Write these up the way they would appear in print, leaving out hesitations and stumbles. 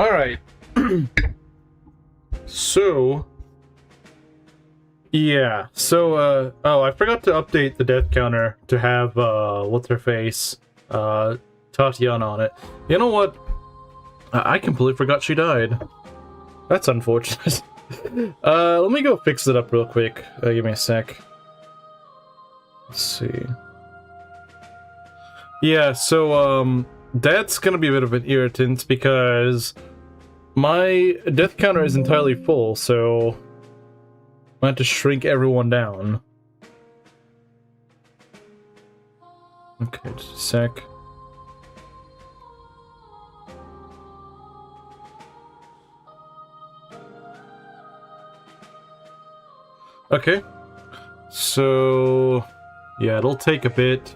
Alright. So... Yeah, so, oh, I forgot to update the death counter to have, what's-her-face, Tatiana on it. You know what? I completely forgot she died. That's unfortunate. Let me go fix it up real quick. Give me a sec. Let's see. Yeah, so, that's gonna be a bit of an irritant because my death counter is entirely full, so I have to shrink everyone down. Okay, just a sec. Okay. So, yeah, it'll take a bit.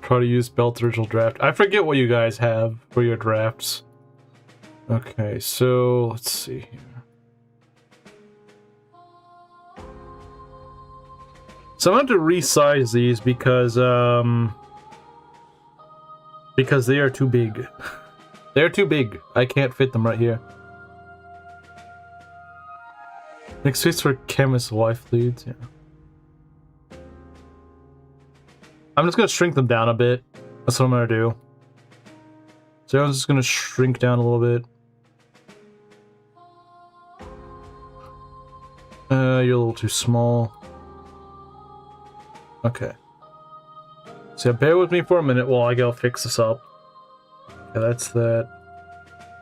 Try to use Belt Original Draft. I forget what you guys have for your drafts. Okay, so let's see here. So I'm going to resize these because they are too big. They're too big. I can't fit them right here. Next space for chemist wife leads, yeah. I'm just gonna shrink them down a bit. That's what I'm gonna do. So I'm just gonna shrink down a little bit. You're a little too small. Okay. So bear with me for a minute while I go fix this up. Okay, that's that.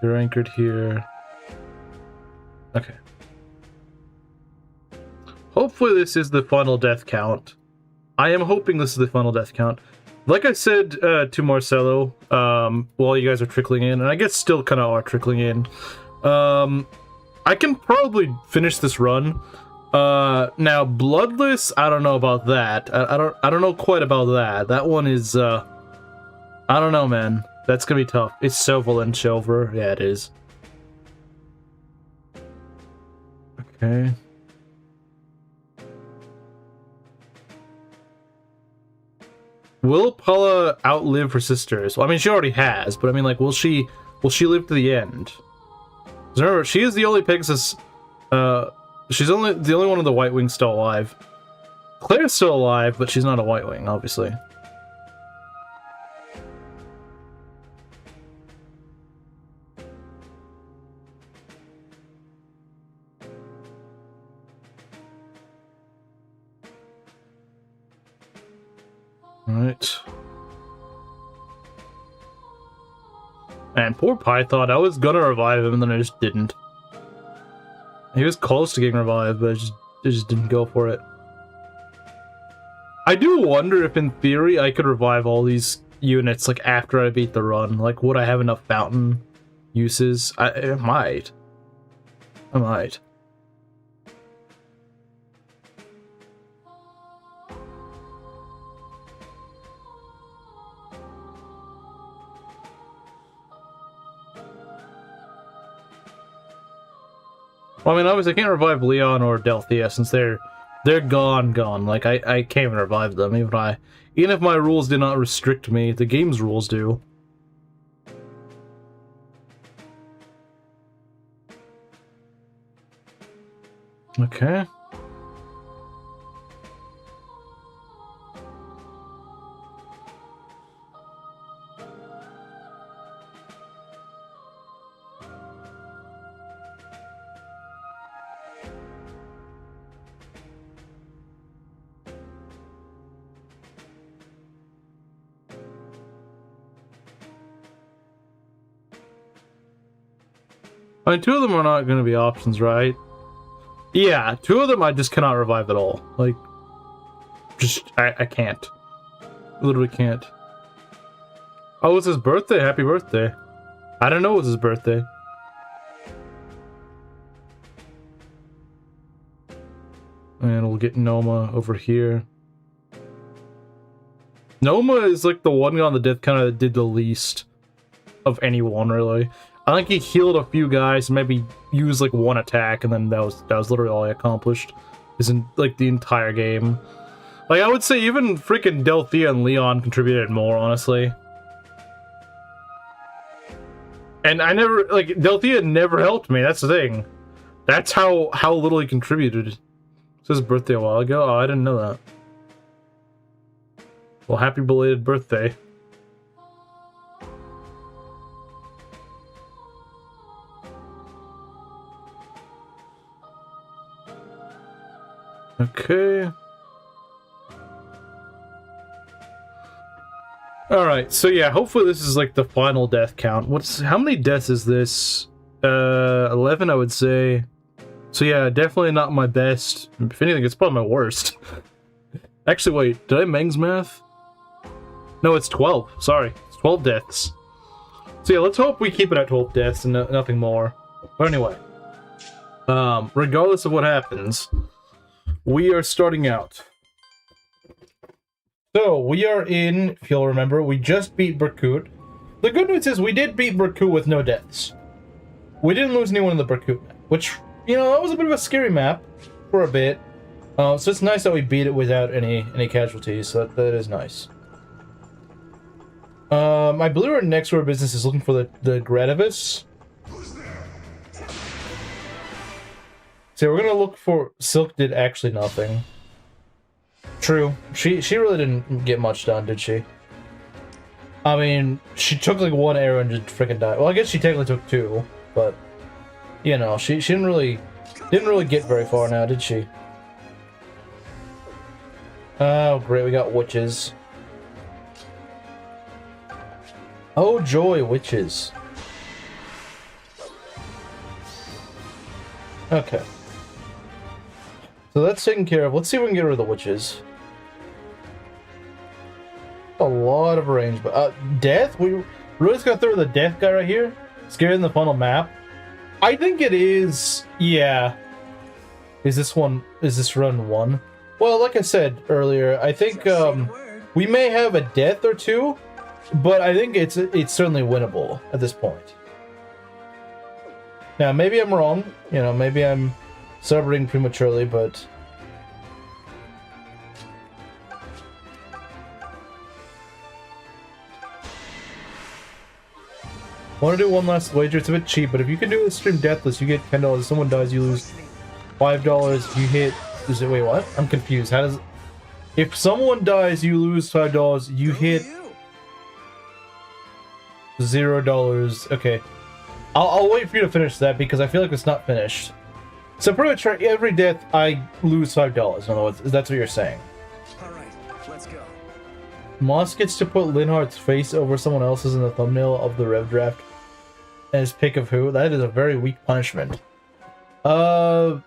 You're anchored here. Okay. Hopefully this is the final death count. I am hoping this is the final death count. Like I said to Marcelo, while you guys are trickling in, and I guess still kind of are trickling in, I can probably finish this run. Now Bloodless, I don't know about that. I don't know quite about that. That one is, I don't know, man. That's gonna be tough. It's so Valentia over. Yeah, it is. Okay. Will Paula outlive her sisters? Well, I mean, she already has, but I mean, like, will she live to the end? Remember, she is the only Pegasus, she's the only one of the White Wings still alive. Claire's still alive, but she's not a White Wing, obviously. Alright. Man, poor Python. I was gonna revive him and then I just didn't. He was close to getting revived, but I just didn't go for it. I do wonder if in theory I could revive all these units like after I beat the run. Like, would I have enough fountain uses? I might. I might. Well, I mean, obviously I can't revive Leon or Delthea since they're gone. Like, I can't even revive them, even if my rules did not restrict me, the game's rules do. Okay. I mean, two of them are not going to be options, right? Yeah, two of them I just cannot revive at all. Like, just, I can't. Literally can't. Oh, it's his birthday. Happy birthday. I don't know it was his birthday. And we'll get Noma over here. Noma is like the one guy on the death counter that did the least of anyone, really. I think he healed a few guys, maybe used like one attack, and then that was literally all he accomplished. Isn't like the entire game. Like, I would say even freaking Delthea and Leon contributed more, honestly. And I never, like, Delthea never helped me, that's the thing. That's how little he contributed. It was his birthday a while ago? Oh, I didn't know that. Well, happy belated birthday. Okay. Alright, so yeah, hopefully this is like the final death count. How many deaths is this? 11, I would say. So yeah, definitely not my best. If anything, it's probably my worst. Actually, wait, did I Meng's math? No, it's 12. Sorry, it's 12 deaths. So yeah, let's hope we keep it at 12 deaths and nothing more. But anyway, regardless of what happens, we are starting out. So, we are in, if you'll remember, we just beat Berkut. The good news is we did beat Berkut with no deaths. We didn't lose anyone in the Berkut map, which, you know, that was a bit of a scary map for a bit. So it's nice that we beat it without any casualties, so that is nice. I believe our next order of business is looking for the Gradivis. So we're gonna look for... Silk did actually nothing. True. She really didn't get much done, did she? I mean, she took like one arrow and just freaking died. Well, I guess she technically took two, but you know, she didn't really get very far now, did she? Oh, great, we got witches. Oh joy, witches. Okay. So that's taken care of. Let's see if we can get rid of the witches. A lot of range, but death? We really just gotta throw the death guy right here? Scared in the final map? I think it is, yeah. Is this run 1? Well, like I said earlier, I think we may have a death or two, but I think it's certainly winnable at this point. Now, maybe I'm wrong, you know, maybe I'm celebrating prematurely, but I want to do one last wager. It's a bit cheap, but if you can do the stream deathless, you get $10. If someone dies, you lose $5. You hit... Is it... Wait, what? I'm confused. How does... If someone dies, you lose $5. You hit... $0. Okay. I'll wait for you to finish that, because I feel like it's not finished. So pretty much every death, I lose $5. In other words, that's what you're saying. Alright, let's go. Moss gets to put Linhardt's face over someone else's in the thumbnail of the Rev Draft. And his pick of who? That is a very weak punishment. But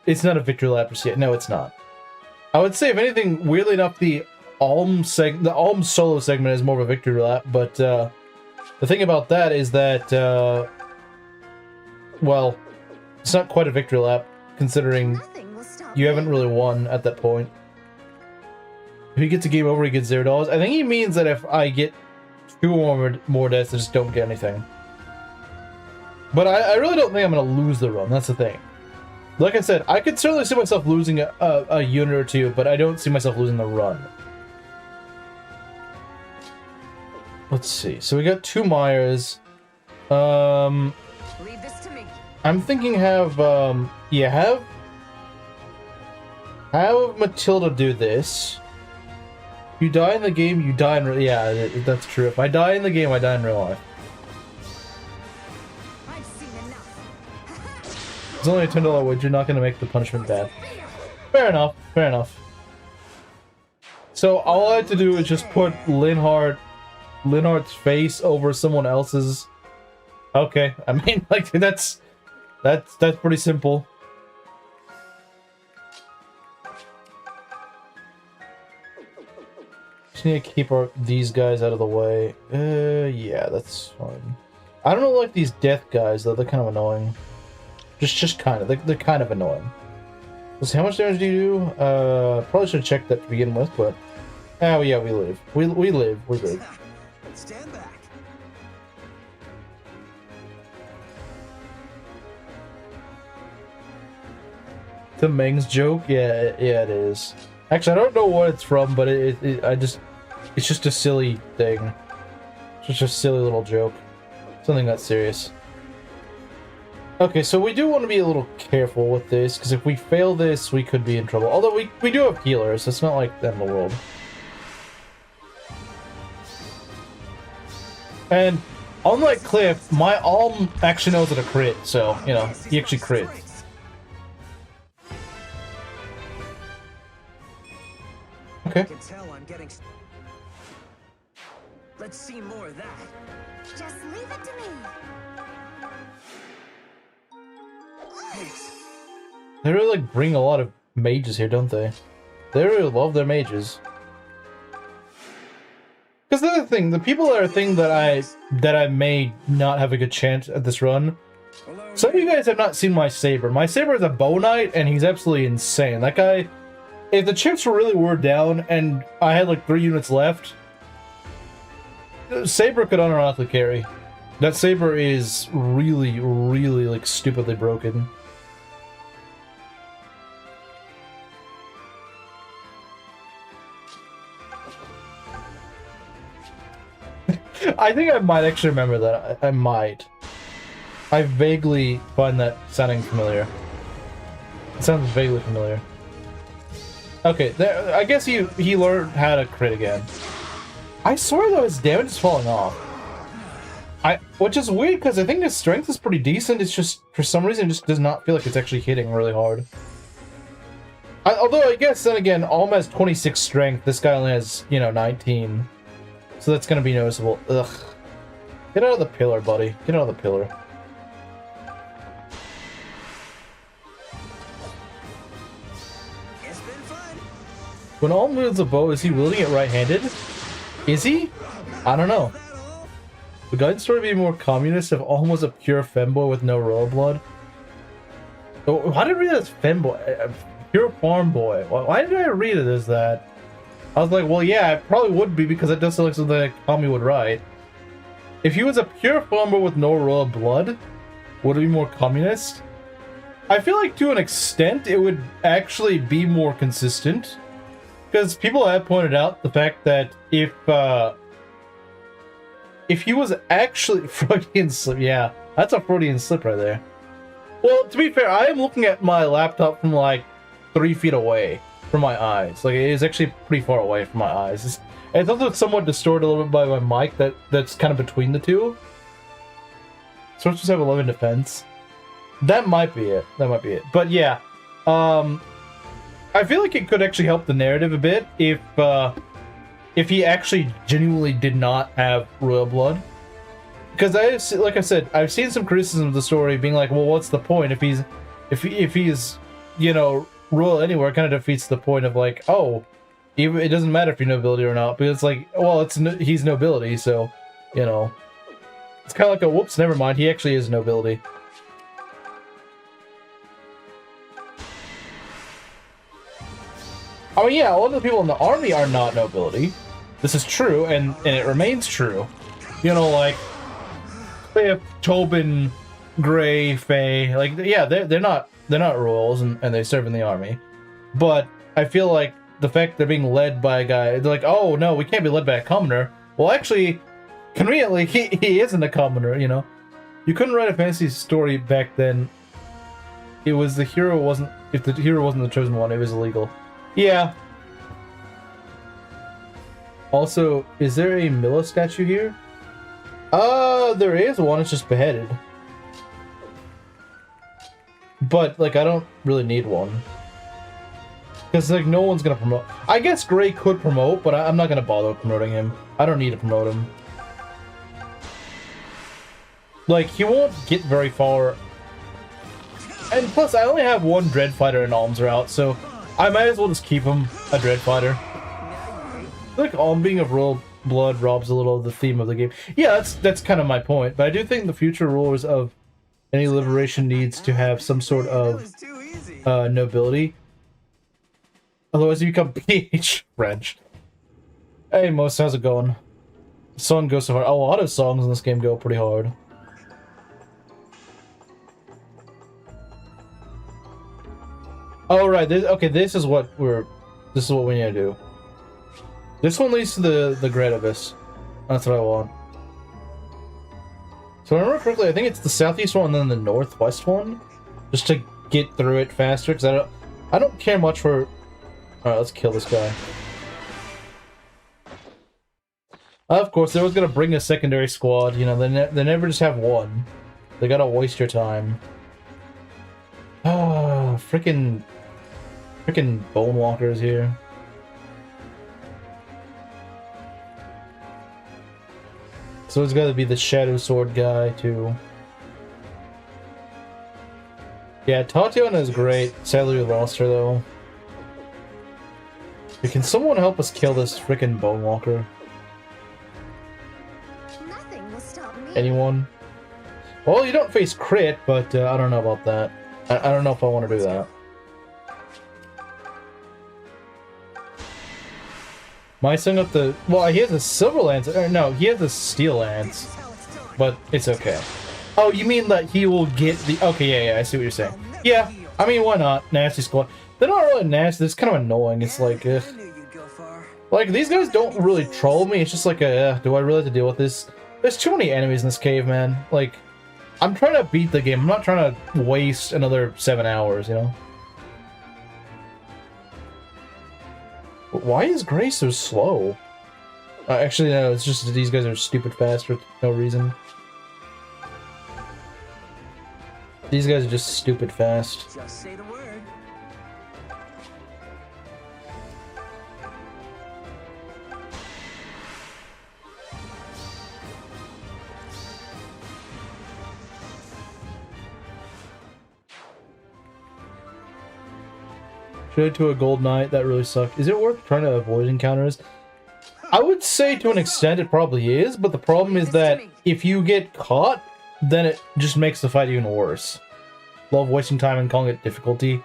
it's not a victory lap yet. No, it's not. I would say, if anything, weirdly enough, the Alm solo segment is more of a victory lap. But the thing about that is that, well, it's not quite a victory lap, considering you haven't really won at that point. If he gets a game over, he gets $0. I think he means that if I get 2 more deaths, I just don't get anything. But I really don't think I'm going to lose the run. That's the thing. Like I said, I could certainly see myself losing a unit or two, but I don't see myself losing the run. Let's see. So we got 2 Myers. Leave this to me. I'm thinking have Matilda do this. You die in the game, you die in yeah, that's true. If I die in the game, I die in real life. I've seen enough. It's only a $10 wage, you're not going to make the punishment bad. Fair enough, fair enough. So all I have to do is just put Linhardt's face over someone else's. Okay, I mean, like, that's pretty simple. Just need to keep these guys out of the way. Yeah, that's fine. I don't like these death guys though. They're kind of annoying. Just kind of. They're kind of annoying. Let's see, how much damage do you do? Probably should have checked that to begin with, but oh yeah, we live. We live. We're good. Stand back. The Meng's joke? Yeah, it is. Actually, I don't know what it's from, but it's just a silly thing. It's just a silly little joke. Something that's serious. Okay, so we do want to be a little careful with this, because if we fail this, we could be in trouble. Although we do have healers, so it's not like the end of the world. And unlike Cliff, my Alm actually knows how to crit, so, you know, he actually crits. Okay. I can tell I'm getting. Let's see more of that. Just leave it to me. Thanks. They really like bring a lot of mages here, don't they? They really love their mages. Because the other thing, the people that are thinking that I may not have a good chance at this run. Hello, Some of you guys have not seen my Saber. My Saber is a bow knight, and he's absolutely insane. That guy, if the chips were really wore down and I had like 3 units left, Saber could unironically carry. That Saber is really, really like stupidly broken. I think I might actually remember that. I might. I vaguely find that sounding familiar. It sounds vaguely familiar. Okay, there. I guess he learned how to crit again. I swear though his damage is falling off. Which is weird because I think his strength is pretty decent. It's just for some reason it just does not feel like it's actually hitting really hard. Although I guess then again, Alm has 26 strength. This guy only has 19. So that's gonna be noticeable. Ugh. Get out of the pillar, buddy. Get out of the pillar. It's been fun. When Alm wields a bow, is he wielding it right-handed? Is he? I don't know. Would Guidance Story be more communist if Alm was a pure femboy with no royal blood? Oh, why did I read it as femboy? Pure farm boy. Why did I read it as that? I was like, well, yeah, it probably would be because it does look like something that Kami would write. If he was a pure farmer with no royal blood, would it be more communist? I feel like to an extent it would actually be more consistent. Because people have pointed out the fact that if he was actually Freudian slip, yeah, that's a Freudian slip right there. Well, to be fair, I am looking at my laptop from like 3 feet away from my eyes. Like, it is actually pretty far away from my eyes. It's also somewhat distorted a little bit by my mic that's kind of between the two. Sorcerers have 11 defense. That might be it. That might be it. But yeah, I feel like it could actually help the narrative a bit if he actually genuinely did not have royal blood. Because like I said, I've seen some criticism of the story being like, well, what's the point if he's royal anywhere? It kind of defeats the point of like, oh, it doesn't matter if you're nobility or not, because it's like, well, he's nobility, so it's kind of like a whoops, never mind, he actually is nobility. I mean, yeah, a lot of the people in the army are not nobility. This is true, and it remains true. Like Cliff, Tobin, Gray, Faye, like, yeah, they're not royals and they serve in the army. But I feel like the fact they're being led by a guy, they're like, oh no, we can't be led by a commoner. Well, actually, conveniently, he isn't a commoner. You couldn't write a fantasy story back then. It was if the hero wasn't the chosen one, it was illegal. Yeah. Also, is there a Milla statue here? There is one. It's just beheaded. But like, I don't really need one. Because like, no one's gonna promote. I guess Gray could promote, but I'm not gonna bother promoting him. I don't need to promote him. Like, he won't get very far. And plus, I only have one Dread Fighter in Alm's route, so I might as well just keep him a Dread Fighter. I feel like Alm being of royal blood robs a little of the theme of the game. Yeah, that's kind of my point. But I do think the future rulers of any liberation needs to have some sort of nobility. Otherwise, you become PH French. Hey, Most, how's it going? The song goes so hard. A lot of songs in this game go pretty hard. Oh, right. This is what we need to do. This one leads to the Great Abyss. That's what I want. So I remember correctly, I think it's the southeast one and then the northwest one, just to get through it faster. Because I don't care much for. All right, let's kill this guy. Of course, they're always gonna bring a secondary squad. You know, they never just have one. They gotta waste your time. Ah, freaking bone walkers here. So it's gotta be the shadow sword guy too. Yeah, Tatiana is great. Sadly, we lost her though. Can someone help us kill this freaking bone walker? Nothing will stop me. Anyone? Well, you don't face crit, but I don't know about that. I don't know if I want to do that. My son got the... Well, he has a silver lance. No, he has a steel lance. This is how it's done. But it's okay. Oh, you mean that he will get the... Okay, yeah, I see what you're saying. Yeah, I mean, why not? Nasty squad. They're not really nasty. It's kind of annoying. It's like, I knew you'd go far. like, these guys don't really troll me. It's just like, do I really have to deal with this? There's too many enemies in this cave, man. Like, I'm trying to beat the game. I'm not trying to waste another 7 hours, you know? But why is Gray so slow? Actually, no, it's just that these guys are stupid fast for no reason. These guys are just stupid fast. Just say the word. Should to a gold knight, that really sucked. Is it worth trying to avoid encounters? I would say to an extent it probably is, but the problem is that if you get caught, then it just makes the fight even worse. Love wasting time and calling it difficulty.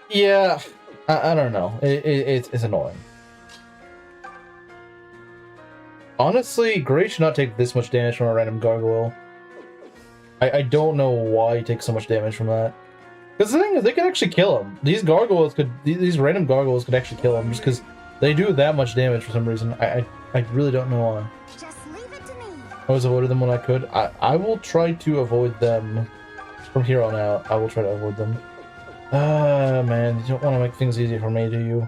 Yeah, I don't know. It's annoying. Honestly, Gray should not take this much damage from a random gargoyle. I don't know why he takes so much damage from that. Because the thing is, they could actually kill him. These gargoyles could, these random gargoyles could actually kill him just because they do that much damage for some reason. I really don't know why. Just leave it to me. I always avoided them when I could. I will try to avoid them from here on out. I will try to avoid them. Ah, man, you don't want to make things easy for me, do you?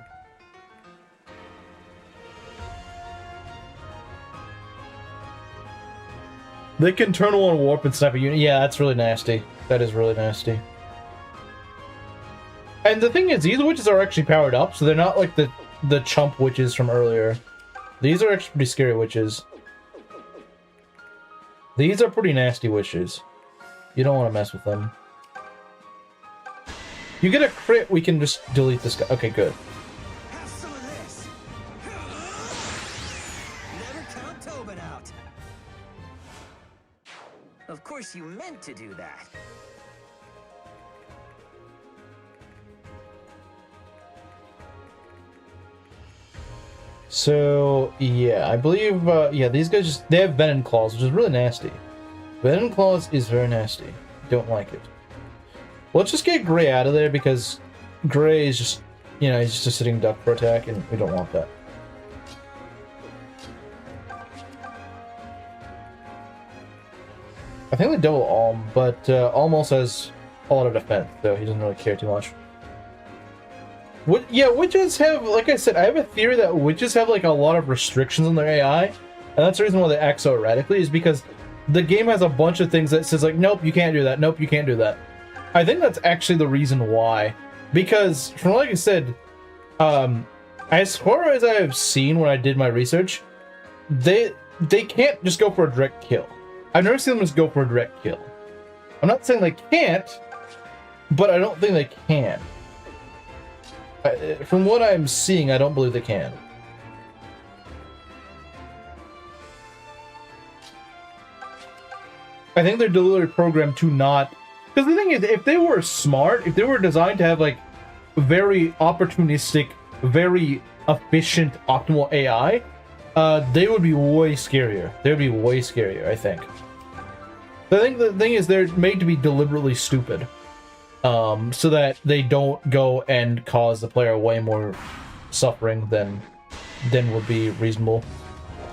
They can turn on warp and snipe a unit. Yeah, that's really nasty. That is really nasty. And the thing is, these witches are actually powered up, so they're not like the chump witches from earlier. These are actually pretty scary witches. These are pretty nasty witches. You don't want to mess with them. You get a crit, we can just delete this guy. Okay, good. Have some of this. Never count Tobin out. Of course you meant to do that. So, yeah, I believe, yeah, these guys just, they have venom claws, which is really nasty. Venom claws is very nasty. Don't like it. Let's just get Gray out of there because Gray is just, you know, he's just a sitting duck for attack and we don't want that. I think they double Alm, but Alm also has a lot of defense, so he doesn't really care too much. Yeah, witches have, like I said, I have a theory that witches have like a lot of restrictions on their AI, and that's the reason why they act so erratically, is because the game has a bunch of things that says like, nope, you can't do that, nope, you can't do that. I think that's actually the reason why, because from like I said, as far as I have seen when I did my research, they can't just go for a direct kill. I've never seen them just go for a direct kill. I'm not saying they can't, but I don't think they can. From what I'm seeing, I don't believe they can. I think they're deliberately programmed to not... Because the thing is, if they were smart, if they were designed to have, like, very opportunistic, very efficient, optimal AI, they would be way scarier. They would be way scarier, I think. I think the thing is, they're made to be deliberately stupid. So that they don't go and cause the player way more suffering than would be reasonable.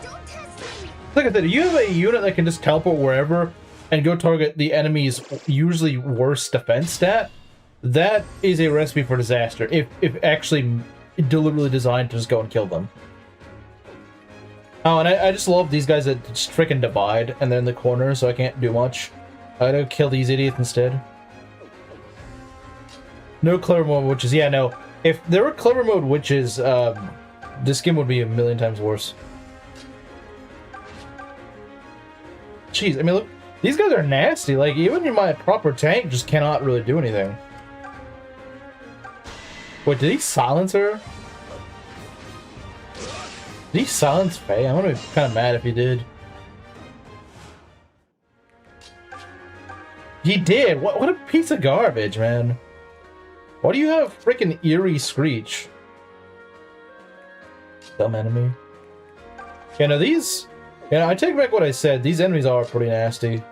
Don't test me. Like I said, you have a unit that can just teleport wherever, and go target the enemy's usually worst defense stat, that is a recipe for disaster. If actually deliberately designed to just go and kill them. Oh, and I just love these guys that just freaking divide, and they're in the corner, so I can't do much. I gotta kill these idiots instead. No clever mode witches. Yeah, no. If there were clever mode witches, this game would be a million times worse. Jeez, I mean, look, these guys are nasty. Like, even in my proper tank just cannot really do anything. Wait, did he silence her? Did he silence Faye? I'm gonna be kind of mad if he did. He did! What a piece of garbage, man. Why do you have freaking eerie screech? Dumb enemy. Yeah, no, these... Yeah, I take back what I said. These enemies are pretty nasty.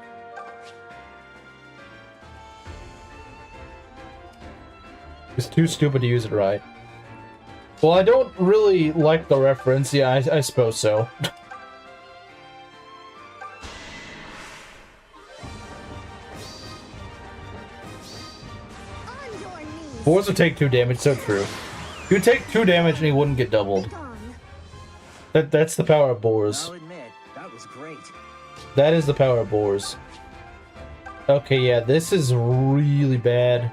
It's too stupid to use it right. Well, I don't really like the reference. Yeah, I suppose so. On your knees. Boars would take 2 damage, so true. He would take 2 damage and he wouldn't get doubled. Gone. That's the power of boars. I'll admit, that was great. That is the power of boars. Okay, yeah, this is really bad.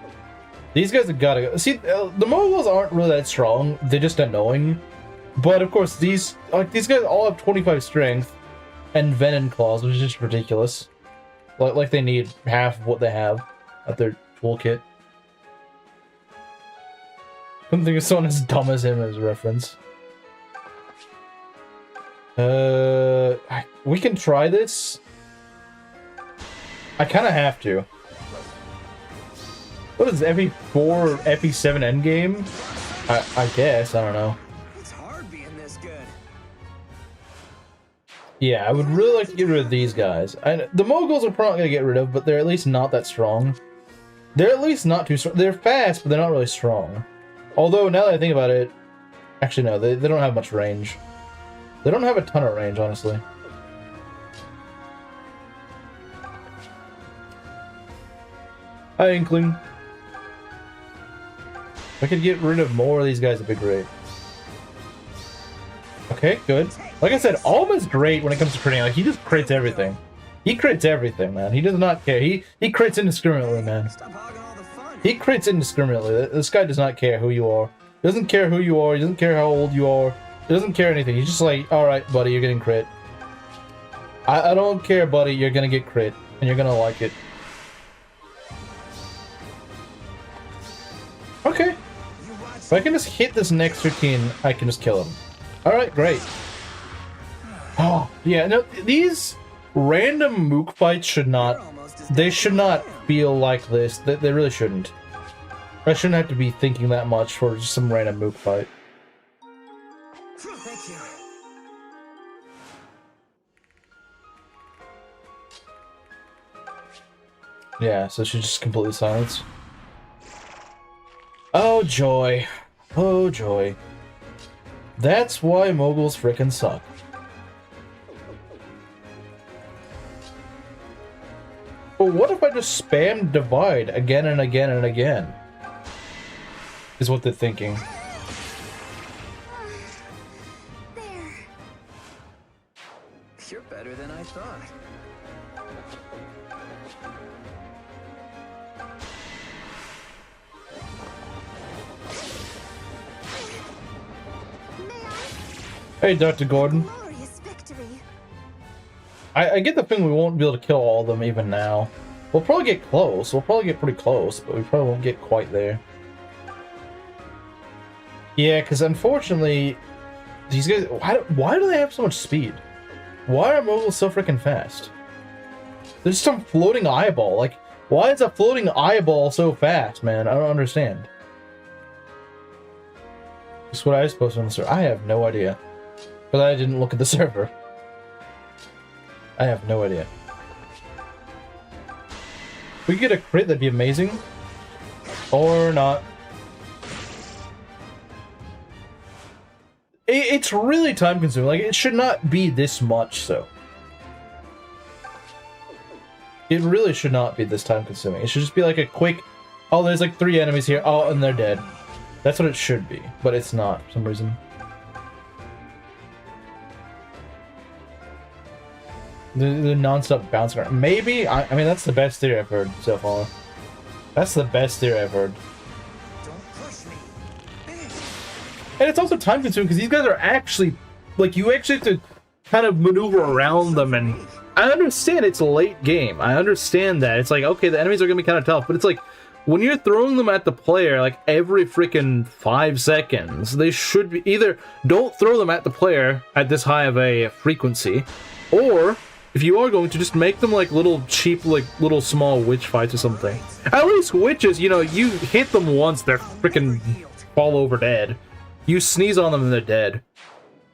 These guys have gotta go. See, the moguls aren't really that strong. They're just annoying. But of course, these guys all have 25 strength and venom claws, which is just ridiculous. Like they need half of what they have at their toolkit. Couldn't think of someone as dumb as him as a reference. We can try this. I kind of have to. What is FE4, FE7 endgame? I guess, I don't know. It's hard being this good. Yeah, I would really like to get rid of these guys. The moguls are probably going to get rid of, but they're at least not that strong. They're at least not too strong. They're fast, but they're not really strong. Although, now that I think about it... Actually, no, they don't have much range. They don't have a ton of range, honestly. Hi, Inkling. If I could get rid of more of these guys, it'd be great. Okay, good. Like I said, Alm is great when it comes to critting. Like, he just crits everything. He crits everything, man. He does not care. He crits indiscriminately, man. Stop hogging all the fun. He crits indiscriminately. This guy does not care who you are. He doesn't care who you are. He doesn't care how old you are. He doesn't care anything. He's just like, alright, buddy, you're getting crit. I don't care, buddy. You're gonna get crit. And you're gonna like it. Okay. If I can just hit this next routine, I can just kill him. Alright, great. Oh, yeah, no, these random mook fights should not... They should not feel like this. They really shouldn't. I shouldn't have to be thinking that much for just some random mook fight. Thank you. Yeah, so she's just completely silenced. Oh, joy. Oh, joy. That's why moguls frickin' suck. But what if I just spam divide again and again and again? Is what they're thinking. There. You're better than I thought. May I? Hey, Dr. Gordon. Glorious victory. I get the thing we won't be able to kill all of them even now. We'll probably get close. We'll probably get pretty close, but we probably won't get quite there. Yeah, because unfortunately, these guys... Why do they have so much speed? Why are moguls so freaking fast? There's some floating eyeball. Like, why is a floating eyeball so fast, man? I don't understand. That's what I was supposed to answer. I have no idea. Because I didn't look at the server. I have no idea. If we get a crit, that'd be amazing. Or not. It's really time consuming. Like, it should not be this much so. It really should not be this time consuming. It should just be like a quick, oh, there's like 3 enemies here, oh, and they're dead. That's what it should be, but it's not for some reason. The non-stop bouncing around. Maybe, I mean, that's the best theory I've heard so far. That's the best theory I've heard. Don't push me. And it's also time consuming because these guys are actually, like, you actually have to kind of maneuver around them, and I understand it's a late game. I understand that. It's like, okay, the enemies are going to be kind of tough, but it's like, when you're throwing them at the player, like, every freaking 5 seconds, they should be either don't throw them at the player at this high of a frequency, or if you are going to, just make them like little cheap, like little small witch fights or something. At least witches, you know, you hit them once, they're freaking fall over dead. You sneeze on them and they're dead.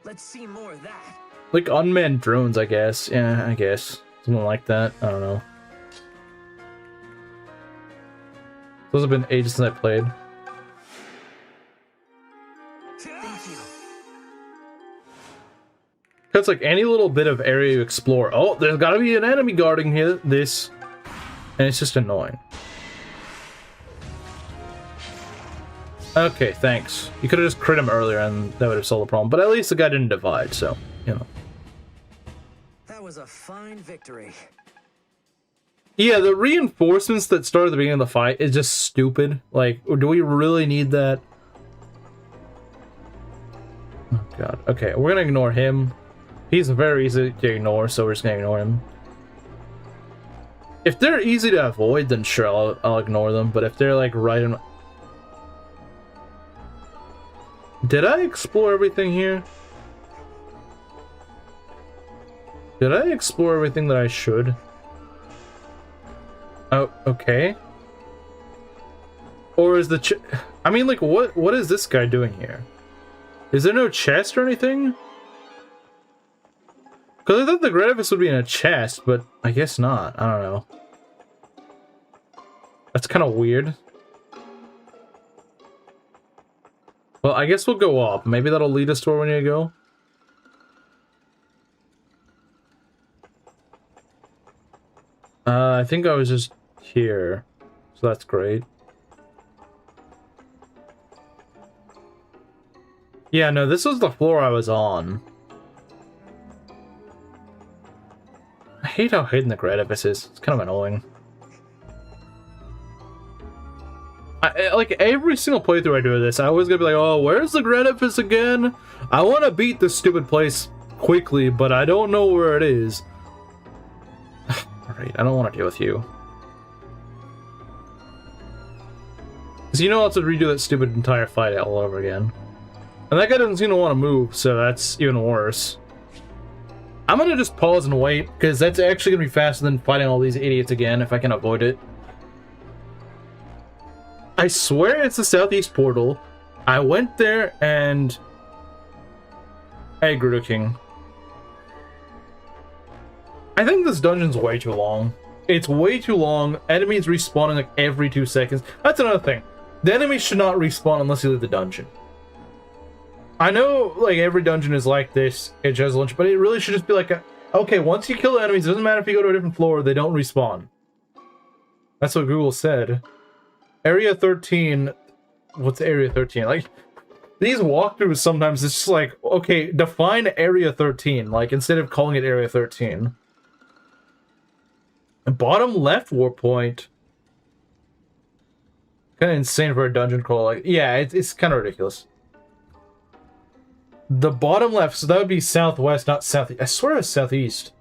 Let's see more of that. Like unmanned drones, I guess. Yeah, I guess. Something like that. I don't know. Those have been ages since I played. Thank you. It's like any little bit of area you explore. Oh, there's gotta be an enemy guarding here. This. And it's just annoying. Okay, thanks. You could have just crit him earlier and that would have solved the problem. But at least the guy didn't divide, so, you know. That was a fine victory. Yeah, the reinforcements that start at the beginning of the fight is just stupid. Like, do we really need that? Oh, God. Okay, we're gonna ignore him. He's very easy to ignore, so we're just gonna ignore him. If they're easy to avoid, then sure, I'll ignore them. But if they're like right in... Did I explore everything here? Did I explore everything that I should? Oh, okay. Or is the I mean, like, what is this guy doing here? Is there no chest or anything? Because I thought the Gredivis would be in a chest, but I guess not. I don't know. That's kind of weird. Well, I guess we'll go up. Maybe that'll lead us to where we need to go. I think I was just here. So that's great. Yeah, no, this was the floor I was on. I hate how hidden the Gredivis is. It's kind of annoying. Like, every single playthrough I do of this, I always gonna be like, oh, where's the Gredivis again? I want to beat this stupid place quickly, but I don't know where it is. Alright, I don't want to deal with you. Because you know I'll have to redo that stupid entire fight all over again. And that guy doesn't seem to want to move, so that's even worse. I'm gonna just pause and wait, because that's actually gonna be faster than fighting all these idiots again, if I can avoid it. I swear it's the southeast portal. I went there and... Hey, Gerudo King. I think this dungeon's way too long. It's way too long. Enemies respawning like every 2 seconds. That's another thing. The enemies should not respawn unless you leave the dungeon. I know, like, every dungeon is like this, it's just lunch, but it really should just be like, okay, once you kill the enemies, it doesn't matter if you go to a different floor, they don't respawn. That's what Google said. Area 13, what's Area 13? Like, these walkthroughs sometimes, it's just like, okay, define Area 13, like, instead of calling it Area 13. And bottom left warp point. Kind of insane for a dungeon crawl. Like, yeah, it's kind of ridiculous. The bottom left, so that would be southwest, not southeast. I swear it's southeast.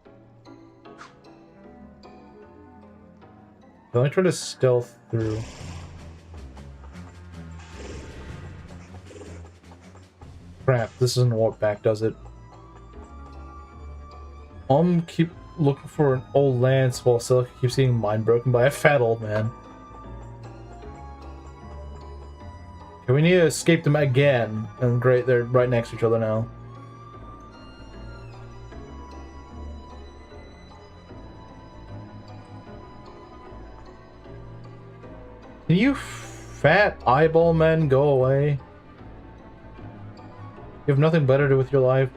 Let me try to stealth through. Crap, this doesn't warp back, does it? Keep looking for an old lance while Celica keeps getting mind broken by a fat old man. Okay, we need to escape them again. And great, they're right next to each other now. Can you fat eyeball men go away? You have nothing better to do with your life.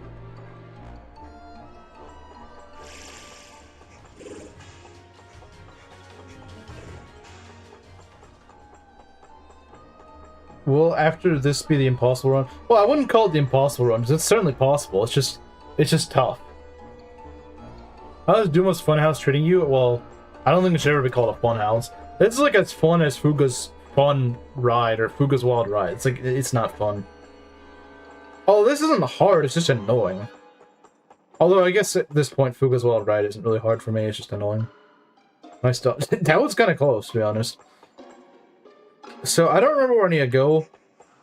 will after this be the impossible run? Well, I wouldn't call it the impossible run, because it's certainly possible. It's just tough. How is Duma's Funhouse treating you? Well, I don't think it should ever be called a funhouse. This is like as fun as Fuga's Fun Ride or Fuga's Wild Ride. It's like, it's not fun. Oh, this isn't hard, it's just annoying. Although, I guess at this point, Fuga's Wild Ride isn't really hard for me, it's just annoying. I still... that was kind of close, to be honest. So, I don't remember where I need to go.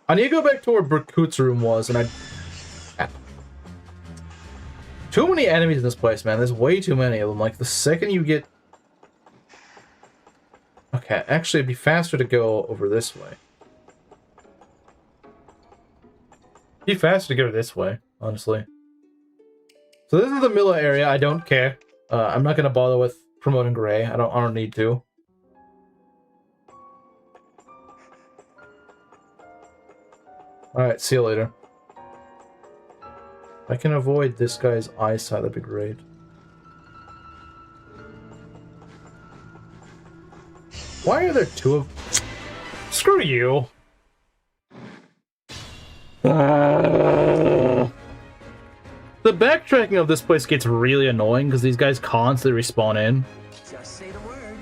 I need to go back to where Berkut's room was, and too many enemies in this place, man. There's way too many of them. Like, the second you get... Okay, actually, it'd be faster to go over this way. It'd be faster to go this way, honestly. So this is the Milla area. I don't care. I'm not gonna bother with promoting Gray. I don't need to. Alright, see you later. If I can avoid this guy's eyesight, that'd be great. Why are there two of... Screw you! The backtracking of this place gets really annoying because these guys constantly respawn in. Just say the word.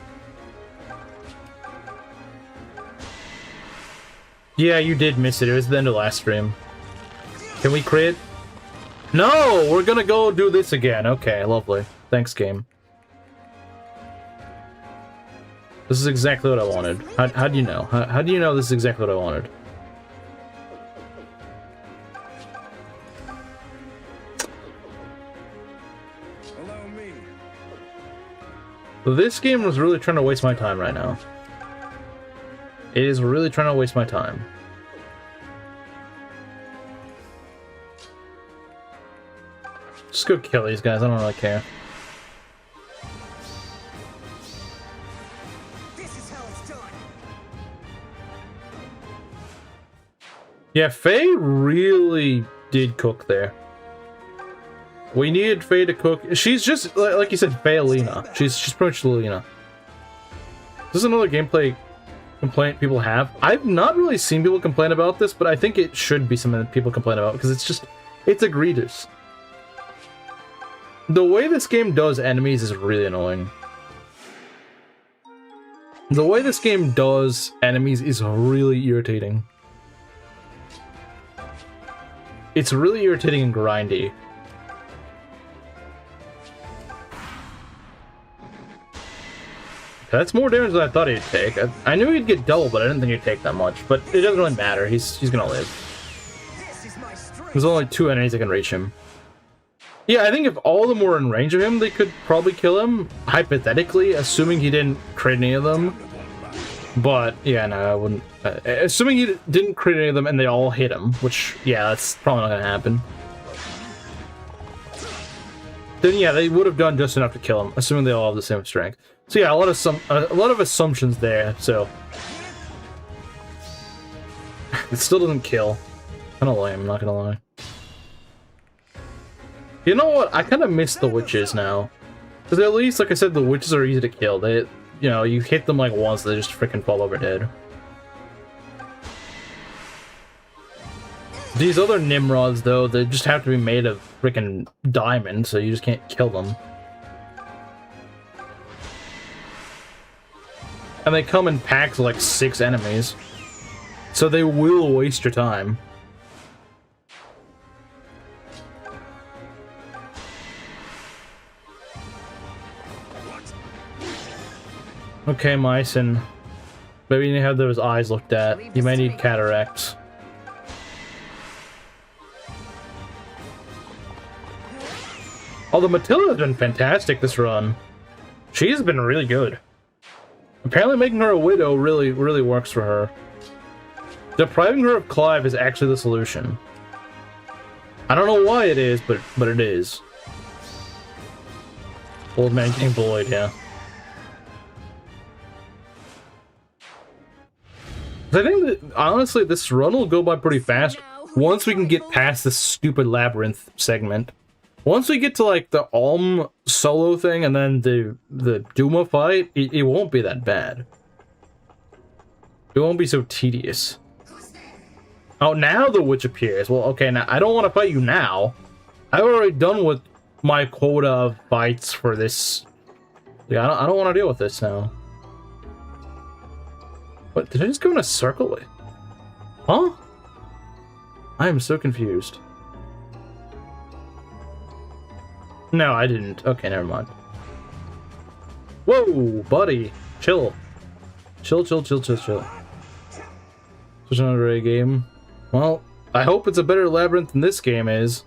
Yeah, you did miss it. It was the end of last stream. Can we crit? No! We're gonna go do this again. Okay, lovely. Thanks, game. This is exactly what I wanted. How do you know? How do you know this is exactly what I wanted? Allow me. This game was really trying to waste my time right now. It is really trying to waste my time. Just go kill these guys, I don't really care. This is how it's done. Yeah, Faye really did cook there. We needed Faye to cook. She's just, like you said, Faye-Alina. She's pretty much Lina. This is another gameplay complaint people have. I've not really seen people complain about this, but I think it should be something that people complain about, because it's egregious. The way this game does enemies is really annoying. The way this game does enemies is really irritating. It's really irritating and grindy. That's more damage than I thought he'd take. I knew he'd get double, but I didn't think he'd take that much. But it doesn't really matter. He's gonna live. This is my strength. There's only 2 enemies that can reach him. Yeah, I think if all of them were in range of him, they could probably kill him. Hypothetically, assuming he didn't crit any of them. But, yeah, no, I wouldn't. Assuming he didn't crit any of them and they all hit him, which, yeah, that's probably not gonna happen. Then, yeah, they would have done just enough to kill him, assuming they all have the same strength. So, yeah, a lot of assumptions there, so. It still doesn't kill. Kinda lame, I'm not gonna lie. You know what? I kind of miss the witches now. Because at least, like I said, the witches are easy to kill. They, you know, you hit them like once, they just freaking fall over dead. These other Nimrods, though, they just have to be made of freaking diamond, so you just can't kill them. And they come in packs of like 6 enemies. So they will waste your time. Okay, Mycen. Maybe you need to have those eyes looked at. You may need cataracts. Although Matilda's been fantastic this run. She's been really good. Apparently making her a widow really works for her. Depriving her of Clive is actually the solution. I don't know why it is, but it is. Old man getting bullied, yeah. I think that, honestly, this run will go by pretty fast once we can get past this stupid labyrinth segment. Once we get to, like, the Alm solo thing and then the Duma fight, it won't be that bad. It won't be so tedious. Oh, now the witch appears. Well, okay, now I don't want to fight you now. I've already done with my quota of fights for this. Yeah, I don't want to deal with this now. What, did I just go in a circle? Huh? I am so confused. No, I didn't. Okay, never mind. Whoa, buddy. Chill. Chill. Such another A game. Well, I hope it's a better labyrinth than this game is.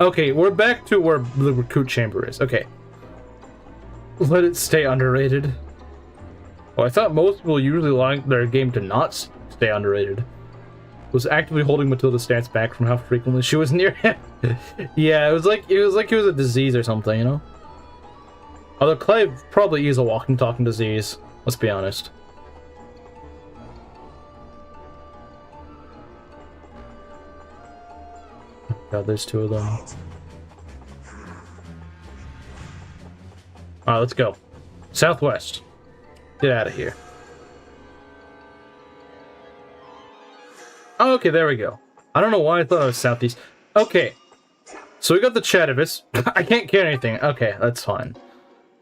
Okay, we're back to where the recruit chamber is. Okay. Let it stay underrated. Oh, I thought most people usually like their game to not stay underrated. Was actively holding Matilda's stance back from how frequently she was near him. Yeah, it was like it was a disease or something, you know? Although Clive probably is a walking, talking disease. Let's be honest. God, there's two of them. Alright, let's go. Southwest. Get out of here. Oh, okay, there we go. I don't know why I thought it was southeast. Okay. So we got the Chatavis. I can't carry anything. Okay, that's fine.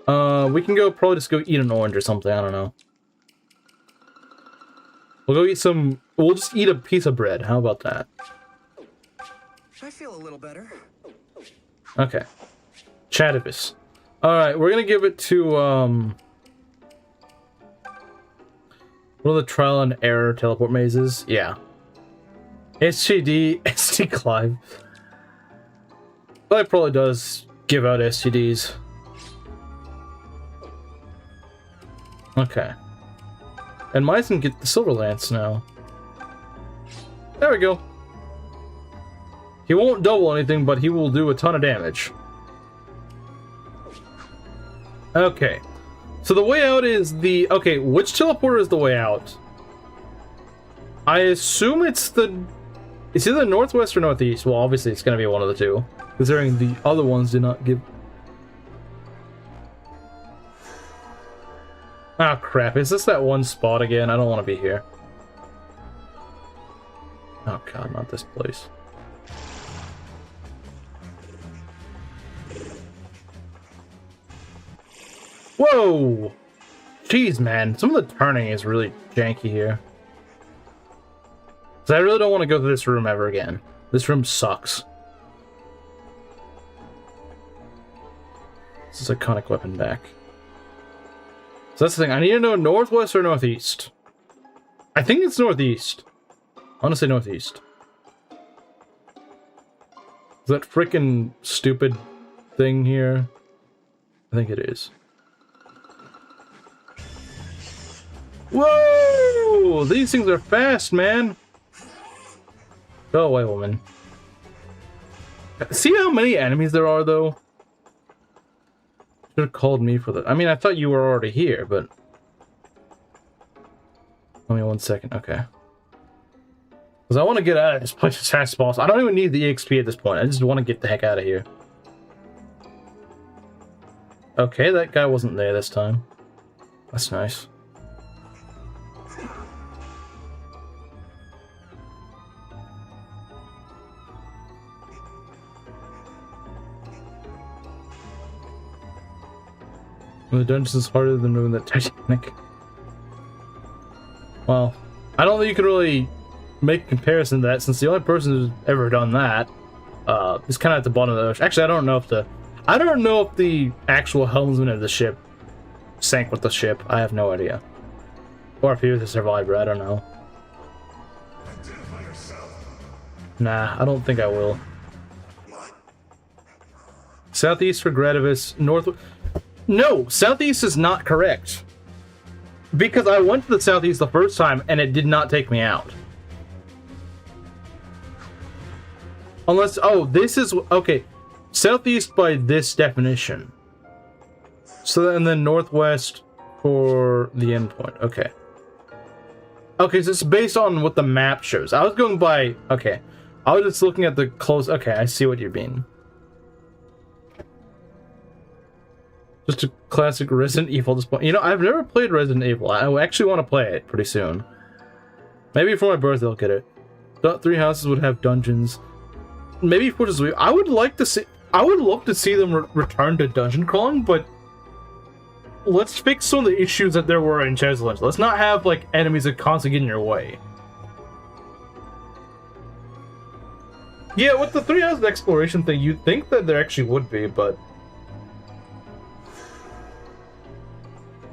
We can probably just go eat an orange or something. I don't know. We'll go eat some... We'll just eat a piece of bread. How about that? I feel a little better. Okay. Chatavis. Alright, we're gonna give it to, one of the trial and error teleport mazes. Yeah. STD, ST Clive. Clive probably does give out STDs. Okay. And Mice can get the Silver Lance now. There we go. He won't double anything, but he will do a ton of damage. Okay. So the way out is the... Okay, which teleporter is the way out? I assume it's the... It's either northwest or northeast. Well, obviously it's going to be one of the two. Considering the other ones did not give... Ah, crap. Is this that one spot again? I don't want to be here. Oh, God, not this place. Whoa! Jeez, man. Some of the turning is really janky here. So I really don't want to go to this room ever again. This room sucks. This is iconic weapon back. So that's the thing. I need to know northwest or northeast. I think it's northeast. I want to say northeast. Is that freaking stupid thing here? I think it is. Whoa! These things are fast, man. Go away, woman. See how many enemies there are, though? Should have called me for that. I mean, I thought you were already here, but... Let me 1 second. Okay. Because I want to get out of this place as fast as possible. I don't even need the EXP at this point. I just want to get the heck out of here. Okay, that guy wasn't there this time. That's nice. The dungeon is harder than moving the Titanic. Well, I don't think you can really make a comparison to that, since the only person who's ever done that is kind of at the bottom of the ocean. Actually, I don't know if the actual helmsman of the ship sank with the ship. I have no idea. Or if he was a survivor. I don't know. Nah, I don't think I will. Southeast for Gradivis, north. No, southeast is not correct. Because I went to the southeast the first time and it did not take me out. Unless, oh, this is, okay. Southeast by this definition. So, and then northwest for the endpoint. Okay. Okay, so it's based on what the map shows. I was going by, okay. I was just looking at the close, okay, I see what you mean. Just a classic Resident Evil at this point. You know, I've never played Resident Evil. I actually want to play it pretty soon. Maybe for my birthday I'll get it. Thought 3 houses would have dungeons. Maybe Fortress Weave. I would like to see. I would love to see them return to dungeon crawling, but let's fix some of the issues that there were in Challenge. Let's not have like enemies that constantly get in your way. Yeah, with the 3 houses exploration thing, you'd think that there actually would be, but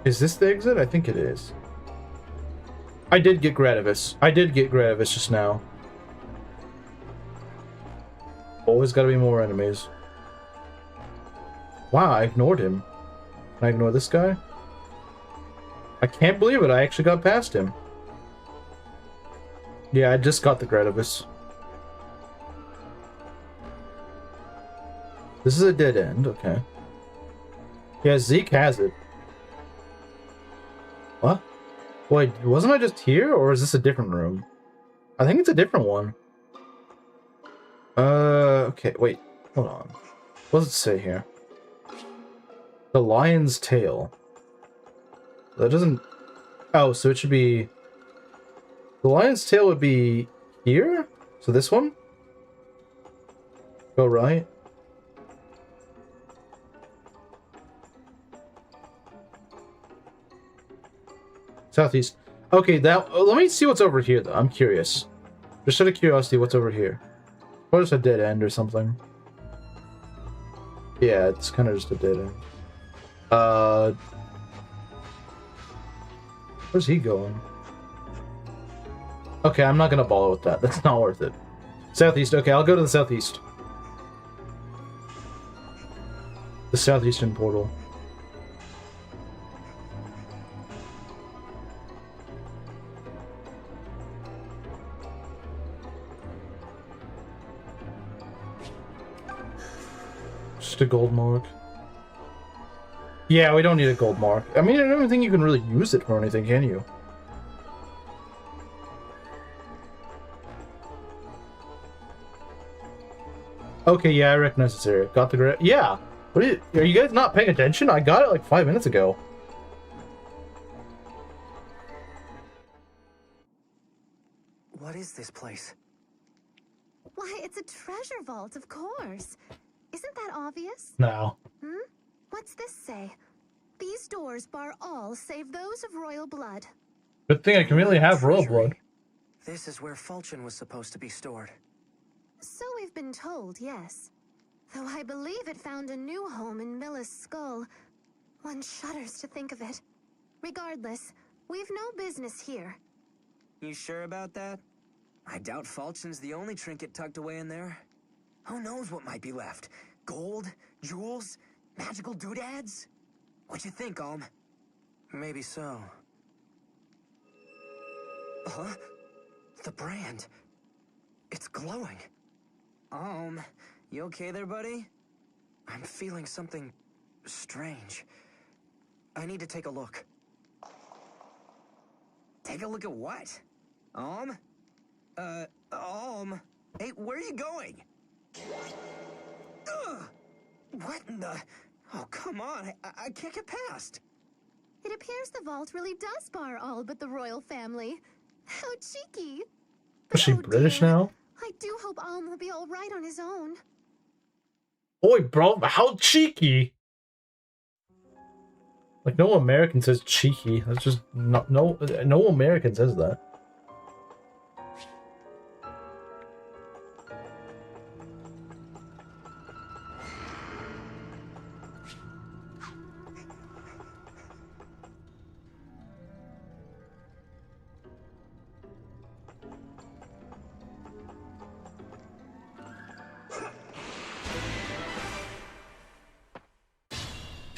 is this the exit? I think it is. I did get Gradivis. I did get Gradivis just now. Always gotta be more enemies. Wow, I ignored him. Can I ignore this guy? I can't believe it, I actually got past him. Yeah, I just got the Gradivis. This is a dead end, okay. Yeah, Zeke has it. What? Wait, wasn't I just here, or is this a different room? I think it's a different one. Okay, wait. Hold on. What does it say here? The lion's tail. That doesn't... Oh, so it should be... The lion's tail would be here? So this one? Go right. Southeast. Okay, that... let me see what's over here, though. I'm curious. Just out of curiosity, what's over here? Or just a dead end or something. Yeah, it's kind of just a dead end. Where's he going? Okay, I'm not gonna bother with that. That's not worth it. Southeast. Okay, I'll go to the southeast. The southeastern portal. Just a gold mark. Yeah, we don't need a gold mark. I mean, I don't think you can really use it for anything, can you? Okay, yeah, I recognize this area. Got the yeah. What are you guys not paying attention? I got it like 5 minutes ago. What is this place? Why, it's a treasure vault, of course. Isn't that obvious? No. What's this say? These doors bar all save those of royal blood. Good thing I can really have royal Treasury. blood. This is where Fulchen was supposed to be stored. So we've been told, yes. Though I believe it found a new home in Milla's skull. One shudders to think of it. Regardless, we've no business here. You sure about that? I doubt Fulchen's the only trinket tucked away in there. Who knows what might be left? Gold? Jewels? Magical doodads? What you think, Alm? Maybe so. Huh? The brand. It's glowing. You okay there, buddy? I'm feeling something strange. I need to take a look. Take a look at what? Alm? Alm? Hey, where are you going? Ugh! What in the... Oh, come on. I can't get past. It appears the vault really does bar all but the royal family. How cheeky. Is she Oh, British dear. now? I do hope Alm will be all right on his own. Boy, bro, how cheeky. Like, no American says cheeky. That's just... No American says that.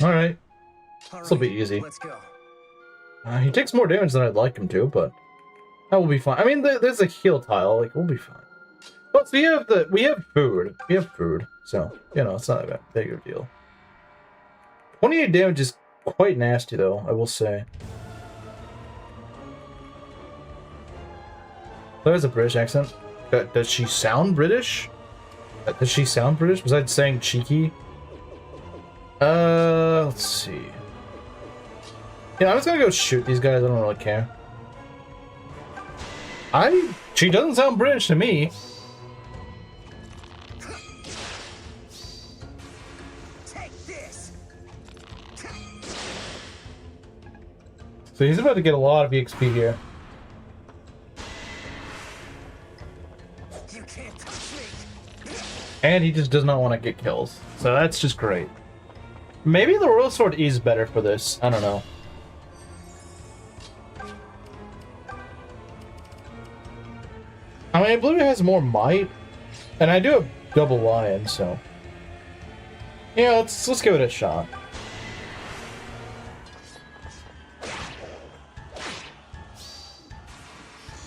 Alright. This'll be easy. Let's go. He takes more damage than I'd like him to, but that will be fine. I mean, there's a heal tile. Like, we'll be fine. Plus, we have food. We have food, so you know it's not a big of a deal. 28 damage is quite nasty, though. I will say. There's a British accent. Does she sound British? Does she sound British? Besides saying cheeky. Let's see. Yeah, I'm just gonna go shoot these guys. I don't really care. She doesn't sound British to me. Take this. So he's about to get a lot of EXP here. You can't touch me. And he just does not want to get kills. So that's just great. Maybe the Royal Sword is better for this. I don't know. I mean, I believe it has more might. And I do have double lion, so... Yeah, let's give it a shot.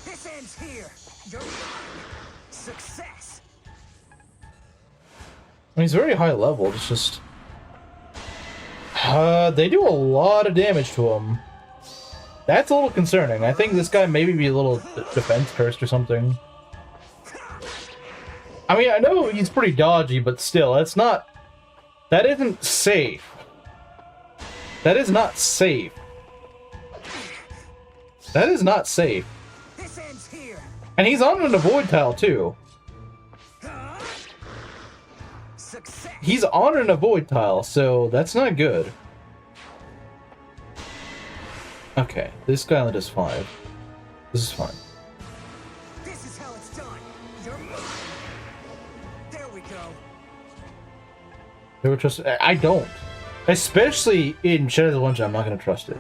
This ends here. You're mine. Success. I mean, he's very high level. It's just... they do a lot of damage to him. That's a little concerning. I think this guy maybe be a little defense cursed or something. I mean, I know he's pretty dodgy, but still, that's not... That isn't safe. That is not safe. That is not safe. This ends here. And he's on an avoid tile, too. Success. He's on an avoid tile, so that's not good. Okay, this guy only does 5. This is fine. This is how it's done. You're mine. There we go. Never trust. I don't, especially in Shadows of Lunch. I'm not gonna trust it.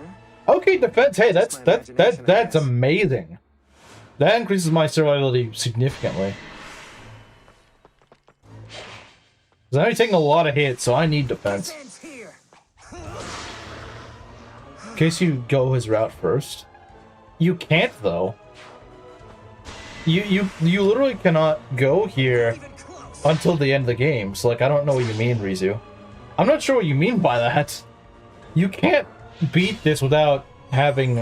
Okay, defense. Hey, that's amazing. That increases my survivability significantly. Because I'm taking a lot of hits, so I need defense. This ends here. In case you go his route first, you can't though. You literally cannot go here Even close. until the end of the game. So like, I don't know what you mean, Rizu. I'm not sure what you mean by that. You can't beat this without having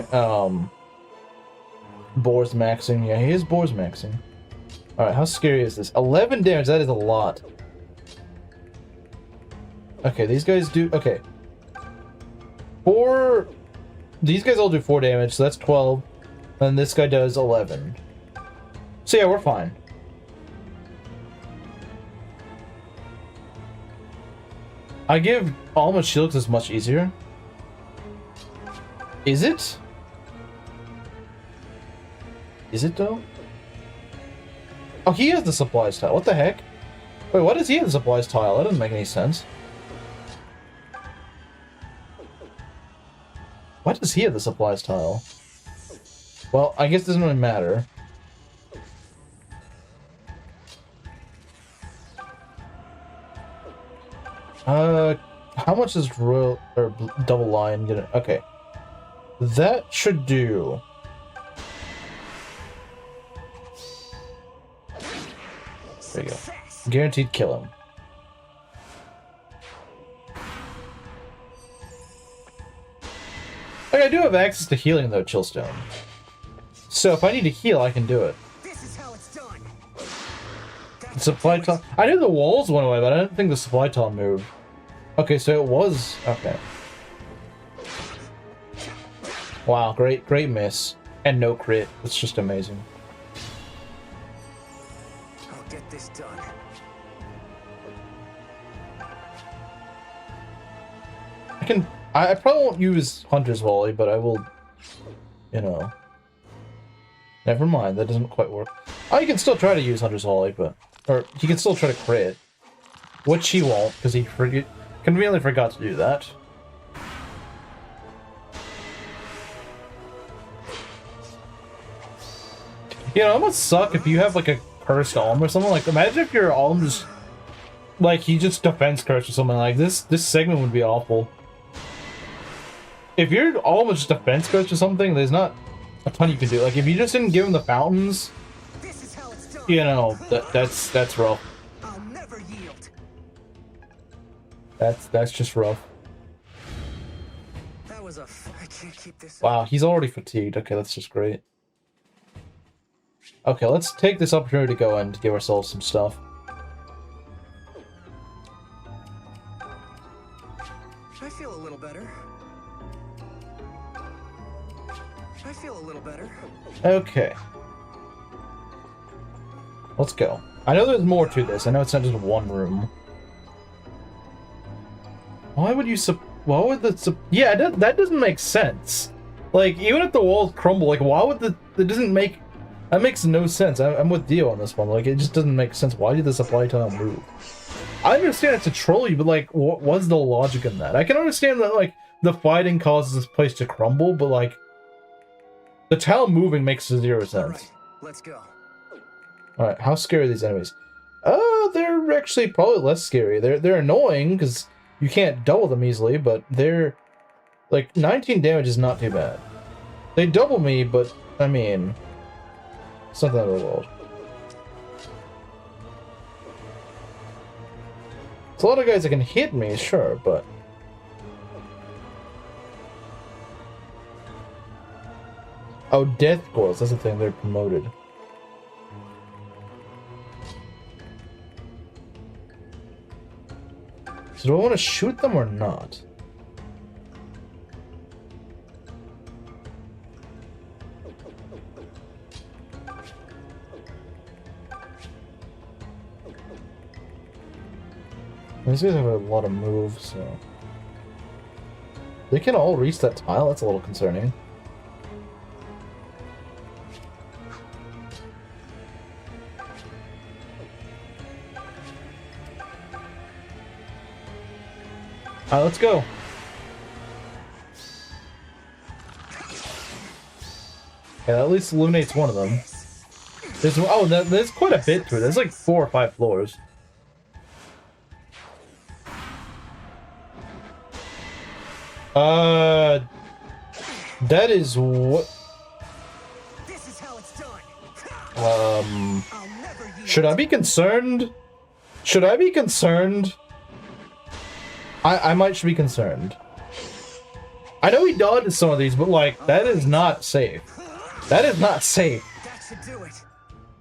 Boars maxing. Yeah, he is Boars maxing. All right, how scary is this? 11 damage. That is a lot. Okay, these guys do... Okay. 4... These guys all do 4 damage, so that's 12. And this guy does 11. So yeah, we're fine. I give Alma Shield because it's much easier. Is it? Is it though? Oh, he has the supplies tile. What the heck? Wait, why does he have the supplies tile? That doesn't make any sense. Why does he have the supplies tile? Well, I guess it doesn't really matter. How much is Royal or Double Lion gonna... Okay. That should do... There you go. Guaranteed kill him. Like, I do have access to healing though, Chillstone. So if I need to heal, I can do it. This is how it's done. The supply tile... I knew the walls went away, but I didn't think the supply tile moved. Okay, so it was... Okay. Wow, great miss. And no crit. It's just amazing. I'll get this done. I probably won't use Hunter's Volley, but I will, you know. Never mind, that doesn't quite work. Oh, you can still try to use Hunter's Volley, but... Or, he can still try to crit. Which he won't, because he conveniently forgot to do that. You know, it must suck if you have, like, a cursed Alm or something. Like, imagine if your Alm just... Like, he just defense cursed or something like this. This segment would be awful. If your Alm was just defense cursed or something, there's not a ton you can do. Like, if you just didn't give him the fountains, This is how it's done. you know, that's rough. I'll never yield. That's just rough. That was a... I can't keep this. Wow, he's already fatigued. Okay, that's just great. Okay, let's take this opportunity to go and give ourselves some stuff. I feel a little better. I feel a little better. Okay. Let's go. I know there's more to this. I know it's not just one room. Why would you why would the yeah, that doesn't make sense. Like, even if the walls crumble, like, why would it doesn't make... That makes no sense. I'm with Dio on this one. Like, it just doesn't make sense. Why did the supply tile move? I understand it's to troll you, but, like, what's the logic in that? I can understand that, like, the fighting causes this place to crumble, but, like, the tile moving makes zero sense. Alright, let's go. Alright, how scary are these enemies? They're actually probably less scary. They're annoying, because you can't double them easily, but they're... Like, 19 damage is not too bad. They double me, but, I mean... It's not the end of the world. There's a lot of guys that can hit me, sure, but... Oh, death goals, that's the thing, they're promoted. So do I want to shoot them or not? These guys have a lot of moves, so... They can all reach that tile? That's a little concerning. Alright, let's go. Yeah, that at least eliminates one of them. There's quite a bit to it. There's like 4 or 5 floors. That is what... This is how it's done. Should I be concerned? Should I be concerned? I might should be concerned. I know he dodged some of these, but like, that is not safe. That is not safe. That should do it.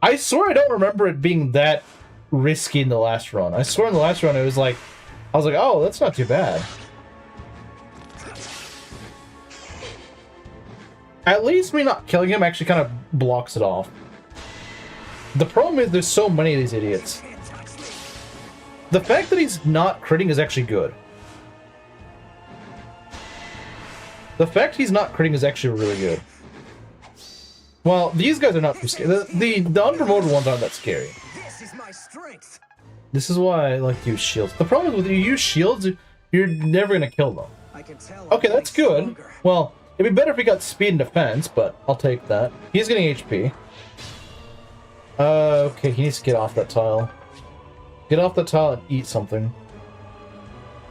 I swear I don't remember it being that risky in the last run. I swear in the last run it was like, I was like, oh, that's not too bad. At least me not killing him actually kind of blocks it off. The problem is there's so many of these idiots. The fact that he's not critting is actually good. The fact he's not critting is actually really good. Well, these guys are not too scary. The unpromoted ones aren't that scary. This is my strength. This is why I like to use shields. The problem is with you use shields, you're never gonna kill them. I can tell. Okay, that's good. Well, it'd be better if he got speed and defense, but I'll take that. He's getting HP. Okay, he needs to get off that tile. Get off the tile and eat something.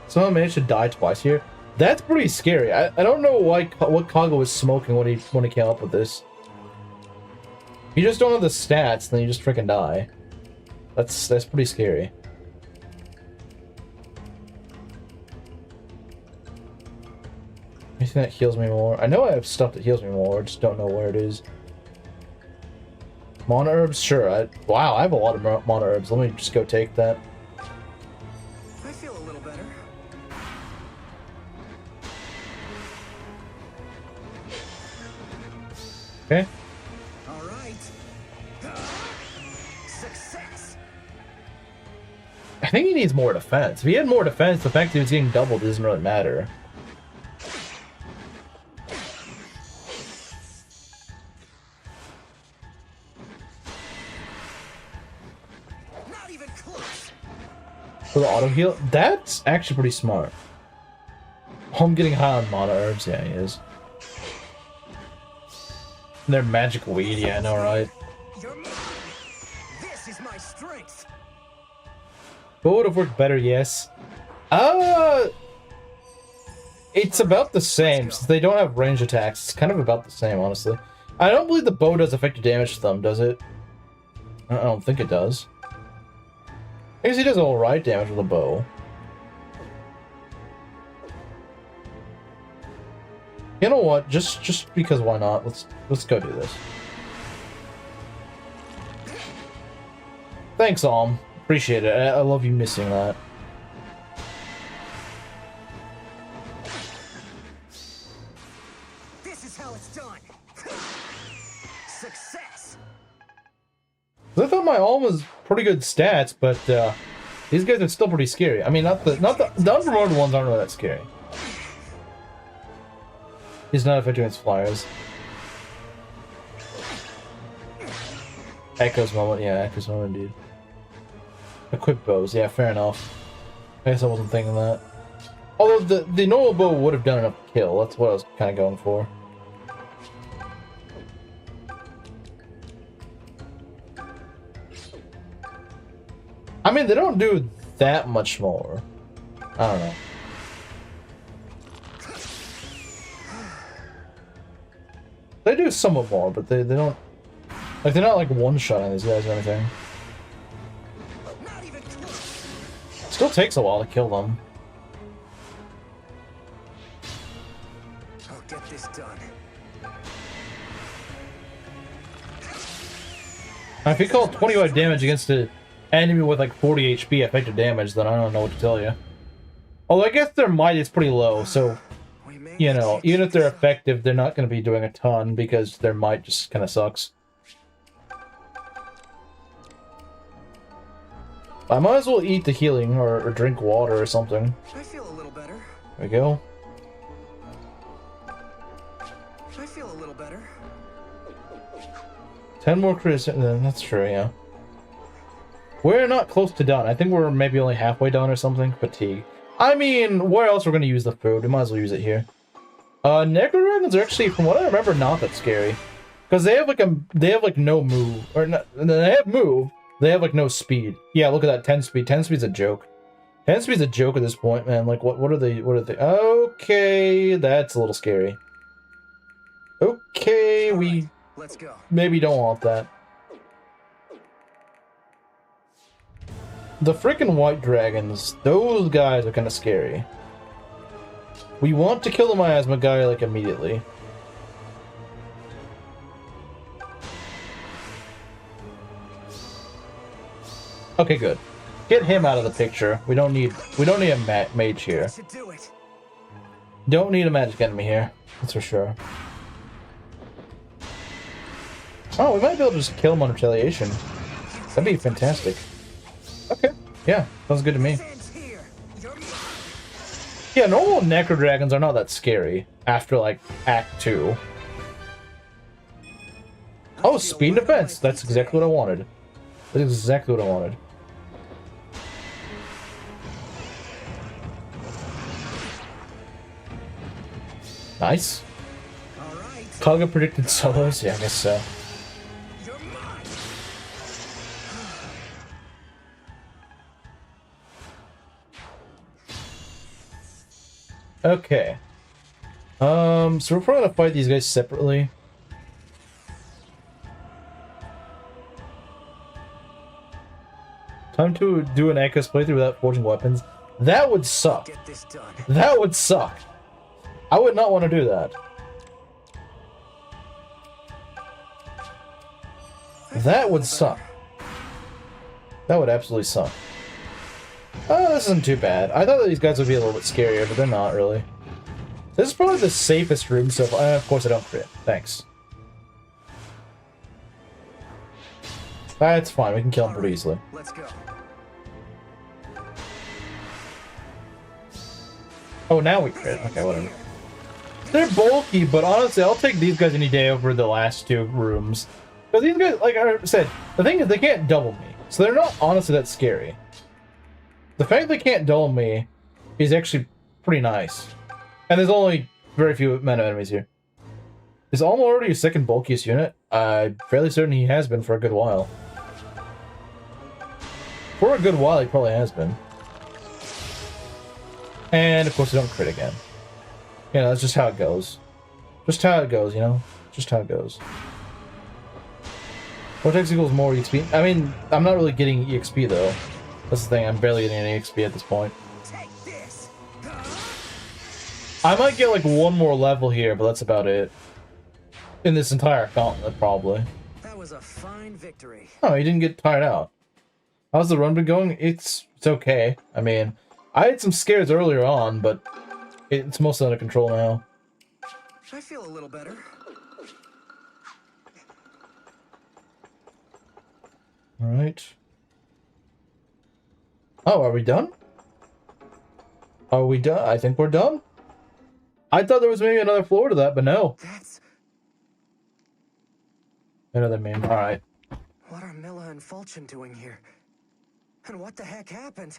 Someone managed to die twice here. That's pretty scary. I don't know what Kago was smoking when he came up with this. You just don't have the stats, then you just freaking die. That's pretty scary. Anything that heals me more? I know I have stuff that heals me more, I just don't know where it is. Mana herbs? Sure. Wow, I have a lot of mana herbs. Let me just go take that. I feel a little better. Okay. All right. Success. I think he needs more defense. If he had more defense, the fact that he was getting doubled doesn't really matter. Not even close. For the auto heal, that's actually pretty smart. Oh, I'm getting high on mana herbs. Yeah, he is. And they're magic weed. Yeah, I know, right? You're mine. This is my strength. What would have worked better? Yes. It's about the same. Since they don't have range attacks, it's kind of about the same, honestly. I don't believe the bow does effective damage to them, does it? I don't think it does. I guess he does alright damage with a bow. You know what? Just because why not? Let's go do this. Thanks, Alm. Appreciate it. I love you missing that. This is how it's done. Success. I thought my Alm was pretty good stats, but these guys are still pretty scary. I mean, not the unpromoted ones aren't really that scary. He's not effective against flyers. Echo's moment, yeah, Echo's moment, dude. Equip bows, yeah, fair enough. I guess I wasn't thinking that. Although the normal bow would have done enough to kill. That's what I was kind of going for. I mean, they don't do that much more. I don't know. They do somewhat more, but they don't... Like, they're not like one-shotting these guys or anything. Still takes a while to kill them. I'll get this done. Now, if you call 25 damage against an enemy with like 40 HP effective damage, then I don't know what to tell you. Although I guess their might is pretty low, so, you know, even if they're effective, they're not going to be doing a ton because their might just kind of sucks. I might as well eat the healing or drink water or something. I feel a little better. There we go. I feel a little better. 10 more crits, that's true, yeah. We're not close to done. I think we're maybe only halfway done or something. Fatigue. I mean, where else we're going to use the food? We might as well use it here. Necro Dragons are actually, from what I remember, not that scary. Because they have like no move. Or not, they have move. They have like no speed. Yeah, look at that 10 speed. 10 speed's a joke. 10 speed's a joke at this point, man. Like what are they okay, that's a little scary. Okay, we Let's go. maybe don't want that. The freaking white dragons, those guys are kind of scary. We want to kill the miasma guy like immediately. Okay, good. Get him out of the picture. We don't need a mage here. Don't need a magic enemy here. That's for sure. Oh, we might be able to just kill him on retaliation. That'd be fantastic. Okay. Yeah, sounds good to me. Yeah, normal Necro Dragons are not that scary after, like, Act 2. Oh, speed and defense. That's exactly what I wanted. That's exactly what I wanted. Nice. Kaga predicted solos? Yeah, I guess so. Okay. So we're probably gonna fight these guys separately. Time to do an Echo's playthrough without forging weapons. That would suck. That would suck. I would not want to do that. That would suck. That would absolutely suck. Oh, this isn't too bad. I thought that these guys would be a little bit scarier, but they're not really. This is probably the safest room, so of course I don't crit. Thanks. That's fine. We can kill him pretty easily. Let's go. Oh, now we crit. Okay, whatever. They're bulky, but honestly, I'll take these guys any day over the last two rooms. Because these guys, like I said, the thing is they can't double me. So they're not honestly that scary. The fact they can't double me is actually pretty nice. And there's only very few amount of enemies here. Is Alma already your second bulkiest unit? I'm fairly certain he has been for a good while. For a good while, he probably has been. And, of course, they don't crit again. You know, that's just how it goes. Just how it goes, you know? Just how it goes. Vortex equals more EXP. I mean, I'm not really getting EXP, though. That's the thing, I'm barely getting any EXP at this point. I might get, like, one more level here, but that's about it. In this entire gauntlet, probably. That was a fine victory. Oh, you didn't get tired out. How's the run been going? It's okay. I mean, I had some scares earlier on, but it's mostly under control now. I feel a little better. All right. Oh, are we done? Are we done? I think we're done. I thought there was maybe another floor to that, but no. That's... Another meme. All right. What are Milla and Fulchen doing here? And what the heck happened?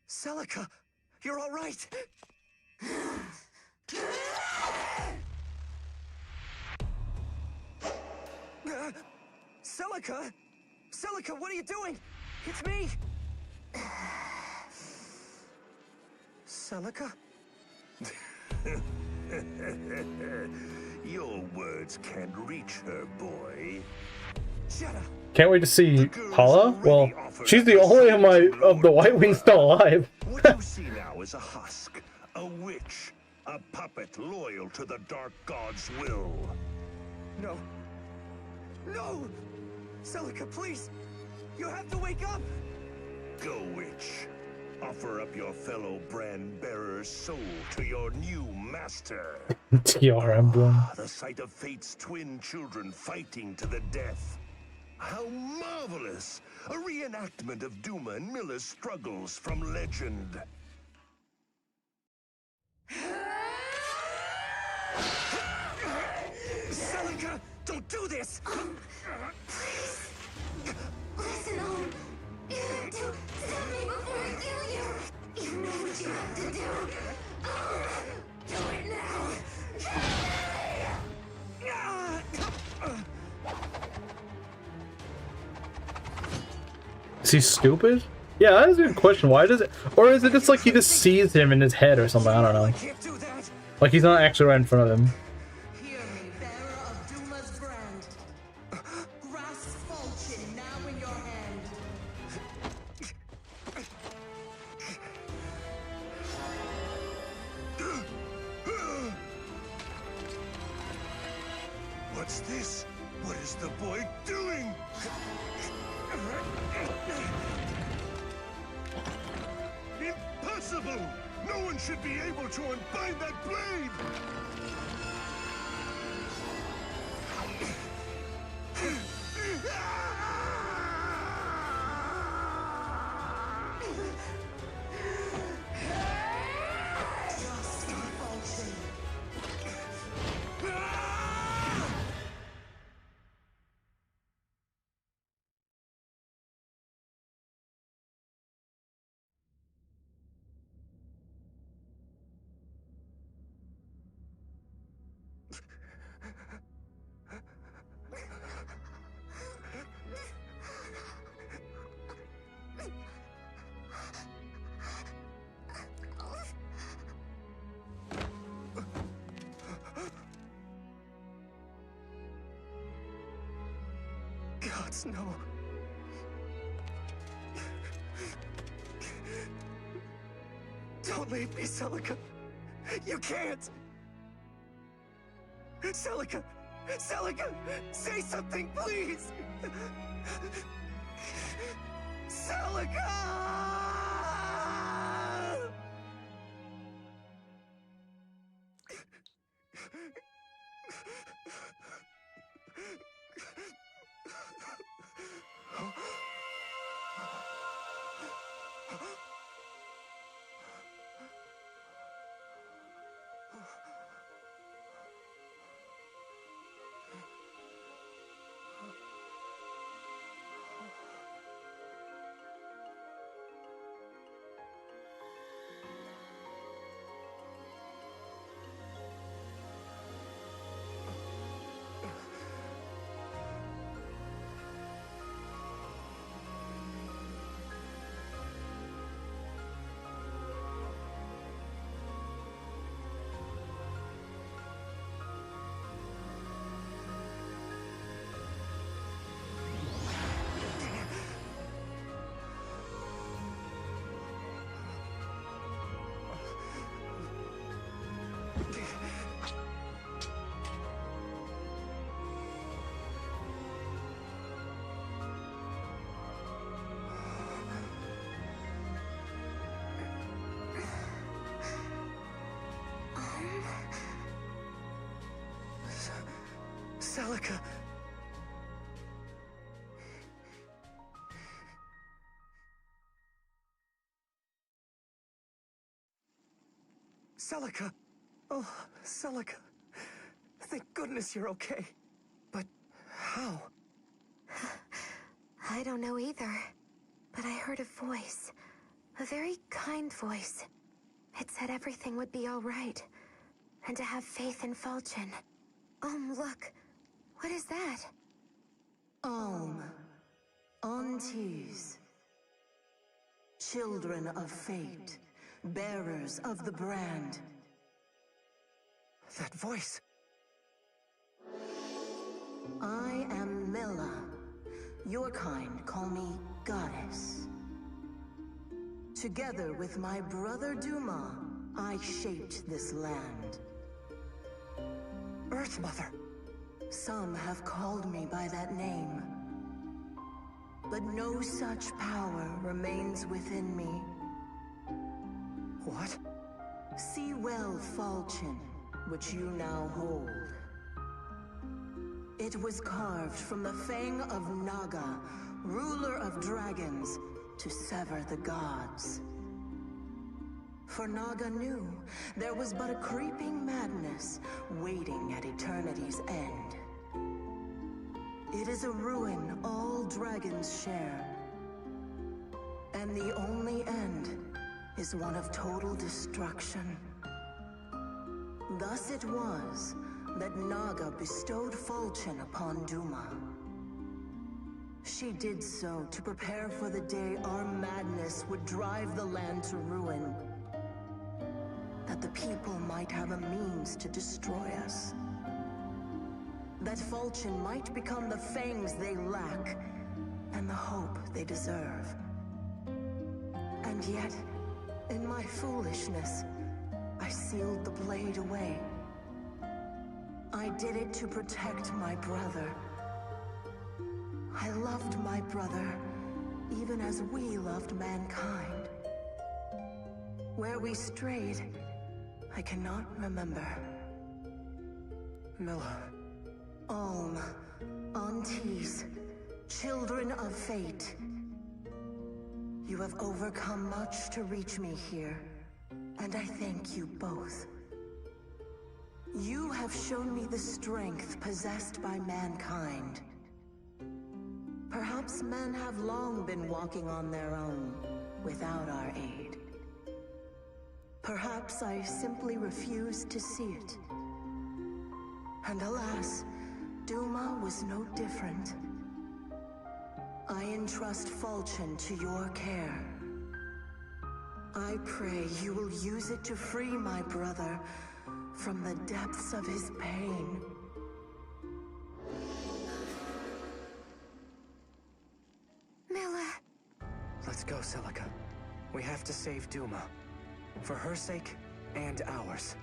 Celica, you're all right. Celica! Celica, what are you doing? It's me! Celica? Your words can't reach her, boy. Shut up! Can't wait to see Paula. Well, she's the only of the White Wings still alive. What you see now is a husk, a witch, a puppet loyal to the Dark God's will. No. No! Celica, please! You have to wake up! Go, witch. Offer up your fellow brand bearer's soul to your new master. TR emblem. The sight of fate's twin children fighting to the death. How marvelous! A reenactment of Duma and Milla's struggles from legend. Celica, don't do this! Please. Listen, you have to stop me before I kill you. You know what you have to do. Do it now. Is he stupid? Yeah, that is a good question. Why does it? Or is it just like he just sees him in his head or something? I don't I know. can't do that! Like he's not actually right in front of him. Hear me, bearer of Duma's brand. Grasp Fulchen now in your hand. What's this? What is the boy doing? Impossible! No one should be able to unbind that blade! Trust in Fulchen. Gods, no. Don't leave me, Celica. You can't. Celica! Celica! Say something, please! Celica! Celica. Celica. Oh, Celica. Thank goodness you're okay. But how? I don't know either. But I heard a voice. A very kind voice. It said everything would be all right. And to have faith in Falchion. Look. What is that? Aunties. Children of fate. Bearers of the brand. That voice. I am Milla. Your kind call me Goddess. Together with my brother Duma, I shaped this land. Earth Mother. Some have called me by that name. But no such power remains within me. What? See well Falchion, which you now hold. It was carved from the fang of Naga, ruler of dragons, to sever the gods. For Naga knew there was but a creeping madness waiting at eternity's end. It is a ruin all dragons share. And the only end is one of total destruction. Thus it was that Naga bestowed Falchion upon Duma. She did so to prepare for the day our madness would drive the land to ruin. That the people might have a means to destroy us. That Falchion might become the fangs they lack, and the hope they deserve. And yet, in my foolishness, I sealed the blade away. I did it to protect my brother. I loved my brother, even as we loved mankind. Where we strayed, I cannot remember. Milla. Aunties, children of fate. You have overcome much to reach me here, and I thank you both. You have shown me the strength possessed by mankind. Perhaps men have long been walking on their own, without our aid. Perhaps I simply refused to see it. And alas, Duma was no different. I entrust Falchion to your care. I pray you will use it to free my brother from the depths of his pain. Milla. Let's go, Celica. We have to save Duma. For her sake, and ours.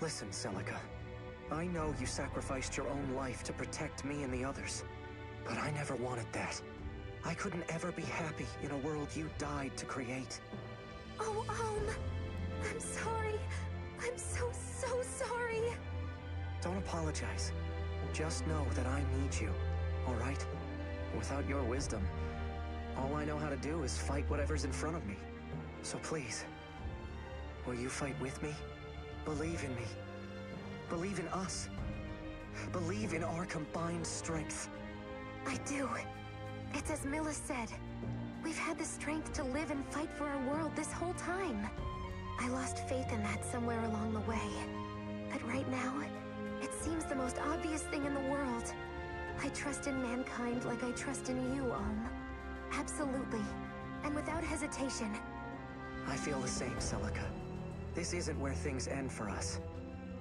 Listen, Celica. I know you sacrificed your own life to protect me and the others. But I never wanted that. I couldn't ever be happy in a world you died to create. I'm sorry. I'm so sorry. Don't apologize. Just know that I need you, all right? Without your wisdom, all I know how to do is fight whatever's in front of me. So please, will you fight with me? Believe in me. Believe in us. Believe in our combined strength. I do. It's as Milla said. We've had the strength to live and fight for our world this whole time. I lost faith in that somewhere along the way. But right now, it seems the most obvious thing in the world. I trust in mankind like I trust in you, Absolutely. And without hesitation. I feel the same, Celica. This isn't where things end for us.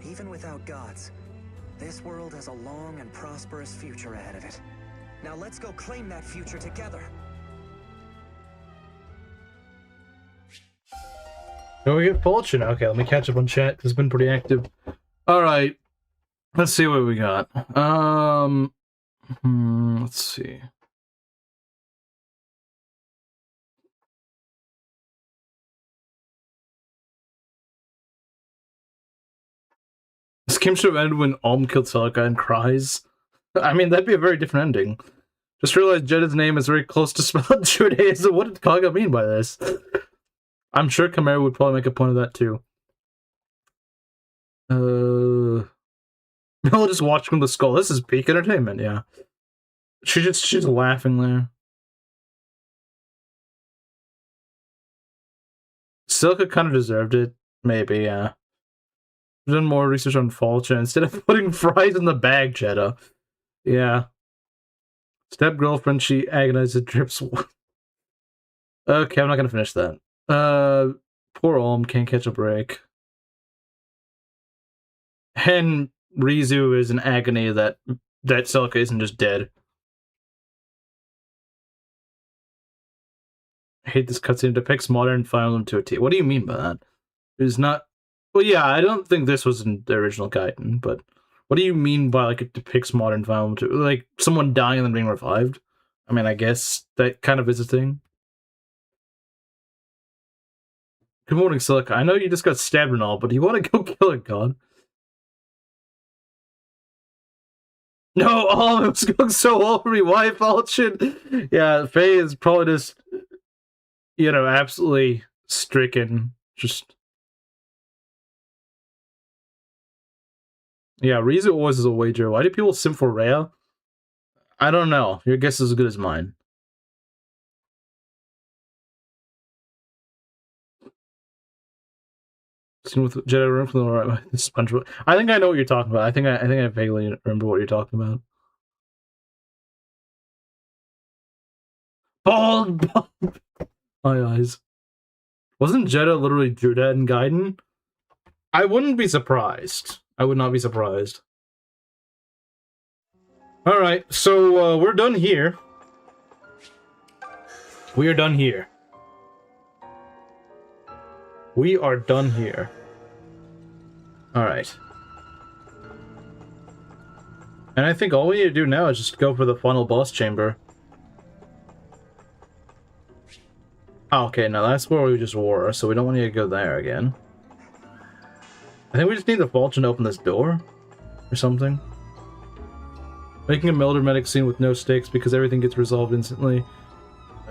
Even without gods, this world has a long and prosperous future ahead of it. Now let's go claim that future together. Can we get Falchion? Okay, let me catch up on chat. It's been pretty active. Alright. Let's see what we got. Let's see. This game should have ended when Alm killed Celica and cries. I mean, that'd be a very different ending. Just realized Jetta's name is very close to spelled Judaism. What did Kaga mean by this? I'm sure Chimera would probably make a point of that too. Mel just watching the skull. This is peak entertainment, yeah. She's laughing there. Celica kind of deserved it. Maybe, yeah. Done more research on Falcha instead of putting fries in the bag, Jetta. Yeah. Step-girlfriend, she agonizes, drips. Okay, I'm not gonna finish that. Poor Olm can't catch a break. And Rizu is in agony that Celica isn't just dead. I hate this cutscene. It depicts modern Fire Emblem to a T. What do you mean by that? It's not... Well, yeah, I don't think this was in the original Gaiden, but what do you mean by, like, it depicts modern Fire Emblem to... Like, someone dying and then being revived? I mean, I guess that kind of is a thing. Good morning, Celica. I know you just got stabbed and all, but do you want to go kill a god? No, oh, it was going so well for me. Why Falchion? Yeah, Faye is probably just, you know, absolutely stricken. Just... Yeah, Rizu always is a wager. Why do people sim for Rhea? I don't know. Your guess is as good as mine. Seen with Jedi room from the right. SpongeBob. I think I know what you're talking about. I think I vaguely remember what you're talking about. Bald. My eyes. Wasn't Jeddah literally Judah and Gaiden? I wouldn't be surprised. I would not be surprised. Alright, so we're done here. We are done here. We are done here. Alright. And I think all we need to do now is just go for the final boss chamber. Oh, okay, now that's where we just were, so we don't want to go there again. I think we just need the Falchion to open this door. Or something. Making a melodramatic scene with no stakes because everything gets resolved instantly.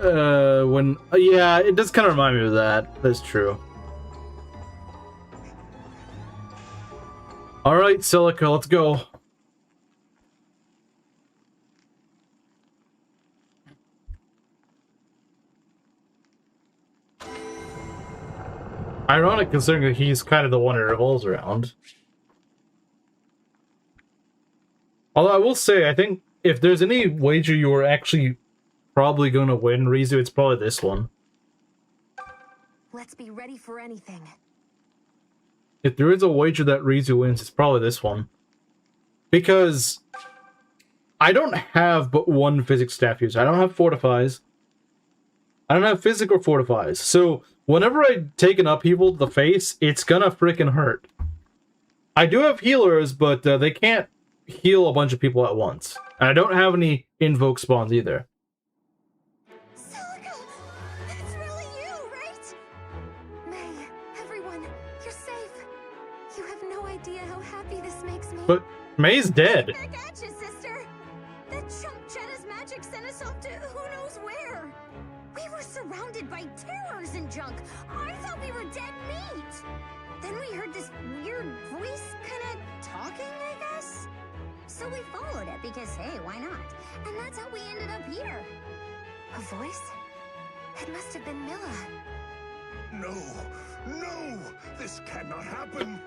Yeah, it does kind of remind me of that. That's true. Alright, Celica, let's go. Ironic considering that he's kind of the one it revolves around. Although I will say, I think if there's any wager you are actually probably going to win, Rizu, it's probably this one. Let's be ready for anything. If there is a wager that Rizu wins, it's probably this one. Because I don't have but one physics staff user. I don't have fortifies. I don't have physic or fortifies. So whenever I take an upheaval to the face, it's gonna frickin' hurt. I do have healers, but they can't heal a bunch of people at once. And I don't have any invoke spawns either. Celica! It's really you, right? May, everyone, you're safe. You have no idea how happy this makes me. But May's dead. Back at you, sister. That chump Jetta's magic sent us off to who knows where. We were surrounded by terrors and junk. I thought we were dead meat. Then we heard this weird voice kind of talking, I guess. So we followed it because, hey, why not? And that's how we ended up here. A voice? It must have been Milla. No! No! This cannot happen!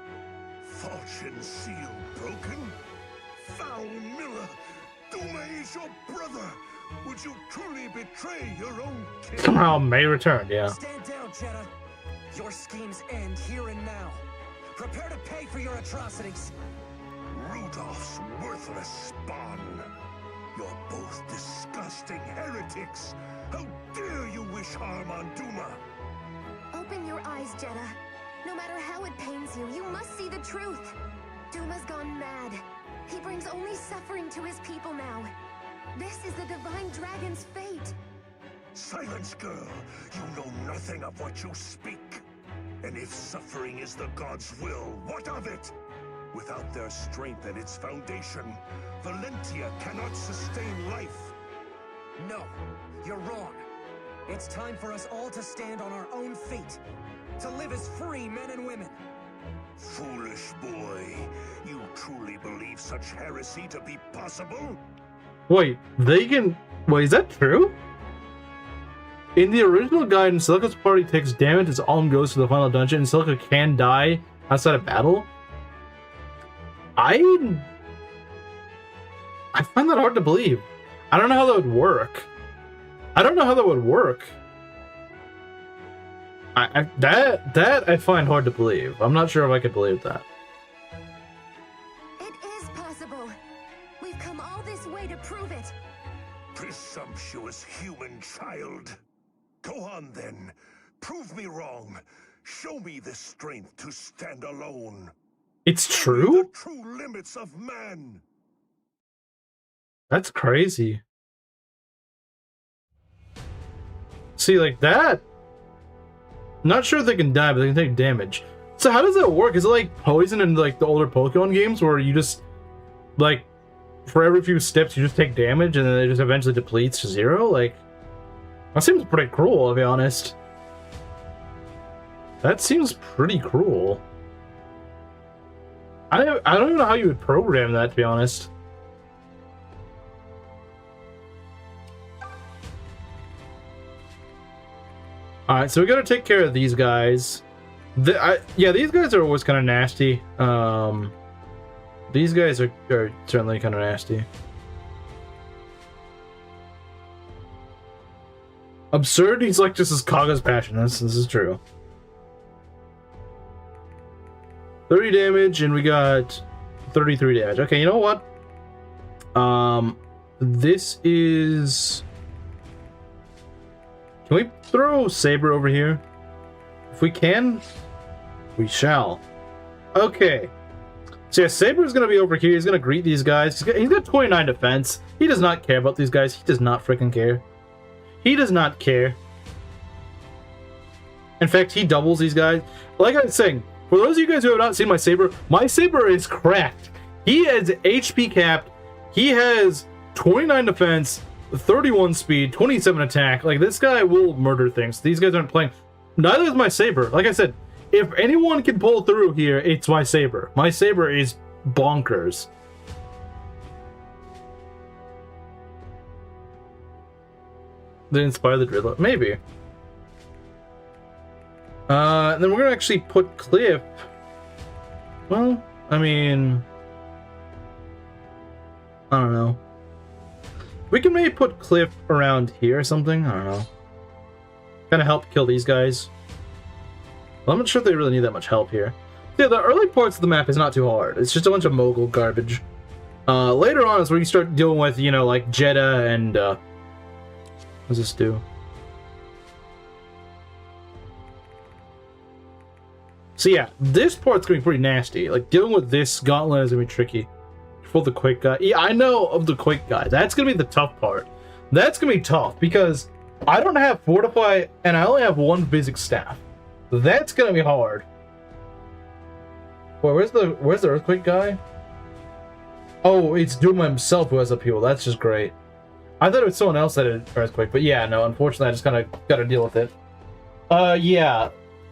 Falchion seal broken? Foul Miller! Duma is your brother! Would you truly betray your own king? Somehow May returned, yeah. Stand down, Jetta. Your schemes end here and now. Prepare to pay for your atrocities. Rudolph's worthless spawn! You're both disgusting heretics! How dare you wish harm on Duma! Open your eyes, Jetta. No matter how it pains you, you must see the truth. Duma's gone mad. He brings only suffering to his people now. This is the Divine Dragon's fate. Silence, girl! You know nothing of what you speak! And if suffering is the god's will, what of it? Without their strength and its foundation, Valentia cannot sustain life. No, you're wrong. It's time for us all to stand on our own feet. To live as free men and women. Foolish boy, you truly believe such heresy to be possible? Wait, is that true? In the original guide, Celica's party takes damage as Alm goes to the final dungeon, and Celica can die outside of battle? I find that hard to believe. I don't know how that would work. That I find hard to believe. I'm not sure if I could believe that. It is possible. We've come all this way to prove it. Presumptuous human child. Go on then. Prove me wrong. Show me the strength to stand alone. It's Show me true? the true limits of man. That's crazy. See, like that? Not sure if they can die, but they can take damage. So how does that work? Is it like poison in like the older Pokemon games where you just like for every few steps you just take damage and then it just eventually depletes to 0? Like that seems pretty cruel, to be honest. That seems pretty cruel. I don't even know how you would program that, to be honest. Alright, so we gotta take care of these guys. Yeah, these guys are always kind of nasty. These guys are certainly kind of nasty. Absurdity's like just as Kaga's passion. This is true. 30 damage, and we got 33 damage. Okay, you know what? This is... Can we throw Saber over here? If we can, we shall. Okay. So yeah, Saber's gonna be over here. He's gonna greet these guys. He's got 29 defense. He does not care about these guys. He does not freaking care. He does not care. In fact, he doubles these guys. Like I was saying, for those of you guys who have not seen my Saber is cracked. He has HP capped. He has 29 defense, 31 speed, 27 attack. Like, this guy will murder things. These guys aren't playing. Neither is my Saber. Like I said, if anyone can pull through here, it's my Saber. My Saber is bonkers. They inspire the Drizzler? Maybe. Then we're gonna actually put Cliff. Well, I mean, I don't know. We can maybe put Cliff around here or something. I don't know. Kind of help kill these guys. Well, I'm not sure if they really need that much help here. Yeah, the early parts of the map is not too hard. It's just a bunch of mogul garbage. Later on is where you start dealing with, you know, like Jeddah and what does this do? So yeah, this part's gonna be pretty nasty. Like, dealing with this gauntlet is gonna be tricky. For the quick guy. Yeah, I know of the quick guy. That's gonna be the tough part. That's gonna be tough because I don't have Fortify and I only have one basic staff. That's gonna be hard. Wait, where's the earthquake guy? Oh, it's Duma himself who has upheaval. That's just great. I thought it was someone else that had earthquake, but yeah, no, unfortunately I just kinda gotta deal with it. Yeah.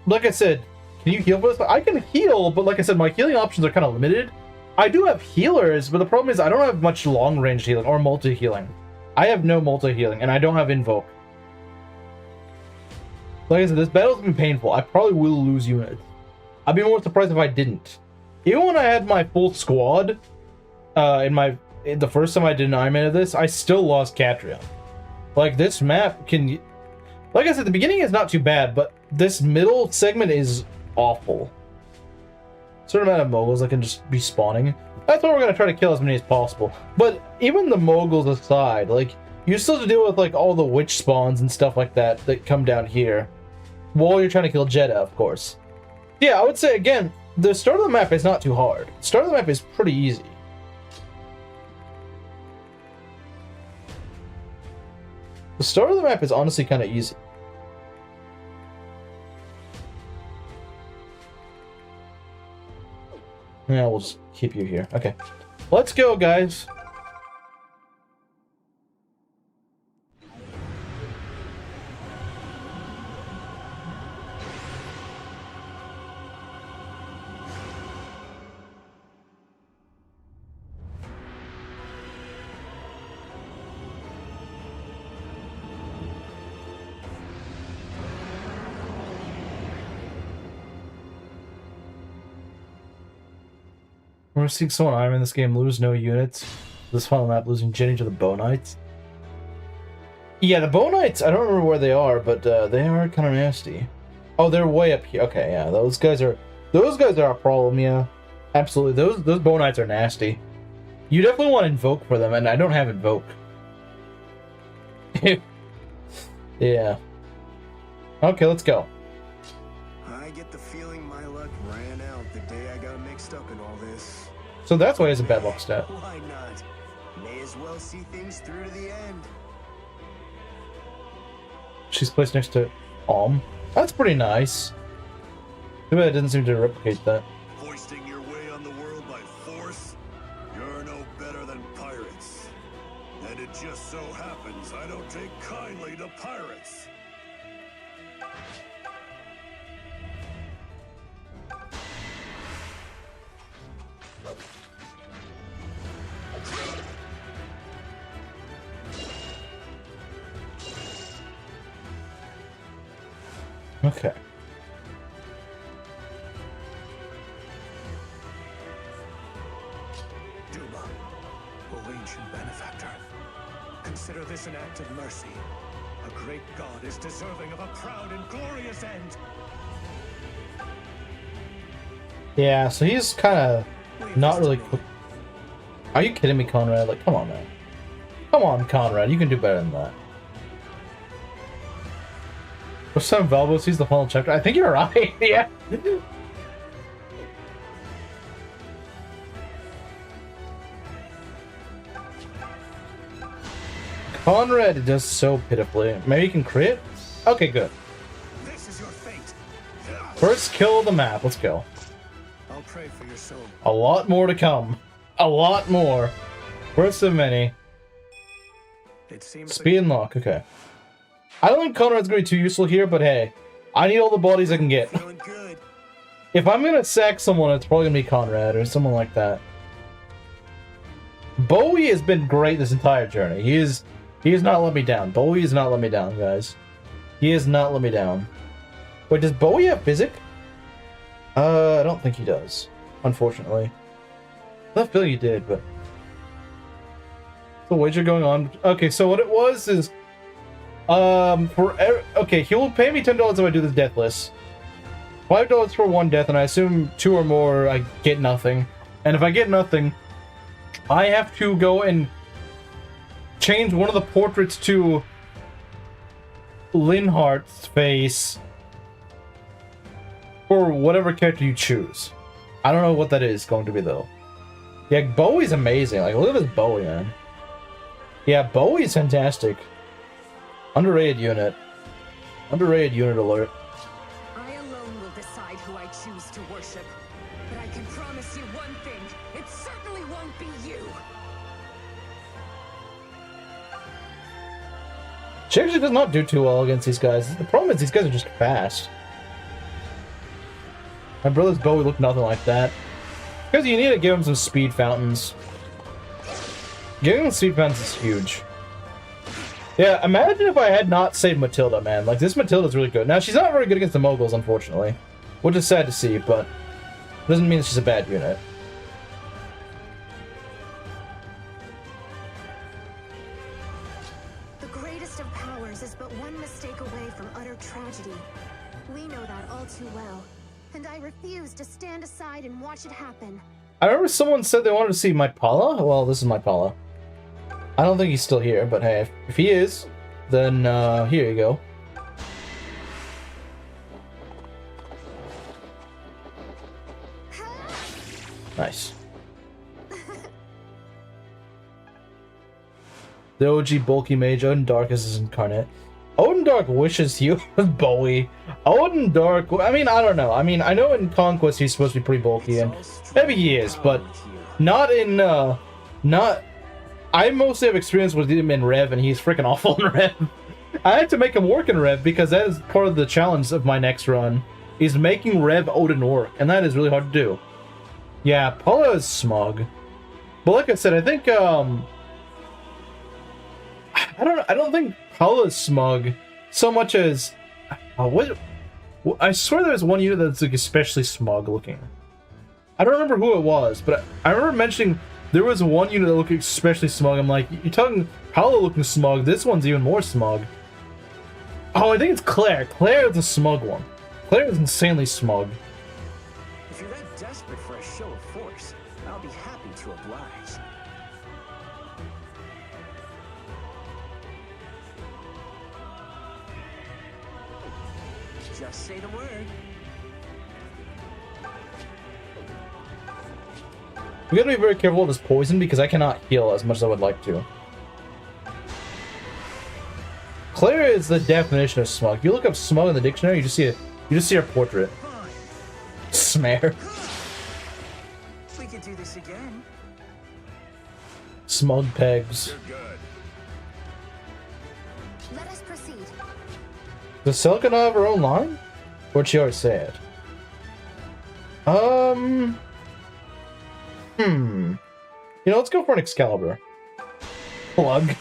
Like I said, can you heal for this? I can heal, but like I said, my healing options are kind of limited. I do have healers, but the problem is I don't have much long-range healing or multi-healing. I have no multi-healing, and I don't have Invoke. Like I said, this battle's been painful. I probably will lose units. I'd be more surprised if I didn't. Even when I had my full squad, the first time I did an Ironman of this, I still lost Catria. Like, this map can... Like I said, the beginning is not too bad, but this middle segment is awful. Certain amount of moguls that can just be spawning. That's why we're gonna try to kill as many as possible. But even the moguls aside, like, you still have to deal with like all the witch spawns and stuff like that that come down here. While you're trying to kill Jeddah, of course. Yeah, I would say again, the start of the map is not too hard. The start of the map is pretty easy. The start of the map is honestly kind of easy. Yeah, we'll just keep you here. Okay. Let's go, guys. We're seeing someone Ironman in this game lose no units. This final map losing Jenny to the Bow Knights. Yeah, the Bow Knights, I don't remember where they are, but they are kind of nasty. Oh, they're way up here. Okay, yeah, those guys are a problem, yeah. Absolutely, those Bow Knights are nasty. You definitely want Invoke for them, and I don't have Invoke. Yeah. Okay, let's go. I get the feeling my luck ran out the day I got mixed up in all this. So that's why he has a bad luck stat. Why not? May as well see things through to the end. She's placed next to That's pretty nice. Too bad it doesn't seem to replicate that. Hoisting your way on the world by force? You're no better than pirates. And it just so happens I don't take kindly to pirates. Okay. Duma, O ancient benefactor, consider this an act of mercy. A great god is deserving of a proud and glorious end. Yeah, so he's kind of not really quick. Are you kidding me, Conrad? Like, come on, man. Come on, Conrad. You can do better than that. For some Valbo sees the final chapter. I think you're right. Yeah. Conrad does so pitifully. Maybe you can crit? Okay, good. This is your fate. First kill of the map. Let's go. I'll pray for your soul. A lot more to come. A lot more. First of many. It seems Speed and lock. Okay. I don't think Conrad's gonna be too useful here, but hey, I need all the bodies I can get. feeling good. If I'm gonna sack someone, it's probably gonna be Conrad or someone like that. Bowie has been great this entire journey. He has not let me down. Bowie has not let me down, guys. He has not let me down. Wait, does Bowie have physic? I don't think he does, unfortunately. I have a feeling he did, but the wager going on. Okay, so what it was is okay, he will pay me $10 if I do this death list. $5 for one death, and I assume 2 or more I get nothing. And if I get nothing, I have to go and change one of the portraits to Linhart's face for whatever character you choose. I don't know what that is going to be though. Yeah, Bowie's amazing. Like, look at this Bowie, man. Yeah, Bowie's fantastic. Underrated unit. Underrated unit alert. I alone will decide who I choose to worship. But I can promise you one thing. It certainly won't be you. She actually does not do too well against these guys. The problem is these guys are just fast. My brother's Bowie looked nothing like that. Because you need to give him some speed fountains. Giving him speed fountains is huge. Yeah, imagine if I had not saved Matilda, man. Like, this Matilda's really good. Now, she's not very good against the Moguls, unfortunately. Which is sad to see, but doesn't mean she's a bad unit. The greatest of powers is but one mistake away from utter tragedy. We know that all too well, and I refuse to stand aside and watch it happen. I remember someone said they wanted to see my Paula. Well, this is my Paula. I don't think he's still here, but hey, if he is, then here you go. Nice. The OG bulky mage, Odin Darkus is incarnate. Odin Dark wishes he was Bowie. Odin Dark, I mean, I don't know. I mean, I know in Conquest he's supposed to be pretty bulky, and maybe he is, but not in, not... I mostly have experience with him in Rev, and he's freaking awful in Rev. I had to make him work in Rev, because that is part of the challenge of my next run, is making Rev Odin work, and that is really hard to do. Yeah, Paula is smug. But like I said, I think, I don't think Paula is smug so much as... I swear there's one unit that's like especially smug looking. I don't remember who it was, but I remember mentioning there was one unit that looked especially smug. I'm like, you're talking Paula looking smug, this one's even more smug. Oh, I think it's Claire. Claire is the smug one. Claire is insanely smug. If you're that desperate for a show of force, I'll be happy to oblige. Just say the word. We gotta be very careful with this poison because I cannot heal as much as I would like to. Claire is the definition of smug. If you look up smug in the dictionary, you just see her portrait. Smear. We could do this again. Smug pegs. You're good. Let us proceed. Does Selka not have her own line? Or did she already say it? You know, let's go for an Excalibur. Plug.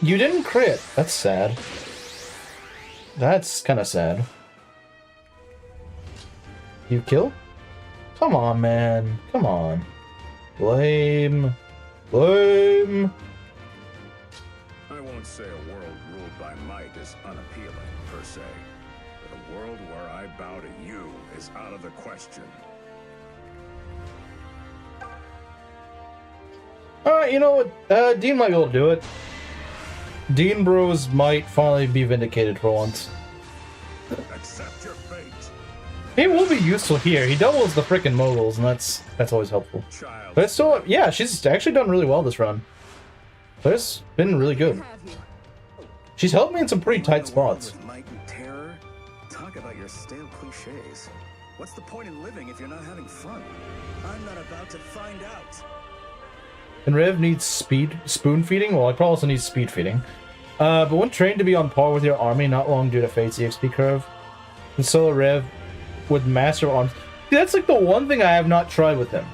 You didn't crit. That's sad. That's kind of sad. You kill? Come on, man. Come on. Lame. Lame. I won't say a world ruled by might is unappealing, per se. But a world where I bow to you is out of the question. Alright, you know what? Dean might be able to do it. Dean Bros might finally be vindicated for once. Accept your fate, He will be useful here. He doubles the frickin' moguls, and that's always helpful. child. But it's still, yeah, she's actually done really well this run. Claire's been really good. She's helped me in some pretty tight spots. With might and terror? Talk about your stale cliches. What's the point in living if you're not having fun? I'm not about to find out. And Rev needs spoon feeding? Well, I probably also need speed feeding. But when trained to be on par with your army, not long due to Fate's EXP curve. And solo Rev with Master of Arms. See, that's like the one thing I have not tried with him.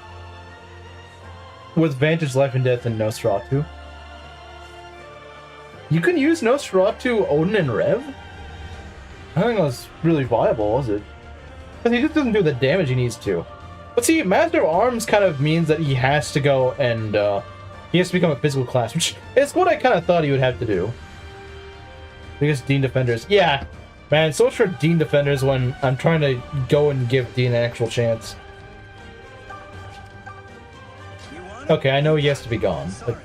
With Vantage, Life and Death, and Nosferatu. You can use Nosferatu, Odin, and Rev? I don't think that was really viable, was it? Because he just doesn't do the damage he needs to. But see, Master of Arms kind of means that he has to go and, he has to become a physical class, which is what I kind of thought he would have to do. Because Dean Defenders, yeah, man, so much for Dean Defenders when I'm trying to go and give Dean an actual chance. Okay, I know he has to be gone, but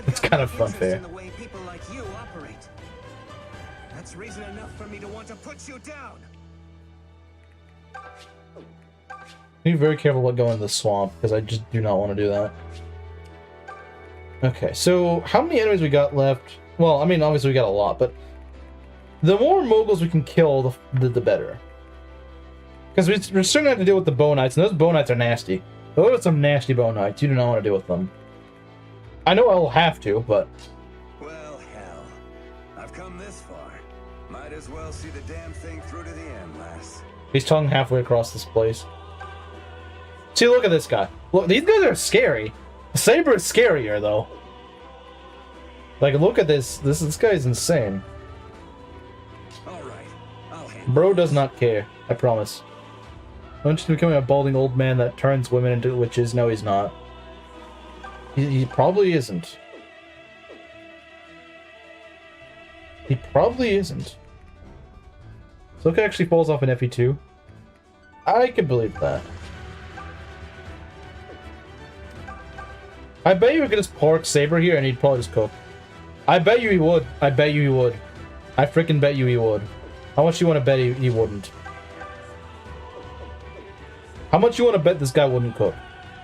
it's kind of unfair. The way people like you operate. That's reason enough for me to want to put you down. Be very careful about going to the swamp, because I just do not want to do that. Okay, so how many enemies we got left? Well, I mean, obviously we got a lot, but the more moguls we can kill, the better. Because we're starting to have to deal with the Bow Knights, and those Bow Knights are nasty. Those are some nasty Bow Knights. You do not want to deal with them. I know I'll have to, but... Well, hell. I've come this far. Might as well see the damn thing through to the end, lass. He's tongue halfway across this place. See, look at this guy. Look, these guys are scary. Saber is scarier, though. Like, look at this. This guy is insane. All right. I'll handle Bro does not care. I promise. I'm just becoming a balding old man that turns women into witches. No, he's not. He probably isn't. He probably isn't. Silka actually falls off an FE2. I can believe that. I bet you we could just park Saber here and he'd probably just cook. I bet you he would. I bet you he would. I freaking bet you he would. How much you want to bet he wouldn't? How much you want to bet this guy wouldn't cook?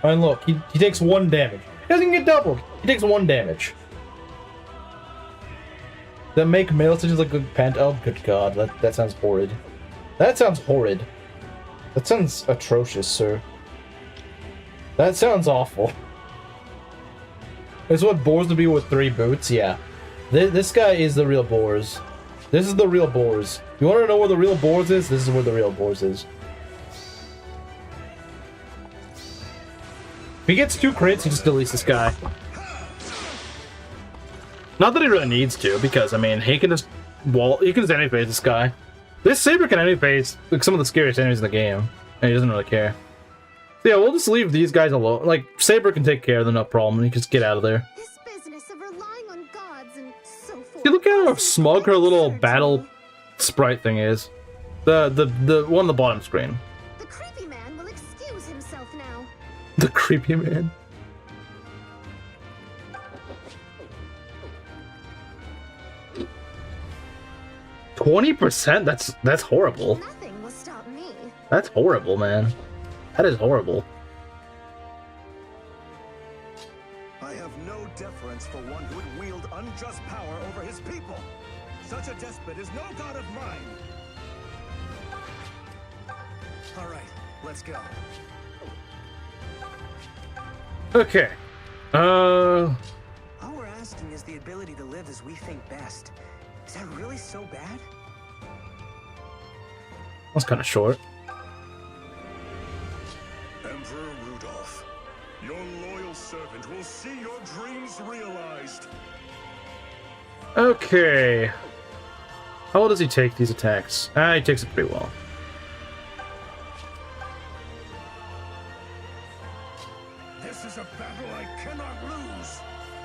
I mean, look, he takes 1 damage. He doesn't get doubled. He takes 1 damage. That make mail such as a good pant. Oh, good god, that sounds horrid. That sounds horrid. That sounds atrocious, sir. That sounds awful. Is what Boars would be with 3 boots? Yeah. This guy is the real Boars. This is the real Boars. You want to know where the real Boars is? This is where the real Boars is. If he gets 2 crits, he just deletes this guy. Not that he really needs to, because, I mean, he can just enemy phase this guy. This Saber can enemy phase like some of the scariest enemies in the game, and he doesn't really care. So yeah, we'll just leave these guys alone. Like, Saber can take care of them, no problem, and he can just get out of there. This business of relying on gods and so forth. See, look at how smug her little battle sprite thing is. The one on the bottom screen. The creepy man will excuse himself now. The creepy man. %? That's horrible. Nothing will stop me. That's horrible, man. That is horrible. I have no deference for one who would wield unjust power over his people. Such a despot is no god of mine. All right, let's go. Okay. All we're asking is the ability to live as we think best. Is that really so bad? That's kind of short. Emperor Rudolph, your loyal servant will see your dreams realized. Okay. How well does he take these attacks? He takes it pretty well. This is a battle I cannot lose.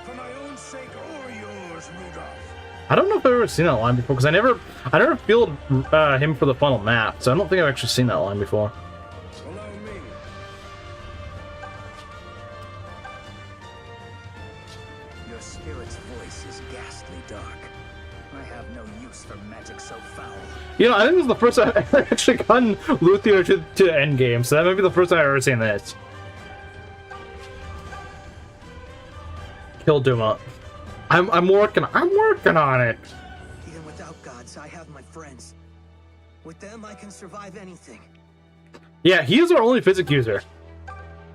For my own sake or yours, Rudolph. I don't know if I've ever seen that line before, because I never fielded him for the final map, so I don't think I've actually seen that line before. Allow me. Your spirit's voice is ghastly dark. I have no use for magic so foul. You know, I think this is the first time I've ever actually gotten Luthier to endgame, so that might be the first time I've ever seen this. Kill Duma. I'm working on it. Even without gods, I have my friends. With them, I can survive anything. Yeah, he is our only physic user.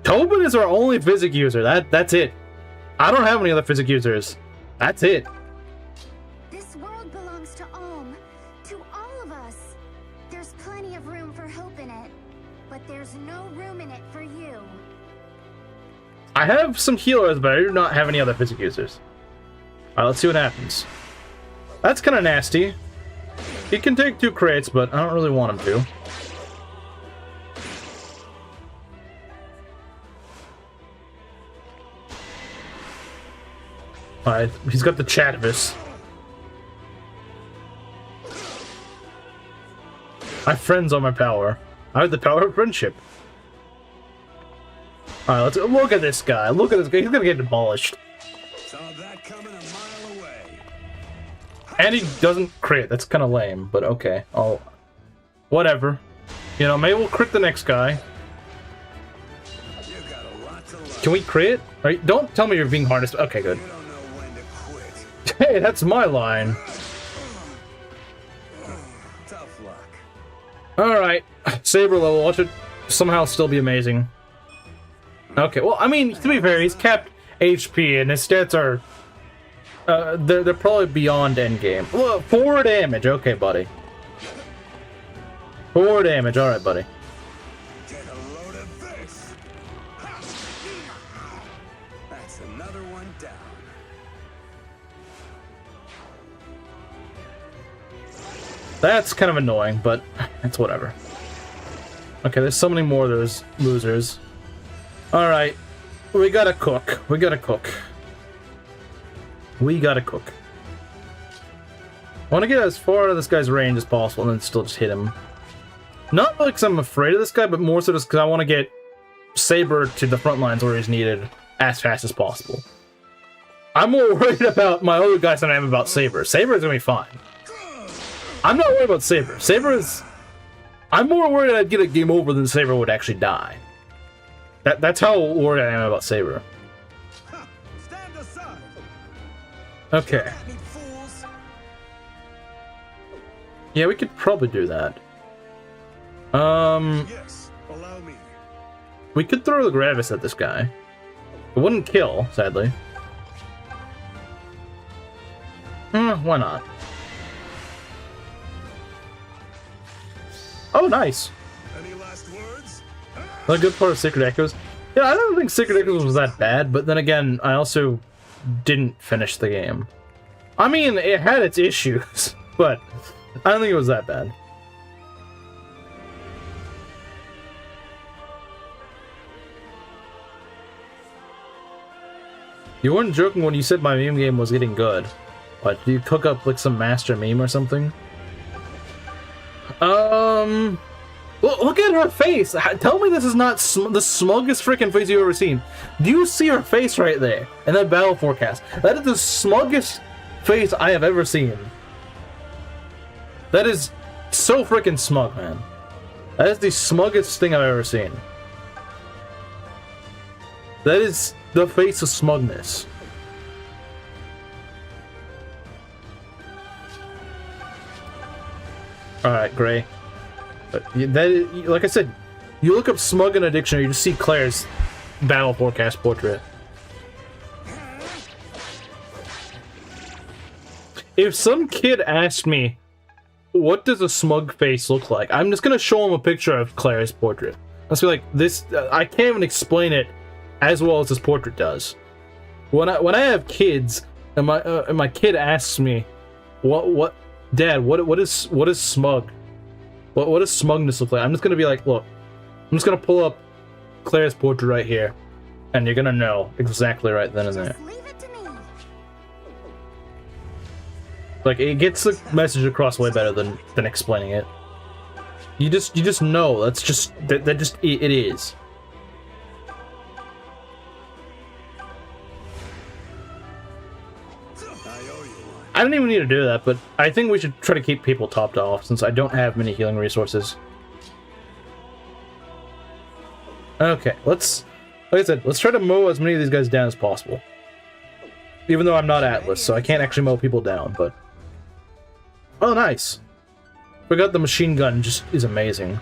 Tobin is our only physic user. That's it. I don't have any other physic users. That's it. This world belongs to Alm, to all of us. There's plenty of room for hope in it, but there's no room in it for you. I have some healers, but I do not have any other physic users. Alright, let's see what happens. That's kind of nasty. He can take 2 crates, but I don't really want him to. Alright, he's got the Chatavis. I have friends on my power. I have the power of friendship. Alright, let's look at this guy. Look at this guy. He's gonna get demolished. Saw that coming a mile away. And he doesn't crit. That's kind of lame, but okay. I'll... Whatever. You know, maybe we'll crit the next guy. You got a lot to learn. Can we crit? Right? Don't tell me you're being harnessed. Okay, good. You don't know when to quit. Hey, that's my line. Tough luck. Alright. Saber level. Watch it somehow still be amazing. Okay, well, I mean, to be fair, he's capped HP, and his stats are... they're probably beyond endgame. Well, 4 damage. Okay, buddy. 4 damage. Alright, buddy. Get a load of this. That's another one down. That's kind of annoying, but it's whatever. Okay, there's so many more of those losers. Alright. We gotta cook. We gotta cook. We gotta cook. I want to get as far out of this guy's range as possible and then still just hit him. Not because I'm afraid of this guy, but more so just because I want to get Saber to the front lines where he's needed as fast as possible. I'm more worried about my other guys than I am about Saber. Saber is going to be fine. I'm not worried about Saber. Saber is... I'm more worried I'd get a game over than Saber would actually die. That's how worried I am about Saber. Stand aside. Okay. At me, fools. Yeah, we could probably do that. Yes, allow me. We could throw the Gravis at this guy. It wouldn't kill, sadly. Why not? Oh, nice. Any last words? A good part of Sacred Echoes. Yeah, I don't think Sacred Echoes was that bad, but then again, I also didn't finish the game. I mean, it had its issues, but I don't think it was that bad. You weren't joking when you said my meme game was getting good. What, did you cook up like some master meme or something? Look at her face! Tell me this is not the smuggest freaking face you've ever seen. Do you see her face right there in that battle forecast? That is the smuggest face I have ever seen. That is so freaking smug, man. That is the smuggest thing I've ever seen. That is the face of smugness. Alright, Gray. That, like I said, you look up smug in a dictionary, you just see Claire's battle forecast portrait. If some kid asked me, what does a smug face look like? I'm just gonna show him a picture of Claire's portrait. I'll be like, this, I can't even explain it as well as this portrait does. When I have kids, and my kid asks me, Dad, what is smug? What does smugness look like? I'm just gonna be like, look, I'm just gonna pull up Claire's portrait right here, and you're gonna know exactly right then and there. Leave it to me. Like, it gets the message across way better than explaining it. You just know. That's just it is. I don't even need to do that, but I think we should try to keep people topped off, since I don't have many healing resources. Okay, like I said, let's try to mow as many of these guys down as possible. Even though I'm not Atlas, so I can't actually mow people down, but... Oh, nice! Forgot the machine gun just is amazing.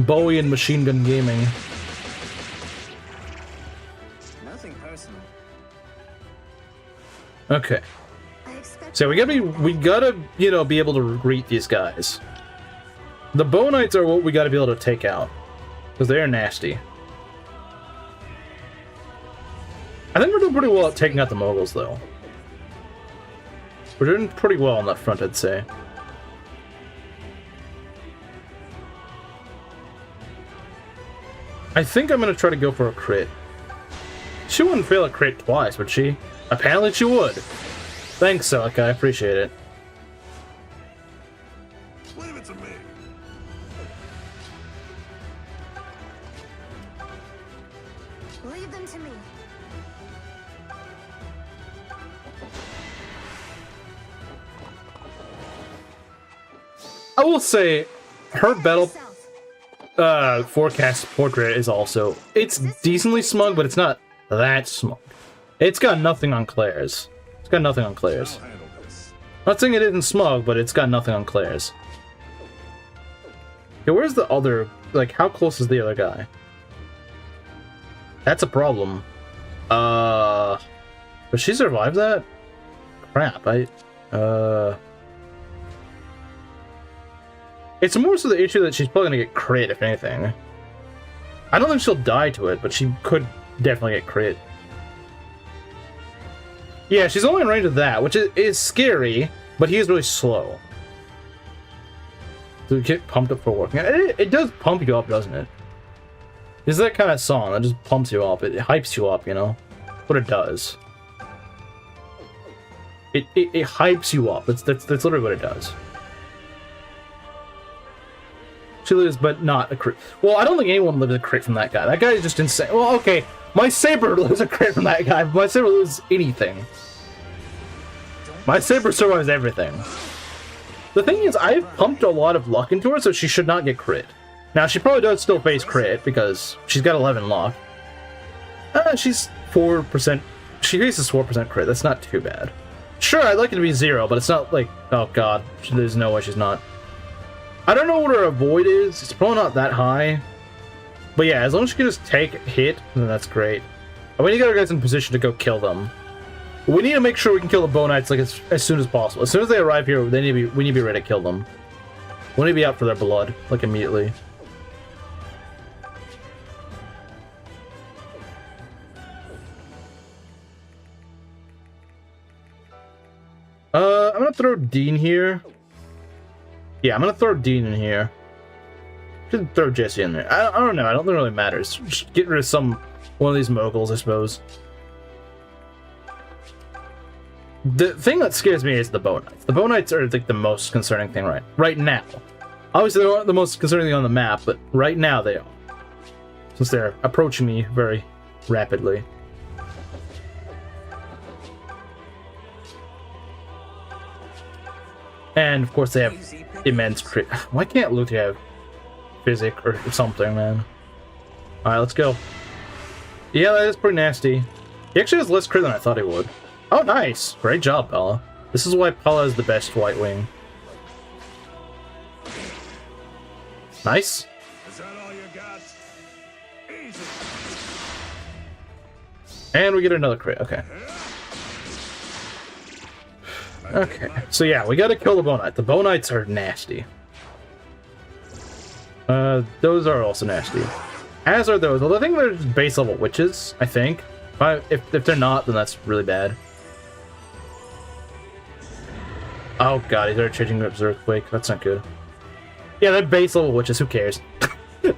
Bowie and machine gun gaming. Nothing personal. Okay. So we gotta, you know, be able to greet these guys. The Bonites are what we gotta be able to take out. Because they are nasty. I think we're doing pretty well at taking out the Moguls, though. We're doing pretty well on that front, I'd say. I think I'm gonna try to go for a crit. She wouldn't fail a crit twice, would she? Apparently she would. Thanks, Celica, I appreciate it. Leave it to me. Leave them to me. I will say, her battle forecast portrait is also... It's decently smug, but it's not that smug. It's got nothing on Claire's. It's got nothing on Claire's. I'll handle this. Not saying it isn't smug, but it's got nothing on Claire's. Okay, where's the other... Like, how close is the other guy? That's a problem. But she survived that? Crap, It's more so the issue that she's probably gonna get crit, if anything. I don't think she'll die to it, but she could definitely get crit. Yeah, she's only in range of that, which is scary, but he is really slow. To get pumped up for working. It does pump you up, doesn't it? It's that kind of song that just pumps you up. It hypes you up, you know? What it does. It hypes you up. That's literally what it does. She lives, but not a crit. Well, I don't think anyone lives a crit from that guy. That guy is just insane. Well, okay, my Saber lives a crit from that guy, but my Saber lives anything. My Saber survives everything. The thing is, I've pumped a lot of luck into her, so she should not get crit. Now, she probably does still face crit, because she's got 11 luck. She's 4%. She faces 4% crit. That's not too bad. Sure, I'd like it to be 0, but it's not like... Oh god, there's no way she's not. I don't know what her avoid is. It's probably not that high. But yeah, as long as she can just take a hit, then that's great. And we need to get our guys in position to go kill them. We need to make sure we can kill the Bonites like as soon as possible. As soon as they arrive here, we need to be ready to kill them. We need to be out for their blood, like immediately. I'm gonna throw Dean here. Yeah, I'm gonna throw Dean in here. Should throw Jesse in there. I don't know. I don't think it really matters. Just get rid of one of these moguls, I suppose. The thing that scares me is the Bonites. The Bonites are like the most concerning thing right now. Obviously, they aren't the most concerning thing on the map, but right now they are. Since they're approaching me very rapidly. And of course they have immense crit. Why can't Luthi have physic or something, man? Alright, let's go. Yeah, that is pretty nasty. He actually has less crit than I thought he would. Oh, nice! Great job, Pella. This is why Pella is the best White Wing. Nice. Is that all you got? Easy. And we get another crit, okay. Okay, so yeah, we gotta kill the Bonite. The Bonites are nasty. Those are also nasty. As are those. Although I think they're just base level witches, I think. If they're not, then that's really bad. Oh god, he's already changing up his Earthquake. That's not good. Yeah, they're base level witches, who cares?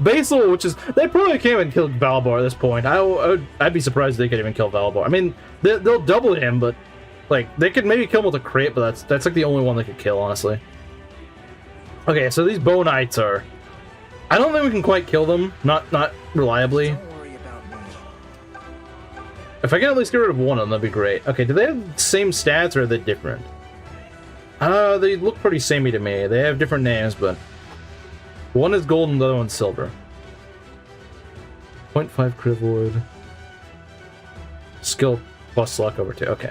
Base level witches, they probably can't even kill Valbar at this point. I'd be surprised if they could even kill Valbar. I mean, they'll double him, but like, they could maybe kill him with a crit, but that's like the only one they could kill, honestly. Okay, so these Bonites are... I don't think we can quite kill them. Not reliably. Don't worry about me. If I can at least get rid of one of them, that'd be great. Okay, do they have the same stats, or are they different? They look pretty samey to me. They have different names, but... one is gold and the other one's silver. 0.5 crit avoid. Skill plus luck over 2. Okay.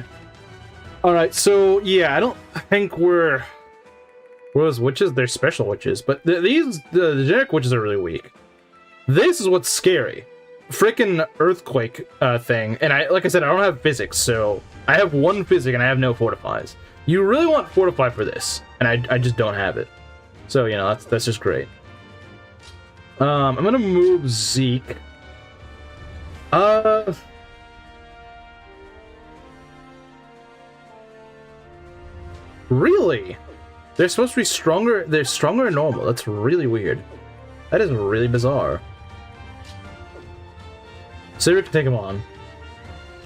Alright, so, yeah, I don't think we're those witches. They're special witches, but the generic witches are really weak. This is what's scary. Frickin' Earthquake thing, and like I said, I don't have physics, so I have 1 physic and I have no fortifies. You really want fortify for this, and I just don't have it. So, you know, that's just great. I'm gonna move Zeke. Really? They're supposed to be stronger. They're stronger than normal. That's really weird. That is really bizarre. Saber can take him on.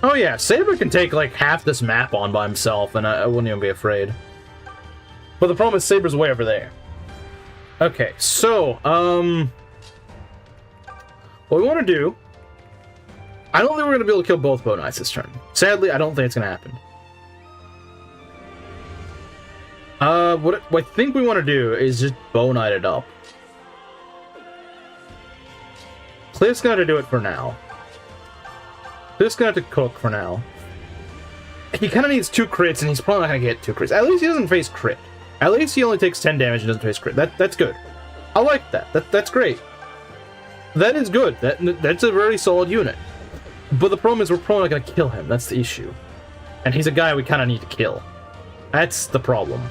Oh yeah, Saber can take like half this map on by himself, and I wouldn't even be afraid. But the problem is Saber's way over there. Okay, so, what we want to do... I don't think we're going to be able to kill both Bonites this turn. Sadly, I don't think it's going to happen. What I think we want to do is just Bonite it up. Cliff's going to do it for now. Cliff's going to have to cook for now. He kind of needs 2 crits, and he's probably not going to get 2 crits. At least he doesn't face crit. At least he only takes 10 damage and doesn't face crit. That's good. I like that. That's great. That is good. That's a very solid unit. But the problem is we're probably not going to kill him. That's the issue. And he's a guy we kind of need to kill. That's the problem.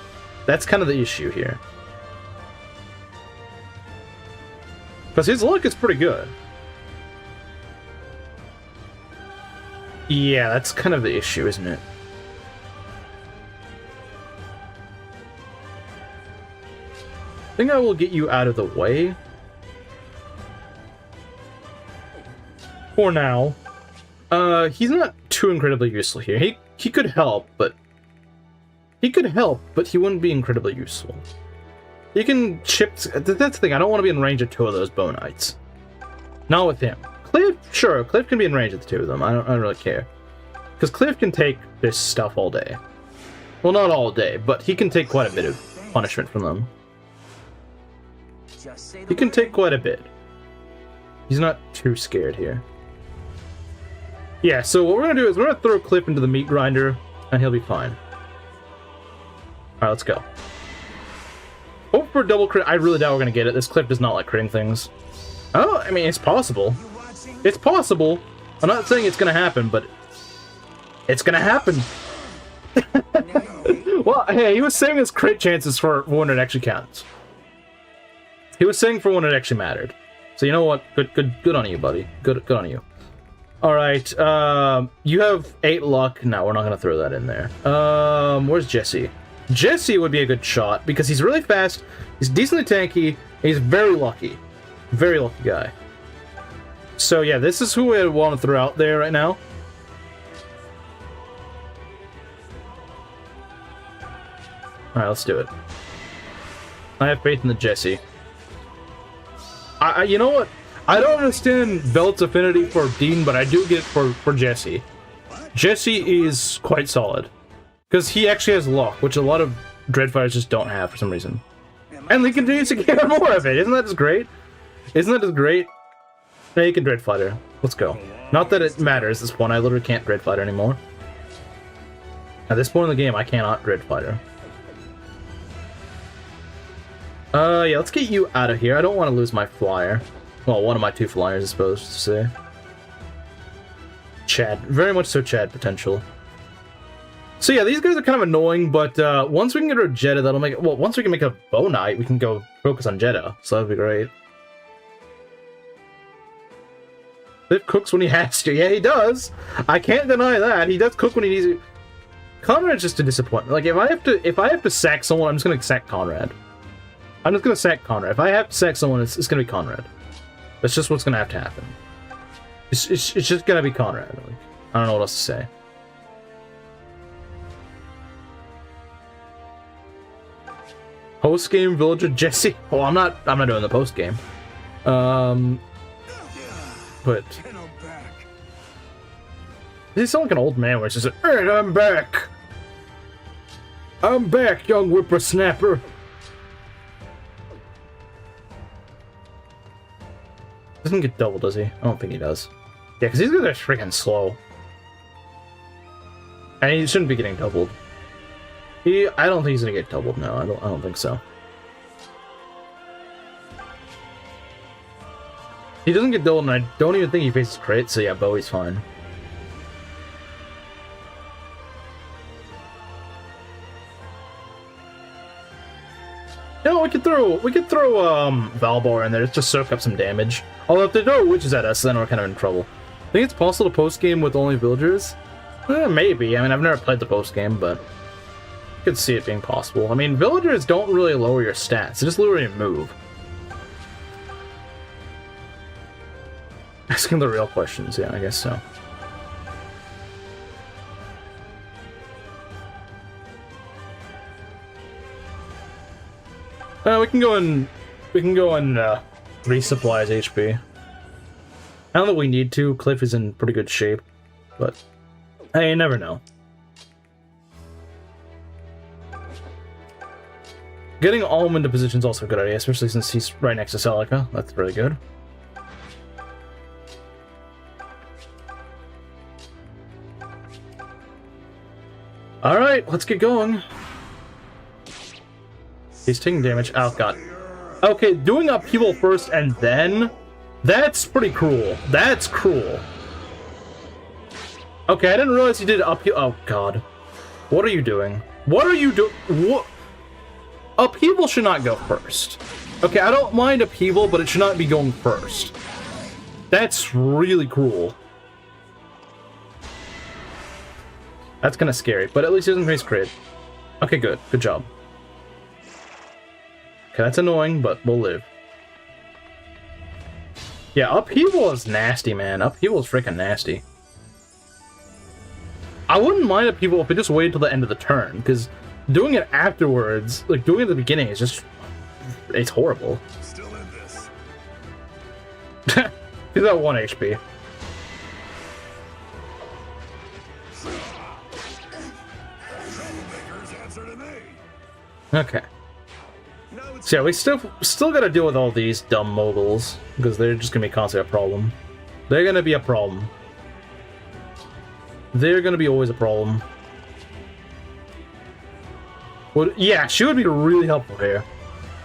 That's kind of the issue here. Because his luck is pretty good. Yeah, that's kind of the issue, isn't it? I think I will get you out of the way. For now. He's not too incredibly useful here. He could help, but... He could help, but he wouldn't be incredibly useful. He can chip... That's the thing, I don't want to be in range of 2 of those Bonites. Not with him. Cliff, sure, Cliff can be in range of the 2 of them. I don't really care. Because Cliff can take this stuff all day. Well, not all day, but he can take quite a bit of punishment from them. He can take quite a bit. He's not too scared here. Yeah, so what we're going to do is we're going to throw Cliff into the meat grinder, and he'll be fine. Alright, let's go. Hope for double crit. I really doubt we're gonna get it. This clip does not like critting things. Oh, I mean, it's possible. It's possible. I'm not saying it's gonna happen, but it's gonna happen. Well, hey, he was saying his crit chances for when it actually counts. He was saying for when it actually mattered. So you know what? Good on you, buddy. Good on you. All right. You have 8 luck. No, we're not gonna throw that in there. Where's Jesse? Jesse would be a good shot because he's really fast. He's decently tanky. And he's very lucky. Very lucky guy. So yeah, this is who I want to throw out there right now. Alright, let's do it. I have faith in the Jesse. You know what? I don't understand Belt's affinity for Dean, but I do get it for Jesse. Jesse is quite solid. Because he actually has luck, which a lot of Dreadfighters just don't have for some reason. And he continues to get more of it. Isn't that just great? Isn't that just great? Now you can Dreadfighter. Let's go. Not that it matters this point. I literally can't Dreadfighter anymore. At this point in the game, I cannot Dreadfighter. Yeah, let's get you out of here. I don't want to lose my flyer. Well, one of my 2 flyers, I suppose to say. Chad. Very much so Chad potential. So yeah, these guys are kind of annoying, but once we can get rid of Jeddah, that'll make it... Well, once we can make a Bow Knight, we can go focus on Jeddah. So that'd be great. It cooks when he has to. Yeah, he does. I can't deny that. He does cook when he needs to. Conrad's just a disappointment. Like, if I have to sack someone, I'm just gonna sack Conrad. I'm just gonna sack Conrad. If I have to sack someone, it's gonna be Conrad. That's just what's gonna have to happen. It's just gonna be Conrad. Like, I don't know what else to say. Post game villager Jesse. Oh, I'm not doing the post game. But he sounds like an old man where it's just like, hey, I'm back. I'm back, young whippersnapper. Doesn't get double, does he? I don't think he does. Yeah, because these guys are freaking slow. And he shouldn't be getting doubled. I don't think he's gonna get doubled. No, I don't think so. He doesn't get doubled, and I don't even think he faces crit. So yeah, Bowie's fine. No, we could throw Valbar in there just to soak up some damage. Although if they throw witches at us, then we're kind of in trouble. I think it's possible to post game with only villagers. Maybe. I mean, I've never played the post game, but I could see it being possible. I mean, villagers don't really lower your stats; they just lower your move. Asking the real questions, yeah, I guess so. We can go and resupply his HP. I don't think we need to. Cliff is in pretty good shape, but hey, you never know. Getting Alm into position is also a good idea, especially since he's right next to Celica. That's really good. Alright, let's get going. He's taking damage. Oh, God. Okay, doing upheaval first and then? That's pretty cruel. That's cruel. Okay, I didn't realize he did upheaval. Oh, God. What are you doing? What are you doing? What? Upheaval should not go first. Okay, I don't mind upheaval, but it should not be going first. That's really cruel. That's kind of scary, but at least he doesn't face crit. Okay, good. Good job. Okay, that's annoying, but we'll live. Yeah, upheaval is nasty, man. Upheaval is freaking nasty. I wouldn't mind upheaval if we just waited till the end of the turn, because doing it afterwards, like doing it at the beginning, is just... it's horrible. Still in this. He's at 1 HP. Okay. So yeah, we still gotta deal with all these dumb moguls, because they're just gonna be constantly a problem. They're gonna be a problem. They're gonna be always a problem. Well, yeah, she would be really helpful here.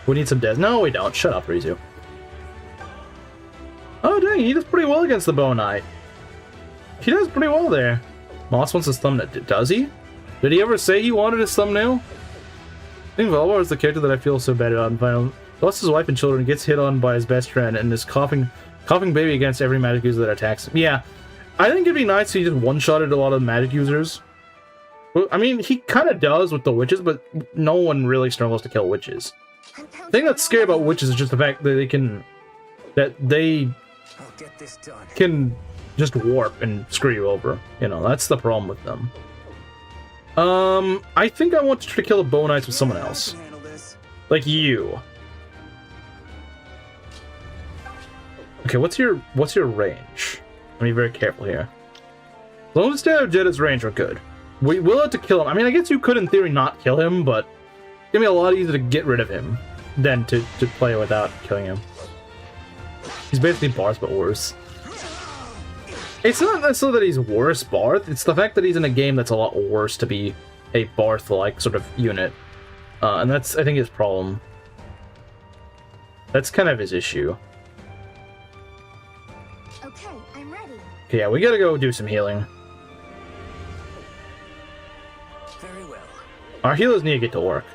We need some deaths. No, we don't. Shut up, Rizu. Oh, dang, he does pretty well against the Bow Knight. He does pretty well there. Moss wants his thumbnail. Does he? Did he ever say he wanted his thumbnail? I think Valvar is the character that I feel so bad about in Final. Lost his wife and children, gets hit on by his best friend, and is coughing baby against every magic user that attacks him. Yeah, I think it'd be nice if he just one-shotted a lot of magic users. Well, I mean, he kind of does with the witches, but no one really struggles to kill witches. The thing that's scary about witches is just the fact that they can just warp and screw you over. You know, that's the problem with them. I think I want to try to kill the Bow Knights with someone else. Like you. Okay, what's your range? Let me be very careful here. As long as we stay out of Jetta's range, we're good. We will have to kill him. I mean, I guess you could, in theory, not kill him, but it's gonna be a lot easier to get rid of him than to play without killing him. He's basically Barth, but worse. It's not necessarily that he's worse Barth, it's the fact that he's in a game that's a lot worse to be a Barth-like sort of unit. And that's, I think, his problem. That's kind of his issue. Okay, I'm ready. Okay, yeah, we gotta go do some healing. Very well. Our healers need to get to work.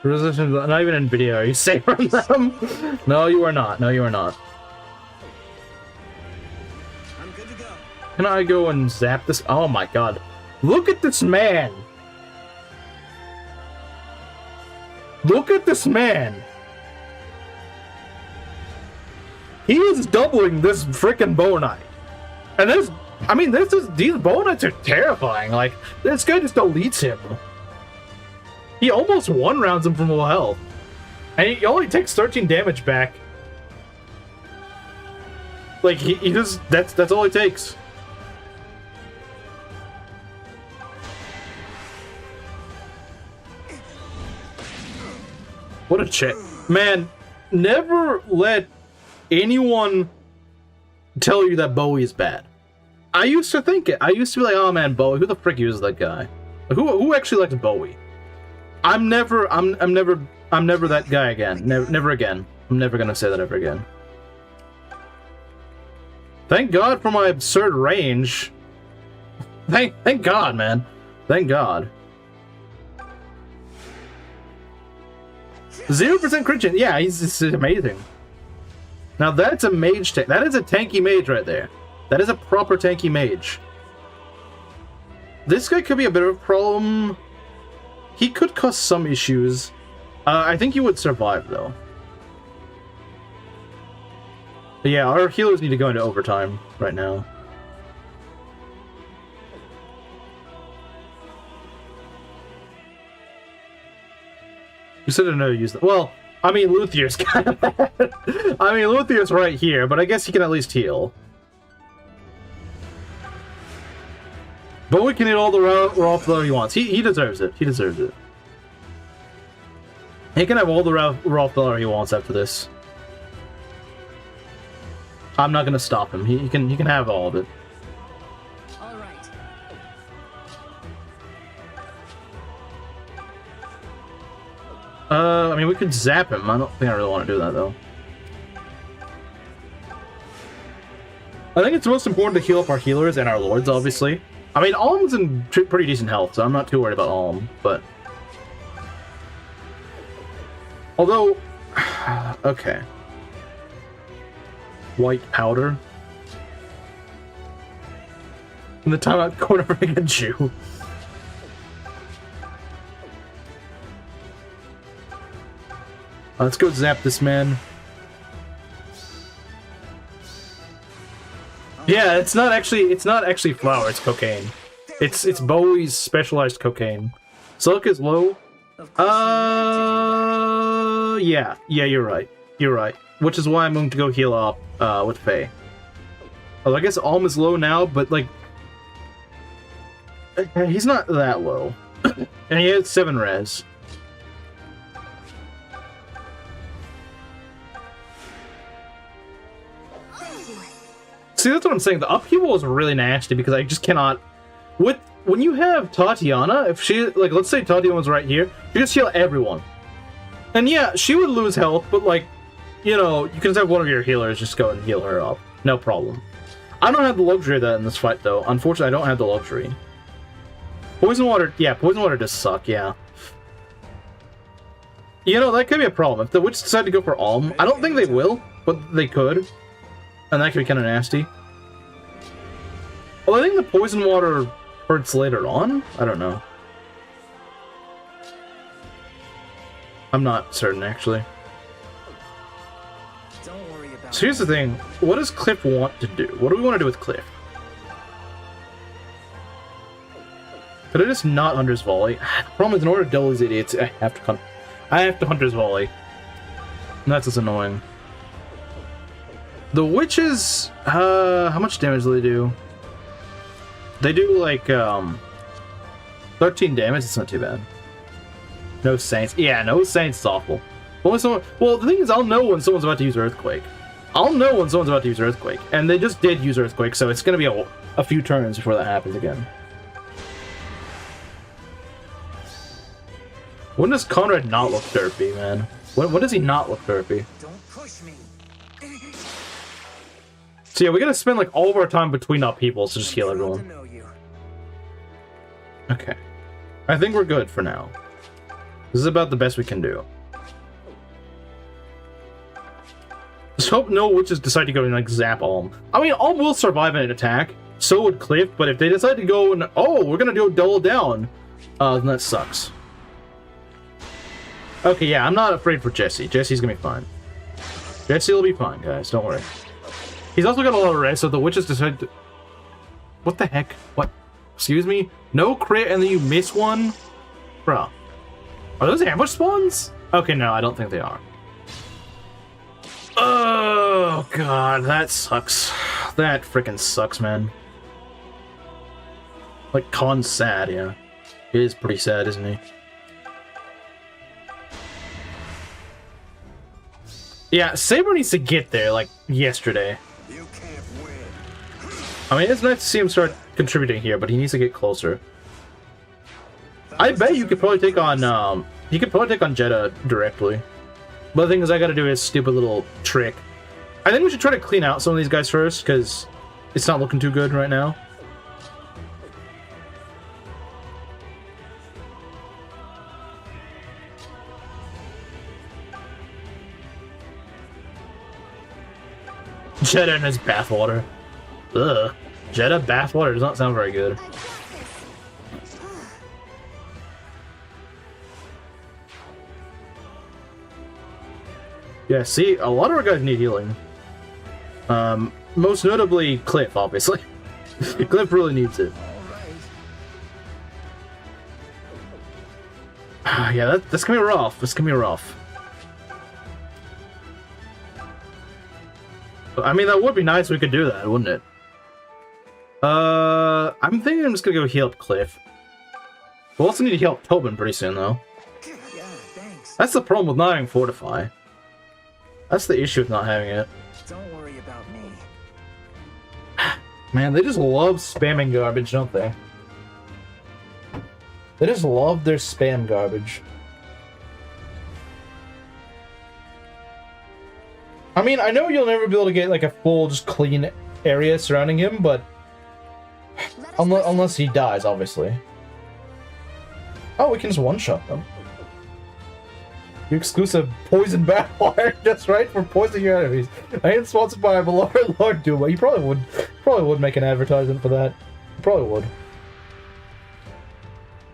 Resistance, not even in video. Are you safe from them? No, you are not. No, you are not. I'm good to go. Can I go and zap this? Oh my god. Look at this man! Look at this man! He is doubling this freaking Bow Knight. And there's, I mean, these Bow Knights are terrifying. Like, this guy just deletes him. He almost one-rounds him from low health. And he only takes 13 damage back. Like, he just, that's all he takes. What a chick. Man, never let anyone tell you that Bowie is bad. I used to think it. I used to be like, oh man, Bowie, who the frick uses that guy? Who actually likes Bowie? I'm never that guy again. Never again. I'm never gonna say that ever again. Thank God for my absurd range. Thank God, man. Thank God. 0% crit chance. Yeah, he's amazing. Now that's a mage tank. That is a tanky mage right there. That is a proper tanky mage. This guy could be a bit of a problem. He could cause some issues. I think he would survive, though. But yeah, our healers need to go into overtime right now. You said I know use that. Well, I mean, Luthier's kind of bad. I mean, Luthier's right here, but I guess he can at least heal. Bowie can hit all the raw flow he wants. He deserves it. He deserves it. He can have all the raw flow he wants after this. I'm not gonna stop him. He can have all of it. All right. I mean, we could zap him. I don't think I really want to do that though. I think it's most important to heal up our healers and our lords, obviously. I mean, Alm's in pretty decent health, so I'm not too worried about Alm, but... Although... Okay. White powder. In the timeout corner against you. Let's go zap this man. Yeah, it's not actually flour, it's cocaine. It's Bowie's specialized cocaine. Silk is low. Yeah, you're right. You're right. Which is why I'm going to go heal up with Faye. Oh, I guess Alm is low now, but like he's not that low. And he has 7 res. See, that's what I'm saying. The upheaval is really nasty because I just cannot... With when you have Tatiana, if she, like, let's say Tatiana was right here, you just heal everyone. And yeah, she would lose health, but like, you know, you can just have one of your healers just go and heal her up. No problem. I don't have the luxury of that in this fight, though. Unfortunately, I don't have the luxury. Poison water, yeah, poison water does suck, yeah. You know, that could be a problem. If the witch decide to go for Alm, I don't think they will, but they could. And that could be kind of nasty. Well, I think the poison water hurts later on? I don't know. I'm not certain, actually. Don't worry about So here's the thing. What does Cliff want to do? What do we want to do with Cliff? Could I just not Hunter's Volley? The problem is, in order to double these idiots, I have to Hunter's Volley. And that's just annoying. The witches, how much damage do they do? They do like 13 damage. It's not too bad. No Saints. Yeah, no Saints is awful. Well, the thing is, I'll know when someone's about to use Earthquake. I'll know when someone's about to use Earthquake, and they just did use Earthquake, so it's gonna be a few turns before that happens again. When does Conrad not look derpy, man? When does he not look derpy? Don't push me. So yeah, we gotta spend like all of our time between our people to just heal everyone. To know you. Okay. I think we're good for now. This is about the best we can do. Just hope no witches decide to go and like zap Alm. I mean, Alm will survive an attack. So would Cliff, but if they decide to go and we're gonna go double down, then that sucks. Okay, yeah, I'm not afraid for Jesse. Jesse's gonna be fine. Jesse will be fine, guys. Don't worry. He's also got a lot of rest, so the witches decide to... What the heck? What? Excuse me? No crit and then you miss one? Bruh. Are those ambush spawns? Okay, no, I don't think they are. Oh, God, that sucks. That freaking sucks, man. Like, Khan's sad, yeah. He is pretty sad, isn't he? Yeah, Saber needs to get there, like, yesterday. You can't win. I mean, it's nice to see him start contributing here, but he needs to get closer. I bet you could probably take on, Jeddah directly. But the thing is, I gotta do his stupid little trick. I think we should try to clean out some of these guys first, because it's not looking too good right now. Jeddah and his bathwater. Ugh. Jeddah bathwater does not sound very good. I got this. Yeah, see, a lot of our guys need healing. Most notably Cliff, obviously. Cliff really needs it. Yeah, that's gonna be rough. That's gonna be rough. I mean, that would be nice if we could do that, wouldn't it? I'm thinking I'm just gonna go heal up Cliff. We'll also need to heal up Tobin pretty soon, though. Yeah, thanks. That's the problem with not having Fortify. That's the issue with not having it. Don't worry about me. Man, they just love spamming garbage, don't they? They just love their spam garbage. I mean, I know you'll never be able to get like a full, just clean area surrounding him, but unless he dies, obviously. Oh, we can just one-shot them. Your exclusive poison backfire, just right for poisoning your enemies. I am sponsored by Lord Duma. He probably would make an advertisement for that. He probably would.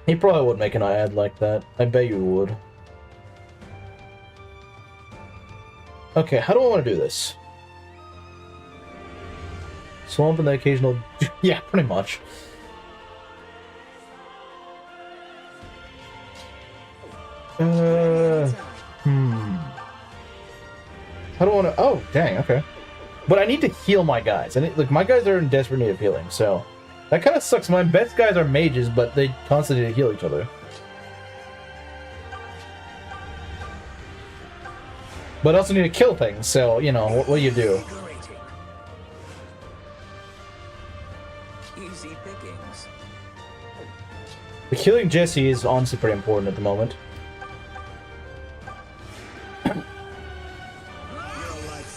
He probably would make an ad like that. I bet you would. Okay, how do I want to do this? Swamp and the occasional... yeah, pretty much. How do I want to... Oh, dang, okay. But I need to heal my guys. Like, my guys are in desperate need of healing, so... That kind of sucks. My best guys are mages, but they constantly need to heal each other. But also need to kill things, so, you know, what do you do? Easy pickings. The killing Jesse is honestly pretty important at the moment.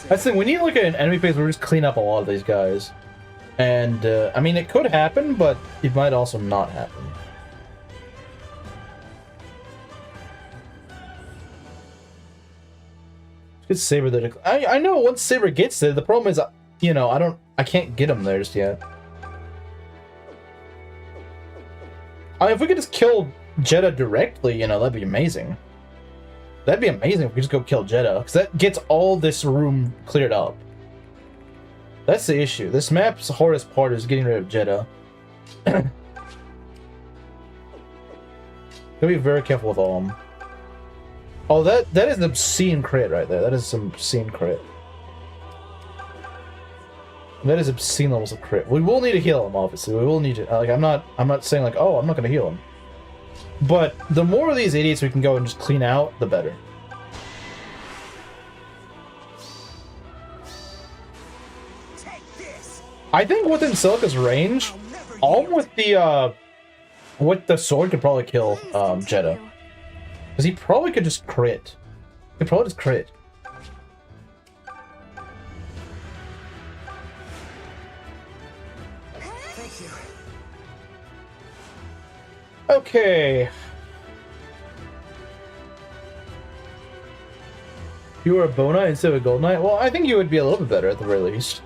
That's the thing, we need like an enemy phase where we just clean up a lot of these guys. And, I mean, it could happen, but it might also not happen. Get Saber there. I know once Saber gets there, the problem is, you know, I can't get him there just yet. I mean, if we could just kill Jeddah directly, you know, that'd be amazing. That'd be amazing if we just go kill Jeddah, because that gets all this room cleared up. That's the issue. This map's hardest part is getting rid of Jeddah. Gotta be very careful with Alm. Oh, that is an obscene crit right there. That is some obscene crit. That is obscene levels of crit. We will need to heal him, obviously. We will need to. Like, I'm not saying like, oh, I'm not gonna heal him. But the more of these idiots we can go and just clean out, the better. I think within Celica's range, Alm with the sword could probably kill Jeddah. Because he probably could just crit. He could probably just crit. Thank you. Okay. You were a Bona instead of a Gold Knight? Well, I think you would be a little bit better at the very least.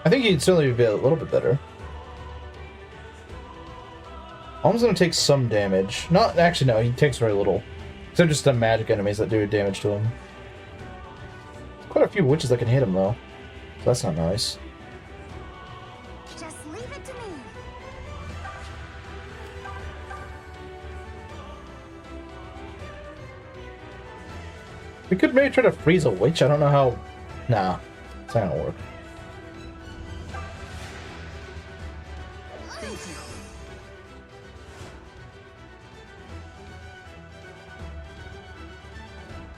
I think you'd certainly be a little bit better. Alm's gonna take some damage. Not actually, no, he takes very little. Except just the magic enemies that do damage to him. Quite a few witches that can hit him though. So that's not nice. Just leave it to me. We could maybe try to freeze a witch. I don't know how. Nah, it's not gonna work.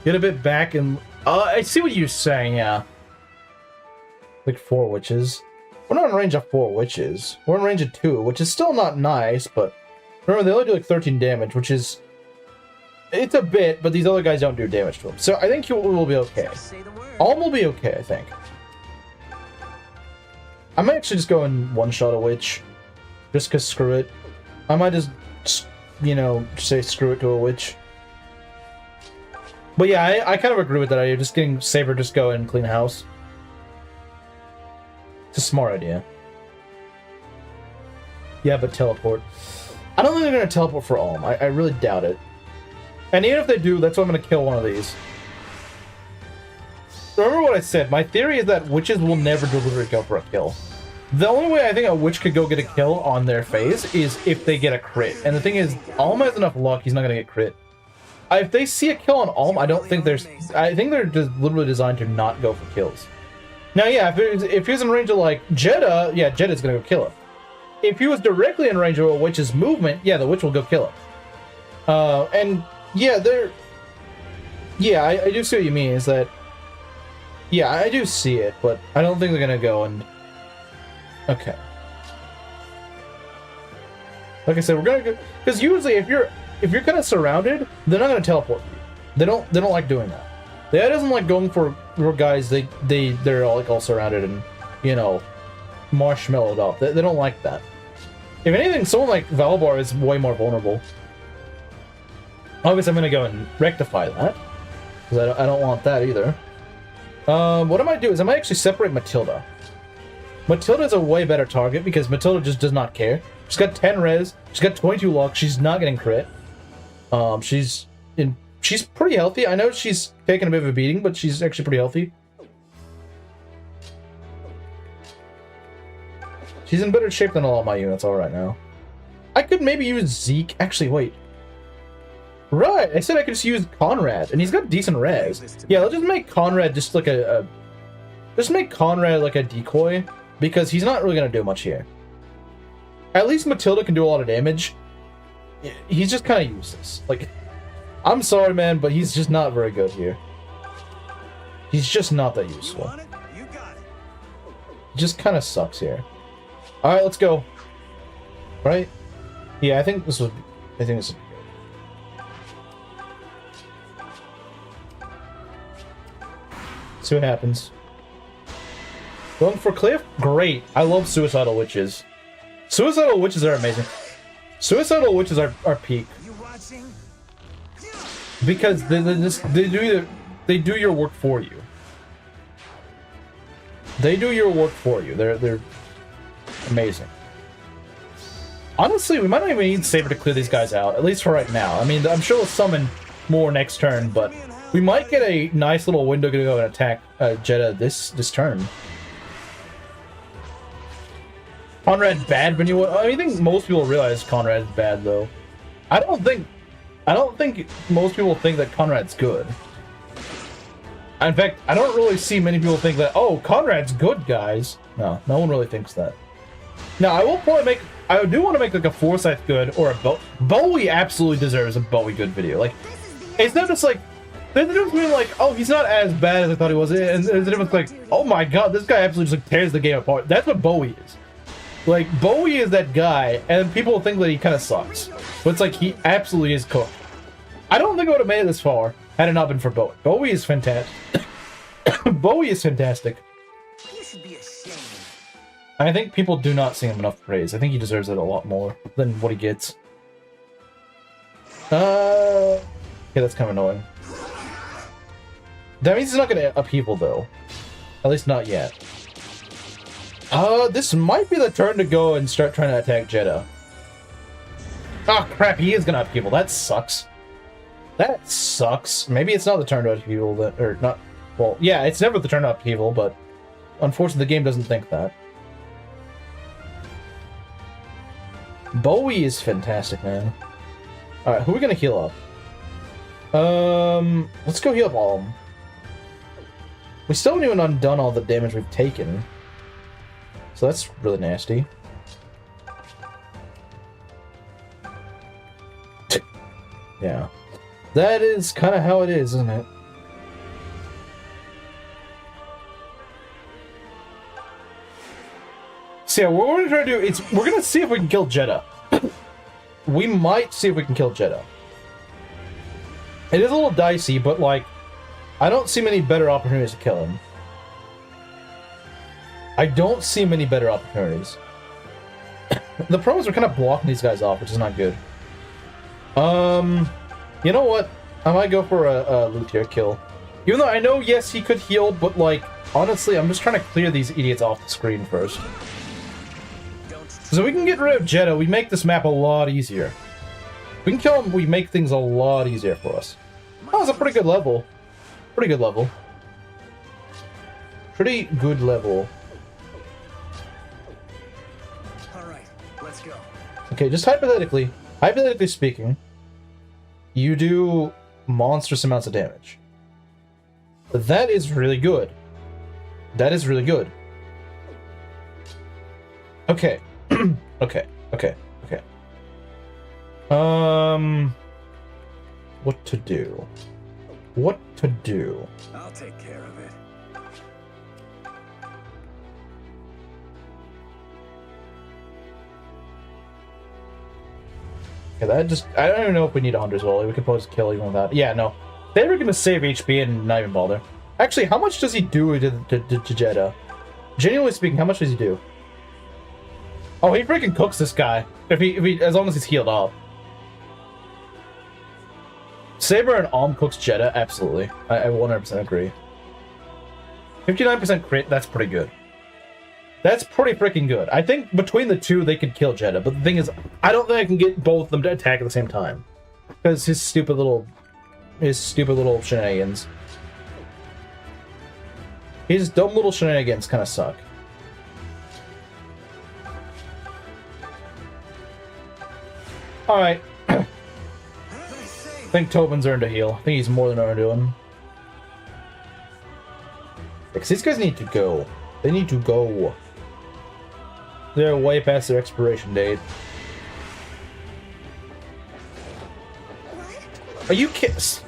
Get a bit back and... I see what you're saying, yeah. Like 4 witches. We're not in range of 4 witches. We're in range of 2, which is still not nice, but... Remember, they only do like 13 damage, which is... It's a bit, but these other guys don't do damage to him. So I think he will be okay. Alm will be okay, I think. I might actually just go and one-shot a witch. Just because screw it. I might just, you know, say screw it to a witch. But yeah, I kind of agree with that idea. Just getting Saber, just go and clean house. It's a smart idea. Yeah, but teleport. I don't think they're going to teleport for Alm. I really doubt it. And even if they do, that's why I'm going to kill one of these. Remember what I said. My theory is that witches will never deliberately go for a kill. The only way I think a witch could go get a kill on their phase is if they get a crit. And the thing is, Alm has enough luck, he's not going to get crit. If they see a kill on Alm, I don't think there's... I think they're just literally designed to not go for kills. Now, yeah, if he was in range of, like, Jeddah, yeah, Jeddah's gonna go kill him. If he was directly in range of a witch's movement, yeah, the witch will go kill him. And, yeah, they're... Yeah, I do see what you mean, is that... Yeah, I do see it, but I don't think they're gonna go and... Okay. Like I said, we're gonna go... Because usually, if you're kind of surrounded, they're not gonna teleport you. They don't like doing that. The AI doesn't like going for guys they're all surrounded and, you know, marshmallowed up. They don't like that. If anything, someone like Valbar is way more vulnerable. Obviously, I'm gonna go and rectify that because I don't want that either. What I might do is I might actually separate Matilda. Matilda's a way better target because Matilda just does not care. She's got 10 res. She's got 22 luck. She's not getting crit. She's pretty healthy. I know she's taking a bit of a beating, but she's actually pretty healthy. She's in better shape than a lot of my units are right now. I could maybe use Zeke. Actually, wait. Right, I said I could just use Conrad, and he's got decent res. Yeah, let's just make Conrad just like just make Conrad like a decoy, because he's not really gonna do much here. At least Matilda can do a lot of damage. He's just kind of useless. Like, I'm sorry, man, but he's just not very good here. He's just not that useful. He just kind of sucks here. Alright, let's go. Right? Yeah, I think this would. I think this would be good. See what happens. Going for Cliff? Great. I love Suicidal Witches. Suicidal Witches are amazing. Suicidal Witches are peak. You watching? Because they do your work for you. They do your work for you. They're amazing. Honestly, we might not even need Saber to clear these guys out, at least for right now. I mean, I'm sure we'll summon more next turn, but we might get a nice little window to go and attack Jeddah this turn. Conrad bad when you. I think most people realize Conrad's bad though. I don't think most people think that Conrad's good. In fact, I don't really see many people think that, oh, Conrad's good, guys. No one really thinks that. Now, I will probably make. I do want to make like a Forsyth good or a Bowie absolutely deserves a Bowie good video. Like, it's not just like there's a difference between like, oh, he's not as bad as I thought he was, and there's a difference like, oh my god, this guy absolutely just like tears the game apart. That's what Bowie is. Like, Bowie is that guy, and people think that he kind of sucks. But it's like, he absolutely is cooked. I don't think I would have made it this far had it not been for Bowie. Bowie is fantastic. Bowie is fantastic. You should be ashamed. I think people do not sing him enough praise. I think he deserves it a lot more than what he gets. Okay, that's kind of annoying. That means he's not going to upheaval, though. At least not yet. This might be the turn to go and start trying to attack Jeddah. Oh, crap, he is going to upheaval. That sucks. That sucks. Maybe it's not the turn to upheaval, or not. Well, yeah, it's never the turn to upheaval, but unfortunately the game doesn't think that. Bowie is fantastic, man. Alright, who are we going to heal up? Let's go heal up all of them. We still haven't even undone all the damage we've taken. So that's really nasty. Yeah. That is kind of how it is, isn't it? So yeah, what we're going to try to do is we're going to see if we can kill Jeddah. We might see if we can kill Jeddah. It is a little dicey, but like, I don't see many better opportunities to kill him. I don't see many better opportunities. The problem is we're kind of blocking these guys off, which is not good. You know what? I might go for a Luthier kill. Even though I know, yes, he could heal, but like, honestly, I'm just trying to clear these idiots off the screen first. So we can get rid of Jeddah, we make this map a lot easier. We can kill him, we make things a lot easier for us. That was a pretty good level. Pretty good level. Pretty good level. Alright, let's go. Okay, just hypothetically speaking, you do monstrous amounts of damage. That is really good. That is really good. Okay. Okay. What to do? What to do? I'll take care of it. Okay, that just... I don't even know if we need a Hunter's Volley. We could probably just kill even without... Yeah, no. They were gonna save HP and not even bother. Actually, how much does he do to Jeddah? Genuinely speaking, how much does he do? Oh, he freaking cooks this guy. If he as long as he's healed up. Saber and Alm cooks Jeddah, absolutely. I 100% agree. 59% crit, that's pretty good. That's pretty freaking good. I think between the two, they could kill Jeddah. But the thing is, I don't think I can get both of them to attack at the same time. Because his stupid little shenanigans. His dumb little shenanigans kind of suck. Alright. I think Tobin's earned a heal. I think he's more than earned one. Because these guys need to go. They need to go. They're way past their expiration date. What? Are you kiss?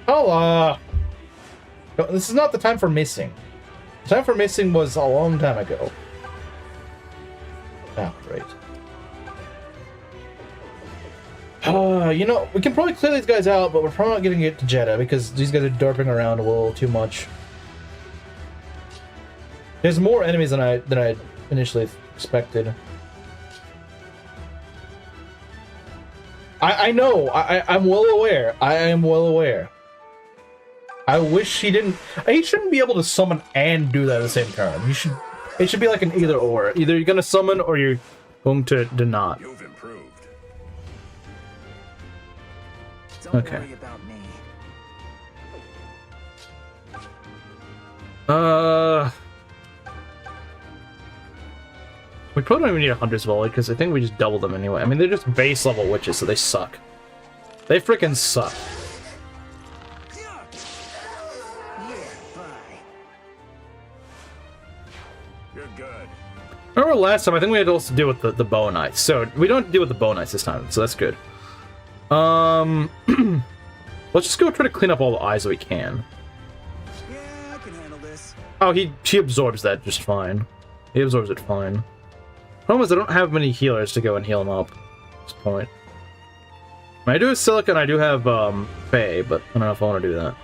Oh, this is not the time for missing. The time for missing was a long time ago. Oh, great. You know, we can probably clear these guys out, but we're probably not getting it to Jeddah because these guys are derping around a little too much. There's more enemies than I initially expected. I know. I'm well aware. I am well aware. I wish he didn't. He shouldn't be able to summon and do that at the same turn. He should. It should be like an either or. Either you're gonna summon or you're going to not. You've improved. Don't Okay. worry about me. We probably don't even need a Hunter's Volley because I think we just double them anyway. I mean, they're just base level witches, so they suck. They freaking suck. Yeah, bye. You're good. Remember last time? I think we had to also deal with the bow knights. So we don't have to deal with the bow knights this time, so that's good. Let's just go try to clean up all the eyes that we can. Yeah, I can handle this. Oh, she absorbs that just fine. He absorbs it fine. Problem is, I don't have many healers to go and heal him up at this point. I do have Silica and I do have Faye, but I don't know if I want to do that.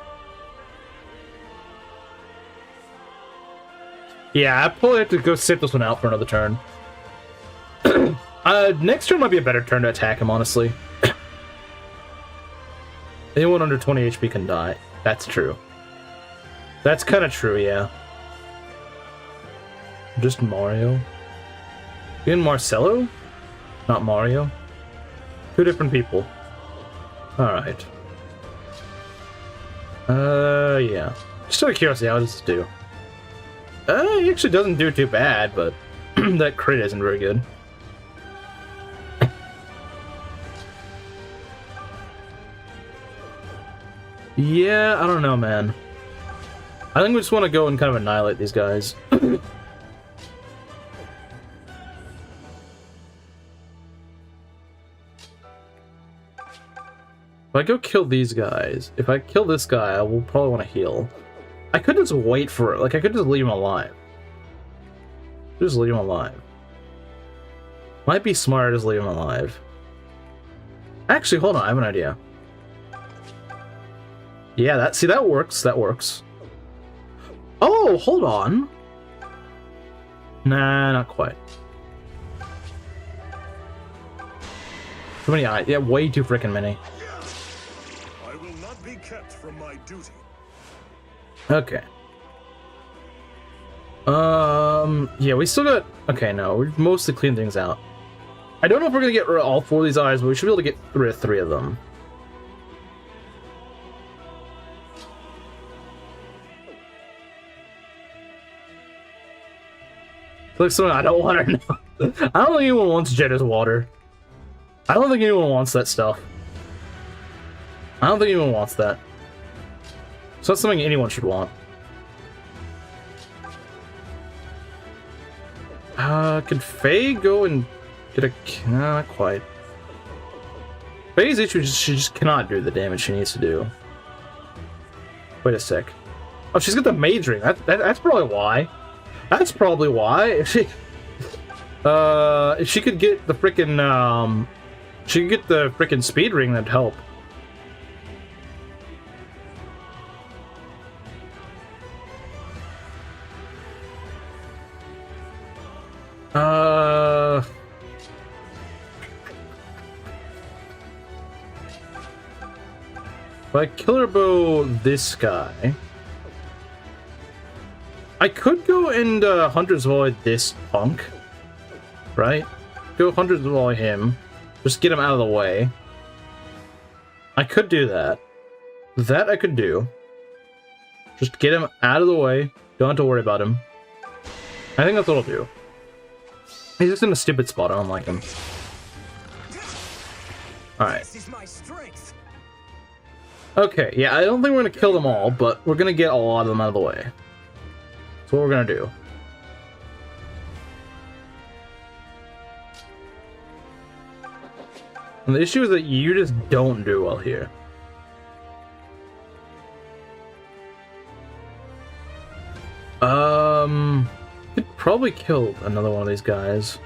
Yeah, I probably have to go sit this one out for another turn. Next turn might be a better turn to attack him, honestly. Anyone under 20 HP can die. That's true. That's kind of true, yeah. Just Mario? You and Marcelo? Not Mario? Two different people. Alright. Yeah. Just out of curiosity, how does this do? He actually doesn't do too bad, but that crit isn't very good. Yeah, I don't know, man. I think we just want to go and kind of annihilate these guys. If I go kill these guys, if I kill this guy, I will probably want to heal. I could just wait for it. Like, I could just leave him alive. Just leave him alive. Might be smart to just leave him alive. Actually, hold on. I have an idea. Yeah, see, that works. That works. Oh, hold on. Nah, not quite. Too many eyes. Yeah, way too freaking many. I will not be kept from my duty. Okay. Yeah, we still got... Okay, no, we've mostly cleaned things out. I don't know if we're gonna get rid of all 4 of these eyes, but we should be able to get rid of 3 of them. Like something I don't want to know. I don't think anyone wants Jetta's water. I don't think anyone wants that stuff. I don't think anyone wants that. It's not something anyone should want. Could Faye go and get a... No, not quite. Faye's issue is she just cannot do the damage she needs to do. Wait a sec. Oh, she's got the mage ring. That's probably why. That's probably why. If she could get the frickin' she could get the frickin' speed ring, that'd help. If I killer bow this guy, I could go and Hunter's Volley this punk, right? Go Hunter's Volley him, just get him out of the way. I could do that. That I could do. Just get him out of the way. Don't have to worry about him. I think that's what I'll do. He's just in a stupid spot. I don't like him. Alright. This is my strength. Okay, yeah, I don't think we're gonna kill them all, but we're gonna get a lot of them out of the way. That's what we're gonna do. And the issue is that you just don't do well here. Could probably kill another one of these guys.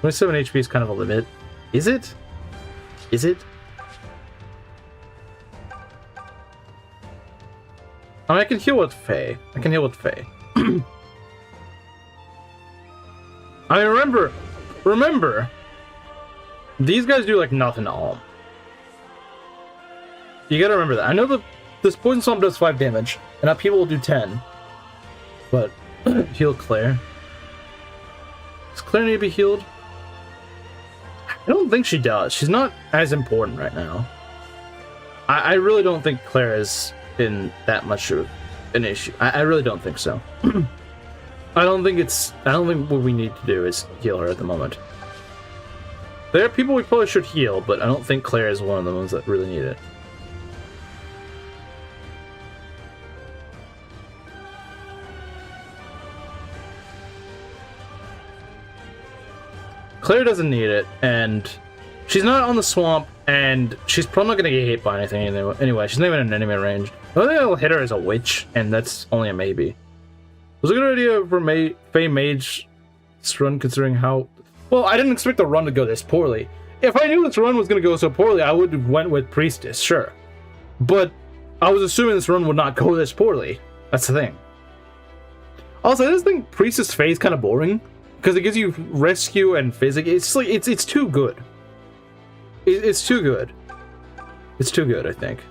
27 HP is kind of a limit. Is it? Is it? I mean, I can heal with Faye. I can heal with Faye. I mean, remember, these guys do like nothing to all. You gotta remember that. I know this poison swamp does 5 damage, and now people will do 10. But heal Claire. Does Claire need to be healed? I don't think she does. She's not as important right now. I really don't think Claire is in that much of an issue. I really don't think so. I don't think what we need to do is heal her at the moment. There are people we probably should heal, but I don't think Claire is one of the ones that really need it. Claire doesn't need it, and she's not on the swamp, and she's probably not going to get hit by anything anyway. She's not even in enemy range. The only thing that'll hit her is a witch, and that's only a maybe. It was a good idea for Faye Mage this run, considering how... Well, I didn't expect the run to go this poorly. If I knew this run was going to go so poorly, I would have went with Priestess, sure. But I was assuming this run would not go this poorly. That's the thing. Also, I just think Priestess Faye is kind of boring. Because it gives you rescue and physics. It's just like it's too good. It's too good. It's too good, I think.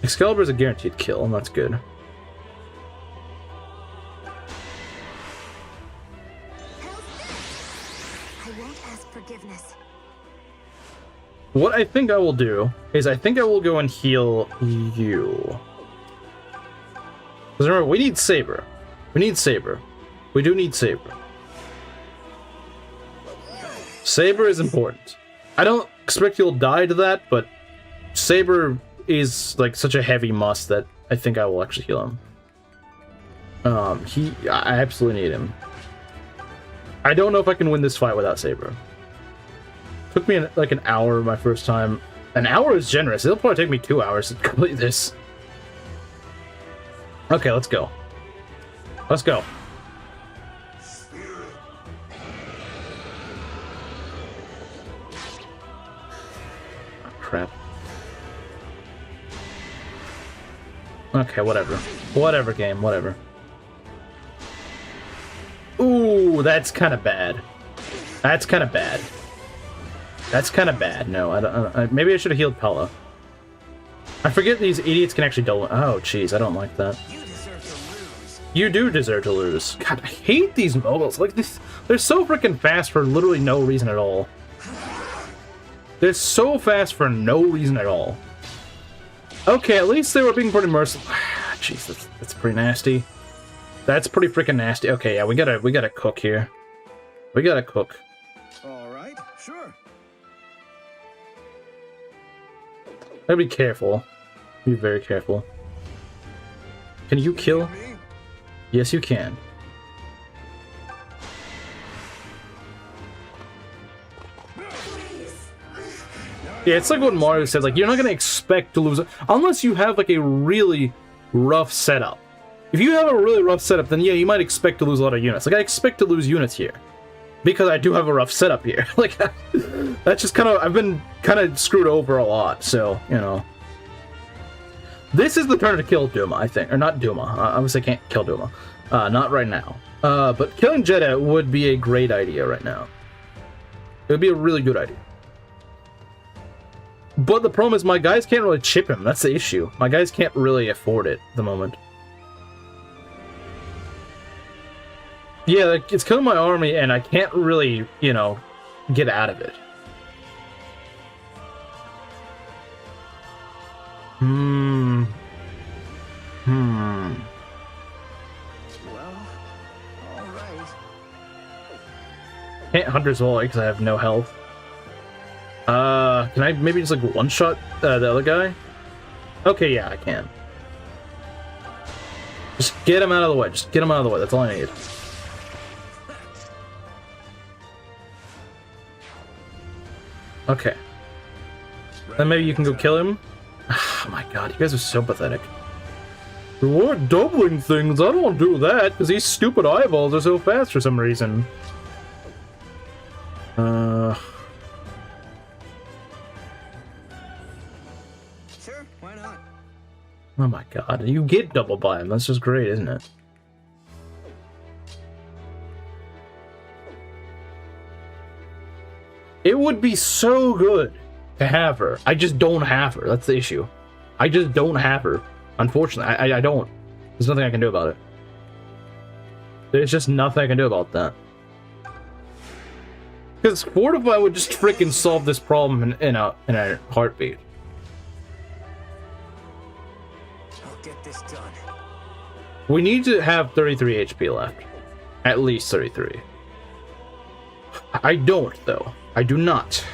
Excalibur is a guaranteed kill, and that's good. I won't ask forgiveness. What I think I will do is I think I will go and heal you. Because remember, we need Saber. We need Saber. We do need Saber. Saber is important. I don't expect you'll die to that, but Saber is like such a heavy must that I think I will actually heal him. I absolutely need him. I don't know if I can win this fight without Saber. Took me like an hour my first time. An hour is generous. It'll probably take me 2 hours to complete this. Okay, let's go. Let's go. Oh, crap. Okay, whatever. Whatever, game. Whatever. Ooh, that's kind of bad. That's kind of bad. That's kind of bad. No, I don't. Maybe I should have healed Pella. I forget these idiots can actually double. Oh, jeez, I don't like that. You do deserve to lose. God, I hate these moguls. Like this, they're so freaking fast for literally no reason at all. They're so fast for no reason at all. Okay, at least they were being pretty merciful. Jeez, that's pretty nasty. That's pretty freaking nasty. Okay, yeah, we gotta cook here. We gotta cook. All right, sure. Gotta be careful. Be very careful. Can you kill? Yes, you can. Yeah, it's like what Mario said, like, you're not gonna expect to lose unless you have, like, a really rough setup. If you have a really rough setup, then yeah, you might expect to lose a lot of units. Like, I expect to lose units here. Because I do have a rough setup here. Like, that's just kind of, I've been kind of screwed over a lot, so, you know. This is the turn to kill Duma, I think. Or not Duma. Obviously, I can't kill Duma. Not right now. But killing Jeddah would be a great idea right now. It would be a really good idea. But the problem is my guys can't really chip him. That's the issue. My guys can't really afford it at the moment. Yeah, like, it's killing my army, and I can't really, you know, get out of it. Well, all right. Can't Hunter's Volley because I have no health. Can I maybe just, like, one-shot the other guy? Okay, yeah, I can. Just get him out of the way. Just get him out of the way. That's all I need. Okay. Then maybe you can go kill him? Oh my god, you guys are so pathetic. We weren't doubling things. I don't do that because these stupid eyeballs are so fast for some reason. Sure, why not? Oh my god, you get double biome. That's just great, isn't it? It would be so good to have her. I just don't have her. That's the issue. I just don't have her. Unfortunately, I don't. There's nothing I can do about it. There's just nothing I can do about that. Because Fortify would just freaking solve this problem in a heartbeat. I'll get this done. We need to have 33 HP left. At least 33. I don't, though. I do not.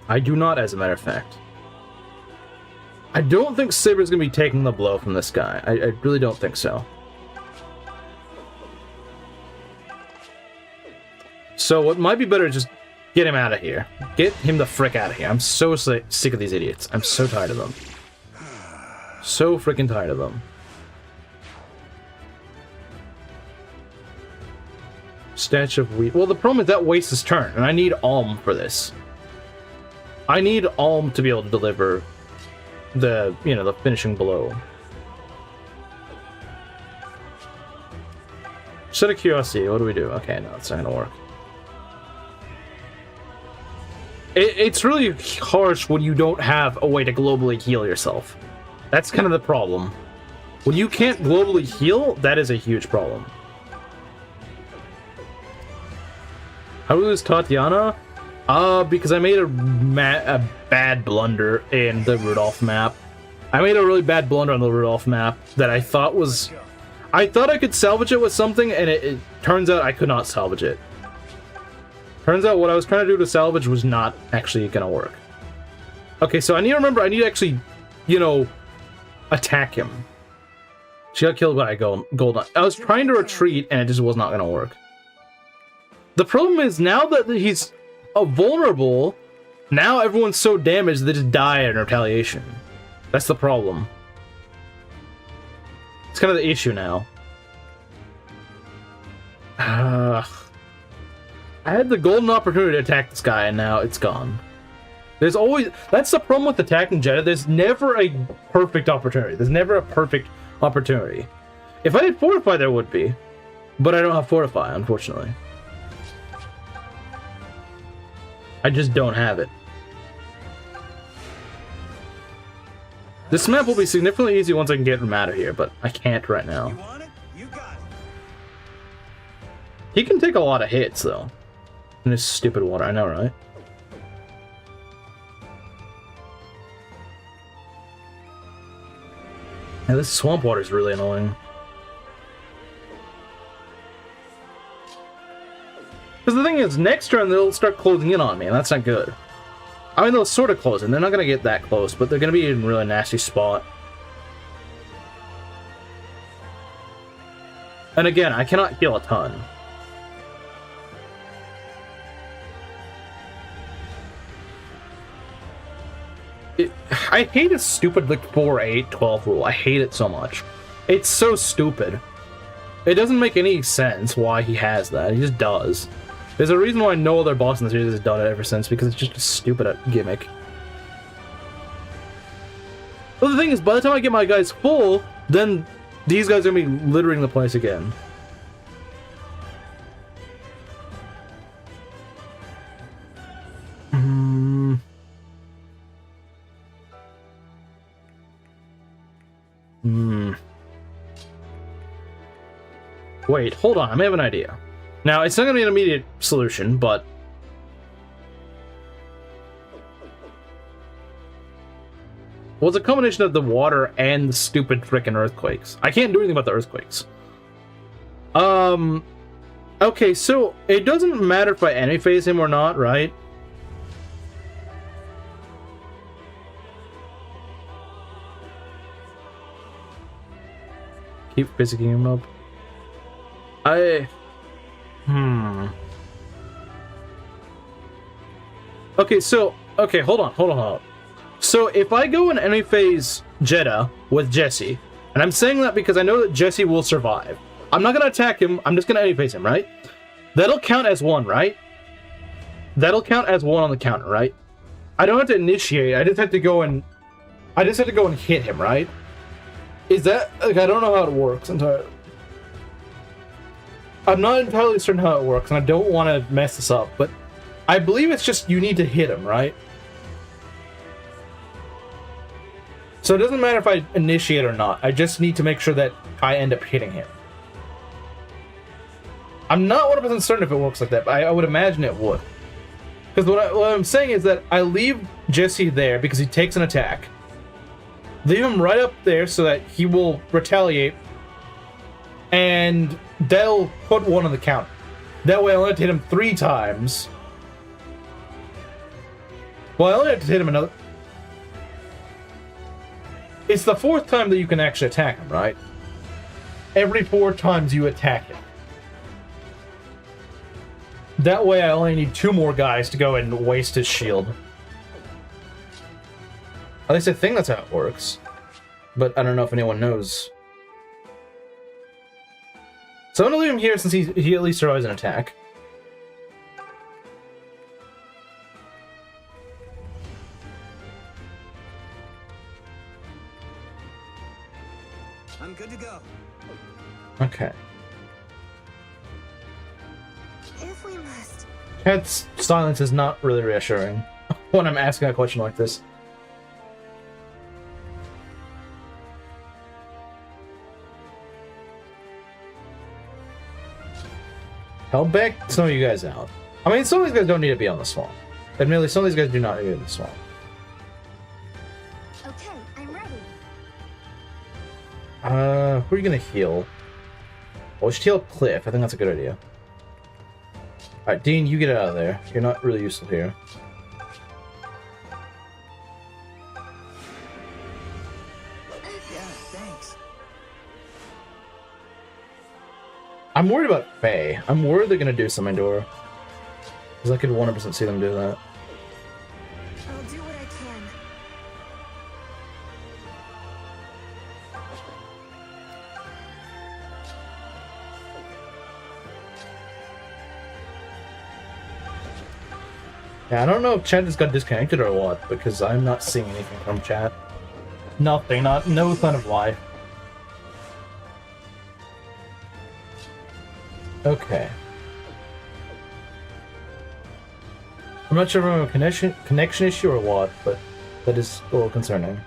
I do not, as a matter of fact. I don't think Saber's gonna be taking the blow from this guy. I really don't think so. So what might be better is just get him out of here. Get him the frick out of here. I'm so sick of these idiots. I'm so tired of them. So freaking tired of them. Statue of wheat. Well, the problem is that wastes his turn, and I need Alm for this. I need Alm to be able to deliver the, you know, the finishing blow. Set of curiosity. What do we do? Okay, no, it's not gonna work. It's really harsh when you don't have a way to globally heal yourself. That's kind of the problem. When you can't globally heal, that is a huge problem. How do we lose Tatiana? Because I made a bad blunder in the Rudolph map. I made a really bad blunder on the Rudolph map that I thought was... I thought I could salvage it with something, and it turns out I could not salvage it. Turns out what I was trying to do to salvage was not actually gonna work. Okay, so I need to remember, I need to actually, you know, attack him. She got killed by a gold. I was trying to retreat, and it just was not gonna work. The problem is, now that he's vulnerable, now everyone's so damaged they just die in retaliation. That's the problem. It's kind of the issue now. I had the golden opportunity to attack this guy, and now it's gone. There's always... That's the problem with attacking Jeddah. There's never a perfect opportunity. There's never a perfect opportunity. If I had Fortify, there would be. But I don't have Fortify, unfortunately. I just don't have it. This map will be significantly easy once I can get him out of here, but I can't right now. You want it? You got it. He can take a lot of hits, though. In this stupid water, I know, right? Yeah, this swamp water is really annoying. Because the thing is, next turn they'll start closing in on me, and that's not good. I mean, they'll sort of close in. They're not going to get that close, but they're going to be in a really nasty spot. And again, I cannot heal a ton. I hate this stupid, like, 4-8-12 rule. I hate it so much. It's so stupid. It doesn't make any sense why he has that. He just does. There's a reason why no other boss in the series has done it ever since, because it's just a stupid gimmick. But the thing is, by the time I get my guys full, then these guys are going to be littering the place again. Wait, hold on, I may have an idea. Now, it's not going to be an immediate solution, but... Well, it's a combination of the water and the stupid frickin' earthquakes. I can't do anything about the earthquakes. Okay, so it doesn't matter if I enemy phase him or not, right? Keep physicking him up. Okay, so... Okay, hold on. So, if I go in enemy phase Jeddah, with Jesse. And I'm saying that because I know that Jesse will survive. I'm not going to attack him. I'm just going to enemy phase him, right? That'll count as 1, right? That'll count as 1 on the counter, right? I don't have to initiate. I just have to go and hit him, right? Is that like, I don't know how it works entirely. I'm not entirely certain how it works, and I don't want to mess this up, but I believe it's just you need to hit him, right? So it doesn't matter if I initiate or not. I just need to make sure that I end up hitting him. I'm not 100% certain if it works like that, but I would imagine it would. Because what I'm saying is that I leave Jesse there because he takes an attack. Leave him right up there so that he will retaliate. And they'll put 1 on the counter. That way I only have to hit him 3 times. Well, I only have to hit him another... It's the 4th time that you can actually attack him, right? Every 4 times you attack him. That way I only need 2 more guys to go and waste his shield. At least I think that's how it works. But I don't know if anyone knows. So I'm gonna leave him here since he at least survives an attack. I'm good to go. Okay. If we must. Chat's silence is not really reassuring when I'm asking a question like this. I'll back some of you guys out. I mean, some of these guys don't need to be on the swamp. Admittedly, some of these guys do not need to be in the swamp. Okay, I'm ready. Who are you gonna heal? Well, we should heal Cliff. I think that's a good idea. Alright, Dean, you get out of there. You're not really useful here. Yeah, thanks. I'm worried about Faye. I'm worried they're gonna do something to her. Because I could 100% see them do that. I'll do what I can. Yeah, I don't know if chat just got disconnected or what, because I'm not seeing anything from chat. Nothing, no sign of life. Okay. I'm not sure if I'm a connection issue or what, but that is a little concerning.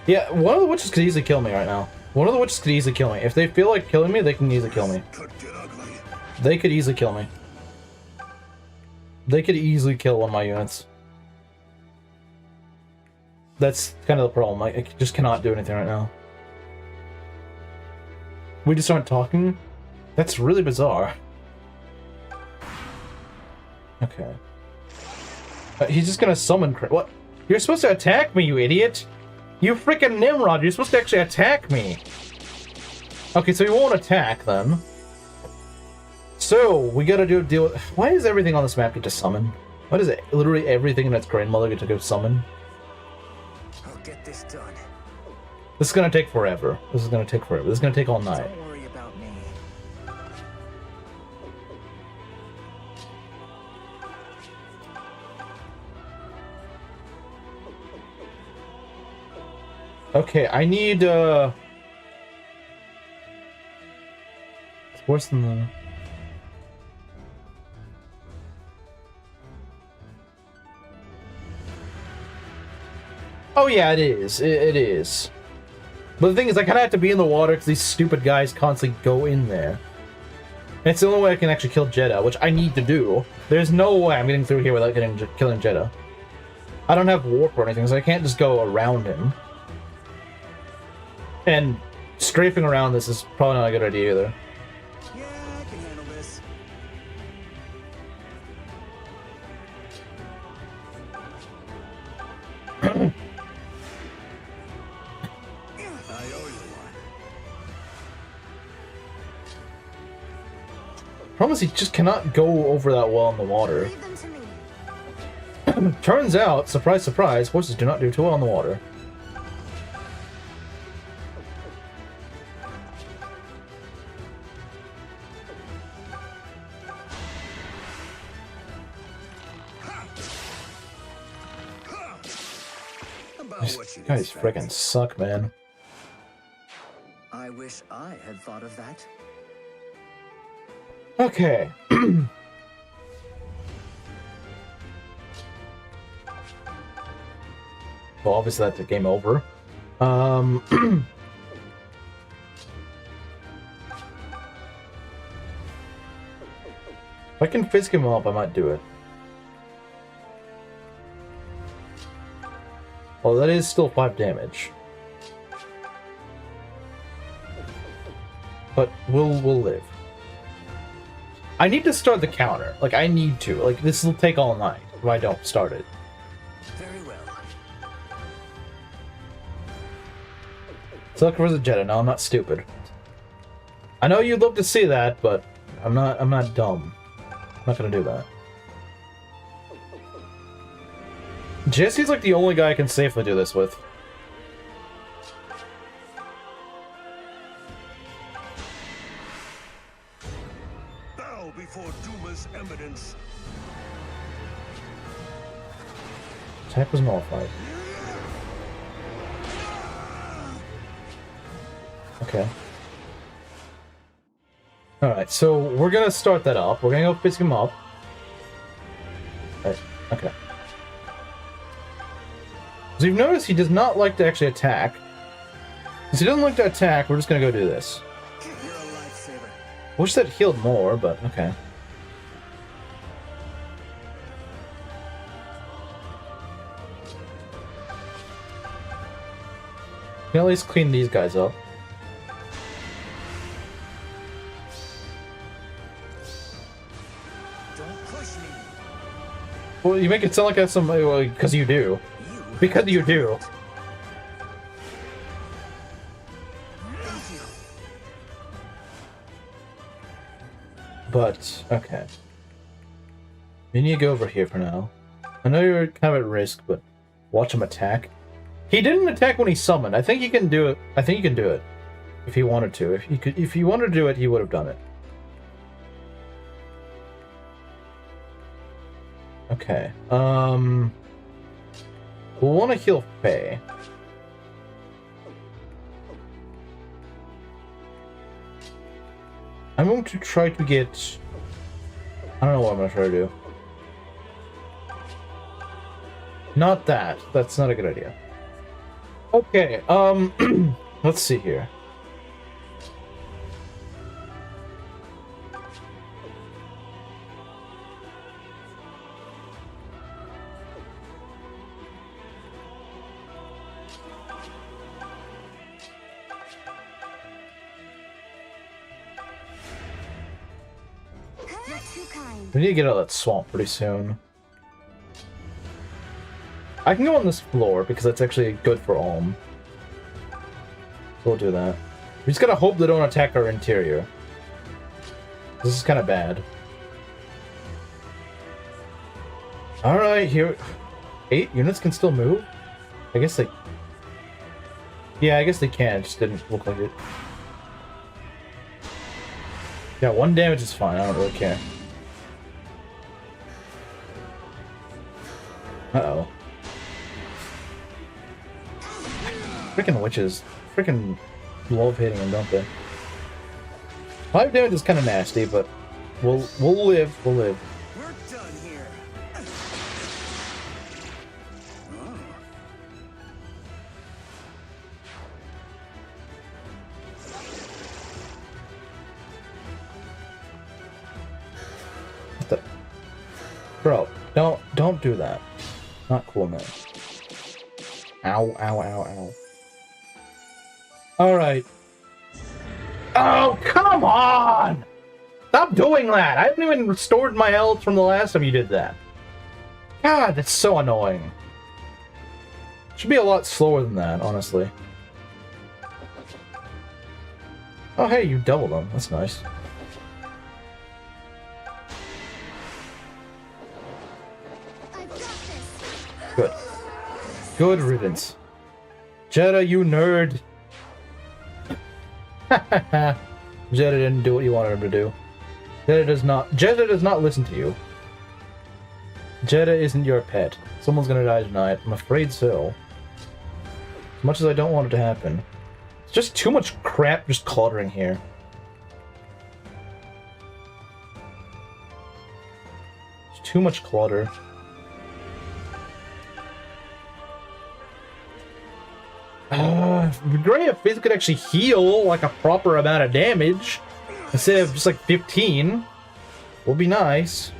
Yeah, one of the witches could easily kill me right now. One of the witches could easily kill me. If they feel like killing me, they can easily kill me. Could get ugly. They could easily kill me. They could easily kill one of my units. That's kind of the problem. I just cannot do anything right now. We just aren't talking? That's really bizarre. Okay. He's just gonna summon... What? You're supposed to attack me, you idiot! You freaking Nimrod! You're supposed to actually attack me! Okay, so he won't attack, then. So, we gotta deal with... Why does everything on this map get to summon? Why does it literally everything in its grandmother get to go summon? I'll get this done. This is gonna take forever. This is gonna take forever. This is gonna take all night. Don't worry about me. Okay, I need, It's worse than the... Oh yeah, it is. It is. But the thing is, I kind of have to be in the water because these stupid guys constantly go in there. And it's the only way I can actually kill Jeddah, which I need to do. There's no way I'm getting through here without killing Jeddah. I don't have warp or anything, so I can't just go around him. And strafing around this is probably not a good idea either. Yeah, I can handle this. I owe you one. Promise he just cannot go over that well in the water. Leave them to me. Turns out, surprise, surprise, horses do not do too well in the water. what These you'd guys expect. freaking suck, man. I wish I had thought of that. Okay. Well, obviously that's a game over. If I can fizz him up, I might do it. Well, that is still 5 damage. But we'll live. I need to start the counter. Like, I need to. Like, this will take all night if I don't start it. Very well. Sucker for the Jetta. No, I'm not stupid. I know you'd love to see that, but I'm not dumb. I'm not gonna do that. Jesse's like the only guy I can safely do this with. Bow before Duma's eminence. Attack was nullified. Okay. Alright, so we're gonna start that up. We're gonna go fizz him up. Right, okay. So you've noticed he does not like to actually attack. Since he doesn't like to attack, we're just gonna go do this. You're a lifesaver. Wish that healed more, but okay. Can at least clean these guys up. Don't push me. Well, you make it sound like that's somebody, well, because you do. Because you do. Thank you. But, okay. You need to go over here for now. I know you're kind of at risk, but watch him attack. He didn't attack when he summoned. I think he can do it. I think he can do it. If he wanted to. If he wanted to do it, he would have done it. Okay. We'll want to heal Faye. I'm going to try to get... I don't know what I'm going to try to do. Not that. That's not a good idea. Okay, let's see here. You're too kind. We need to get out of that swamp pretty soon. I can go on this floor because that's actually good for Ulm. So we'll do that. We just gotta hope they don't attack our interior. This is kind of bad. Alright, here... 8 units can still move? I guess they... Yeah, I guess they can. It just didn't look like it. Yeah, 1 damage is fine. I don't really care. Uh-oh. Freaking witches. Freaking love hitting him, don't they? 5 damage is kind of nasty, but we'll live. We'll live. We're done here. What the... Bro, don't do that. Not cool, man. Ow, ow, ow, ow. Alright. Oh, come on! Stop doing that! I haven't even restored my health from the last time you did that. God, that's so annoying. Should be a lot slower than that, honestly. Oh, hey, you doubled them. That's nice. I've got this. Good. Good riddance. Jetta, you nerd! Jetta didn't do what you wanted him to do. Jetta does not listen to you. Jetta isn't your pet. Someone's gonna die tonight. I'm afraid so. As much as I don't want it to happen. It's just too much crap just cluttering here. It's too much clutter. It'd be great if Fizz could actually heal like a proper amount of damage instead of just like 15. Would be nice.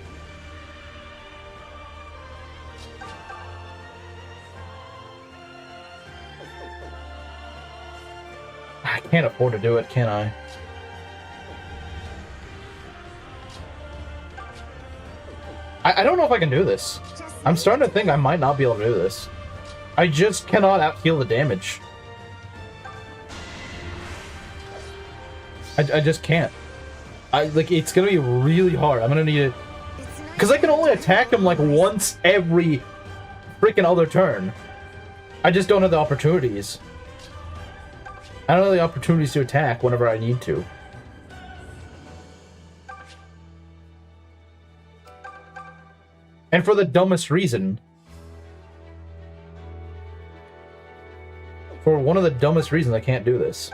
I can't afford to do it, can I? I don't know if I can do this. I'm starting to think I might not be able to do this. I just cannot out-heal the damage. I just can't. Like, it's gonna be really hard. I'm gonna need it... Because I can only attack him, like, once every freaking other turn. I just don't have the opportunities. I don't have the opportunities to attack whenever I need to. And for the dumbest reason. For one of the dumbest reasons I can't do this.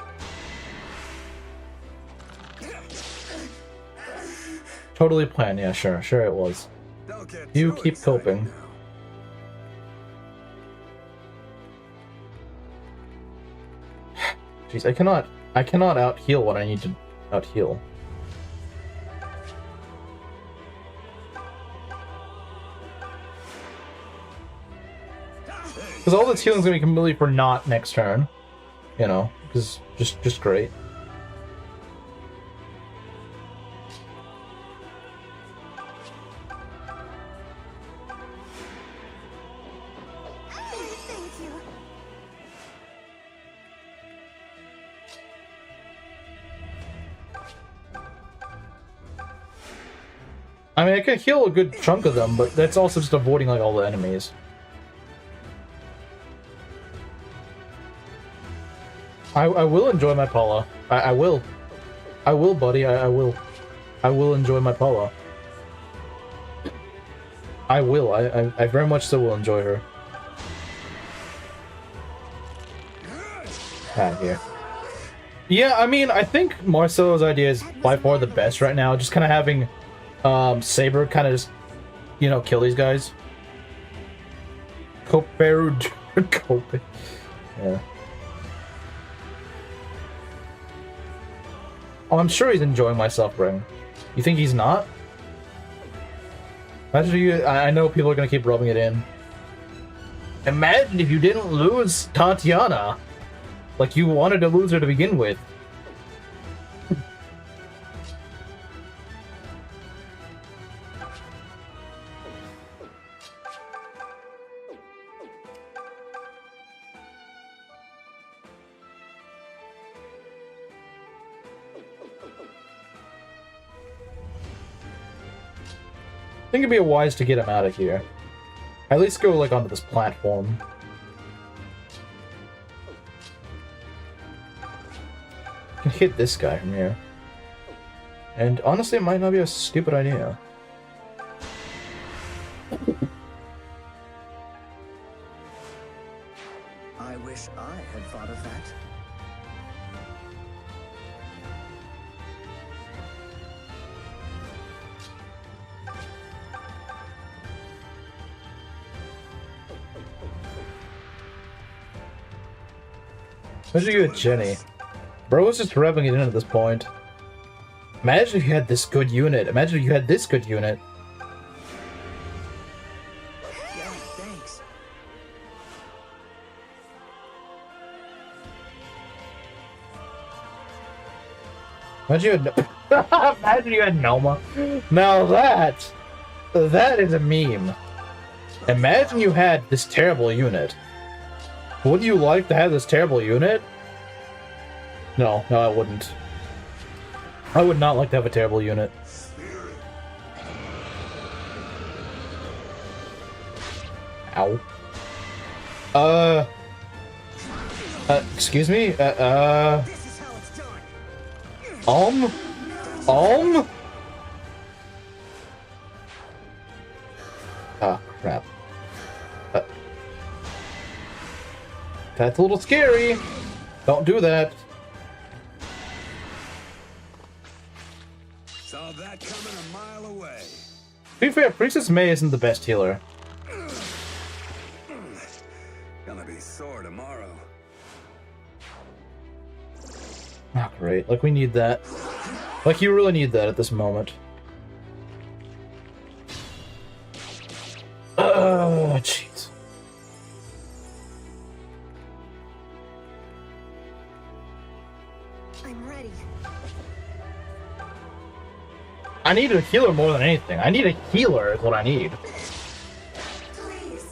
Totally planned, yeah, sure it was. You keep coping. Jeez, I cannot out-heal what I need to out-heal. Because all this healing is going to be completely for naught next turn. You know, because just great. Thank you. I mean, I can heal a good chunk of them, but that's also just avoiding like all the enemies. I will enjoy my Paula. I will. I will, buddy. I will. I will enjoy my Paula. I will. I very much so will enjoy her. Out here. Yeah, I mean, I think Marcelo's idea is by far the best right now. Just kind of having Saber kind of just, you know, kill these guys. Coperud. Cope. Yeah. Oh, I'm sure he's enjoying my suffering. You think he's not? Imagine you. I know people are gonna keep rubbing it in. Imagine if you didn't lose Tatiana. Like you wanted to lose her to begin with. I think it'd be wise to get him out of here. At least go like onto this platform. I can hit this guy from here. And honestly, it might not be a stupid idea. I wish I had thought of that. Imagine you had Jenny. Bro was just revving it in at this point. Imagine if you had this good unit. Imagine if you had this good unit. Yeah, thanks. Imagine you had Imagine you had Noma. Now that is a meme. Imagine you had this terrible unit. Would you like to have this terrible unit? No, I wouldn't. I would not like to have a terrible unit. Ow. Excuse me? This is how it's done. Ah, crap. That's a little scary. Don't do that. Saw that coming a mile away. To be fair, Priestess May isn't the best healer. Gonna be sore tomorrow. Oh, great. Like, we need that. Like, you really need that at this moment. Oh, jeez. I'm ready. I need a healer more than anything. I need a healer is what I need.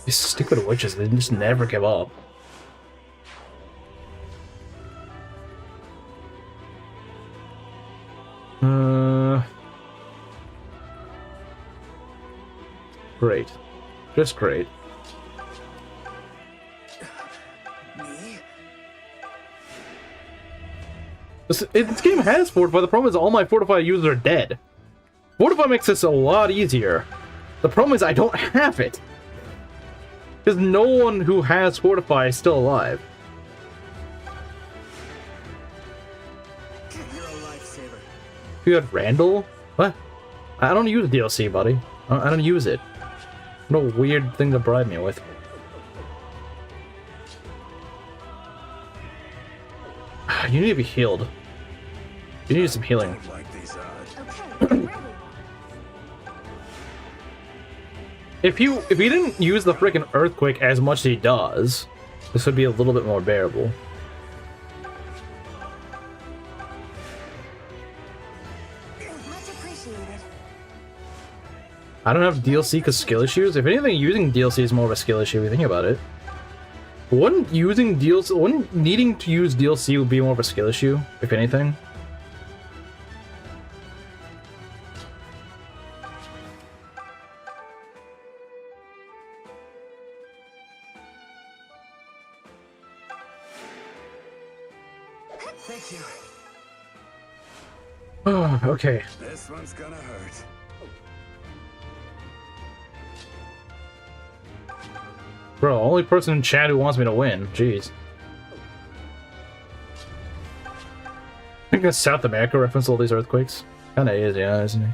These stupid witches, they just never give up. Great. Just great. Me? This game has Fortify. The problem is all my Fortify users are dead. Fortify makes this a lot easier. The problem is I don't have it. Because no one who has Fortify is still alive. You're a lifesaver. You had Randall? What? I don't use DLC, buddy. I don't use it. What a weird thing to bribe me with. You need to be healed. You need some healing. Don't like these odds. Okay, I'm ready. If he didn't use the freaking earthquake as much as he does, this would be a little bit more bearable. Much appreciated. I don't have DLC because skill issues. If anything, using DLC is more of a skill issue if you think about it. Wouldn't needing to use DLC would be more of a skill issue, if anything? Thank you. Oh, okay. This one's gonna hurt. Bro, only person in chat who wants me to win. Jeez. I think that's South America reference all these earthquakes. Kinda is, yeah, isn't it?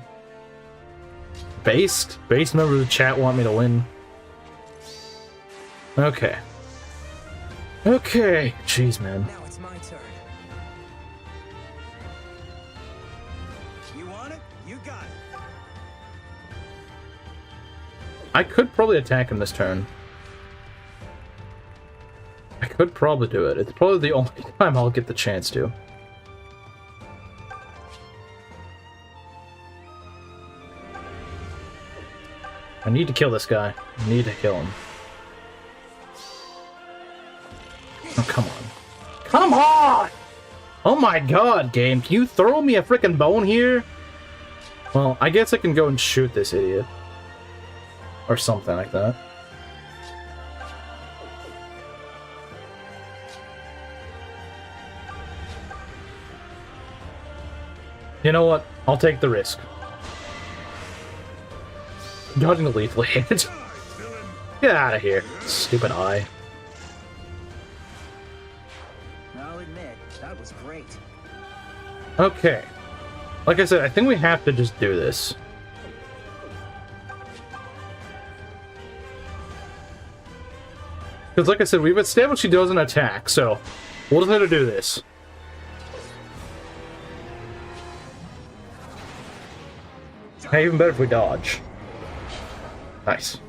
Based members of the chat want me to win. Okay. Okay. Jeez, man. Now it's my turn. You want it? You got it. I could probably attack him this turn. I could probably do it. It's probably the only time I'll get the chance to. I need to kill this guy. I need to kill him. Oh, come on. Come on! Oh my god, game. Can you throw me a freaking bone here? Well, I guess I can go and shoot this idiot. Or something like that. You know what? I'll take the risk. Dodging the lethal hit. Get out of here, stupid eye. I'll admit, that was great. Okay. Like I said, I think we have to just do this. Because like I said, we've established she doesn't attack, so we'll just have to do this. Hey, even better if we dodge. Nice.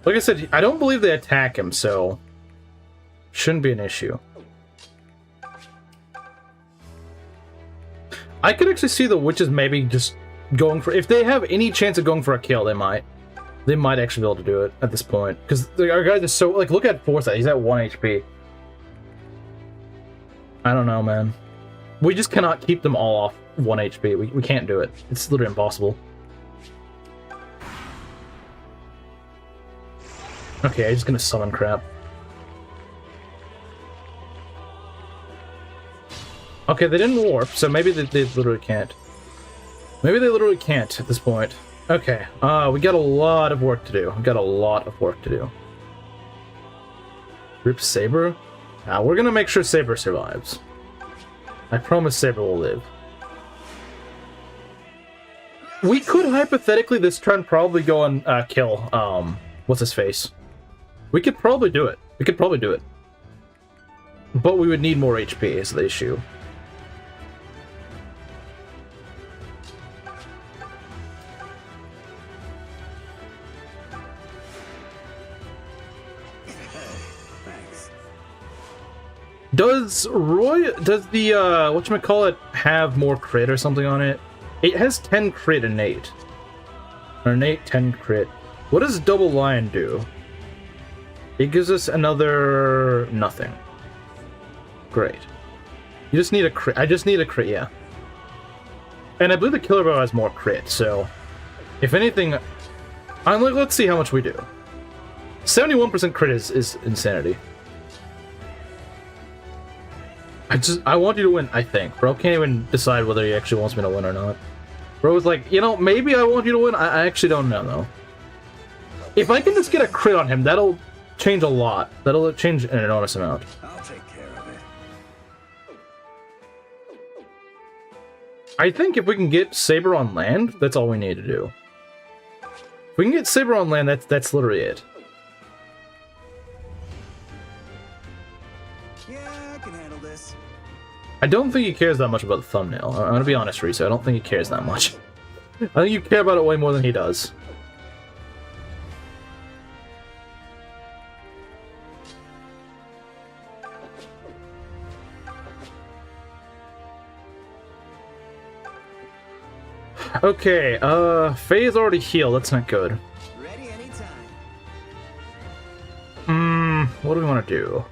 Like I said, I don't believe they attack him, so shouldn't be an issue. I could actually see the witches maybe just going for... If they have any chance of going for a kill, they might. They might actually be able to do it at this point. Because our guys are so... Like, look at Foresight. He's at 1 HP. I don't know, man. We just cannot keep them all off 1 HP. We can't do it. It's literally impossible. Okay, I'm just gonna summon crap. Okay, they didn't warp, so maybe they literally can't. Maybe they literally can't at this point. Okay, we got a lot of work to do. We got a lot of work to do. Rip Saber? We're gonna make sure Saber survives. I promise Saber will live. We could hypothetically this turn probably go and kill, what's his face? We could probably do it. We could probably do it. But we would need more HP is the issue. Does the whatchamacallit have more crit or something on it? It has 10 crit innate. Or innate 10 crit. What does Double Lion do? It gives us another nothing. Great. You just need a crit. I just need a crit, yeah. And I believe the Killer Bow has more crit, so if anything, I'm like, let's see how much we do. 71% crit is insanity. I want you to win, I think. Bro can't even decide whether he actually wants me to win or not. Bro was like, you know, maybe I want you to win. I actually don't know, though. If I can just get a crit on him, that'll change a lot. That'll change an enormous amount. I'll take care of it. I think if we can get Saber on land, that's all we need to do. If we can get Saber on land, that's literally it. Yeah, I can handle this. I don't think he cares that much about the thumbnail. I'm gonna be honest, Risa. I don't think he cares that much. I think you care about it way more than he does. Okay, Faye's already healed. That's not good. Ready anytime. What do we want to do?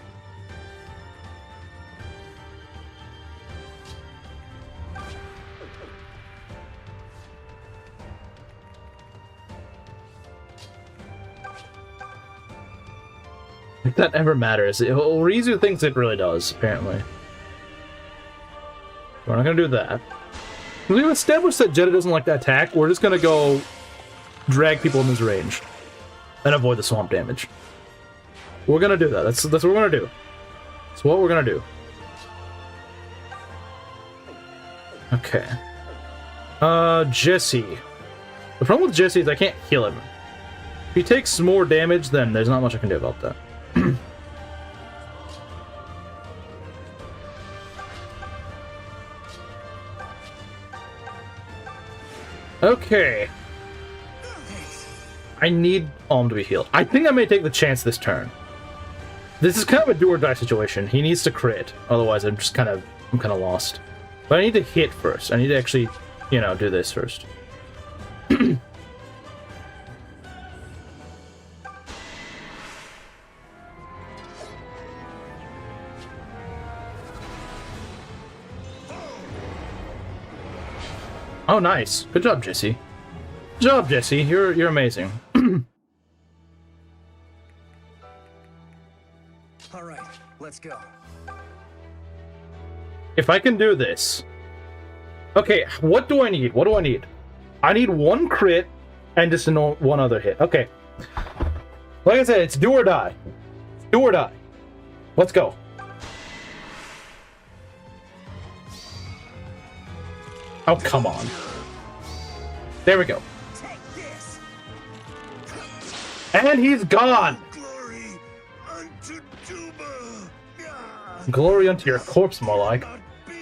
If that ever matters. Rizu thinks it really does, apparently. We're not gonna do that. We've established that Jetta doesn't like to attack. We're just gonna go drag people in his range and avoid the swamp damage. We're gonna do that. That's what we're gonna do. That's what we're gonna do. Okay. Jesse. The problem with Jesse is I can't heal him. If he takes more damage, then there's not much I can do about that. Okay. I need Alm to be healed. I think I may take the chance this turn. This is kind of a do or die situation. He needs to crit, otherwise I'm kind of lost. But I need to hit first. I need to actually, you know, do this first. Oh, nice. Good job, Jesse. Good job, Jesse. You're amazing. All right, let's go. If I can do this... Okay, what do I need? What do I need? I need one crit and just one other hit. Okay. Like I said, it's do or die. Do or die. Let's go. Oh, come on. There we go. Take this. And he's gone! Glory unto Duma. Glory unto your corpse, more like. Not be.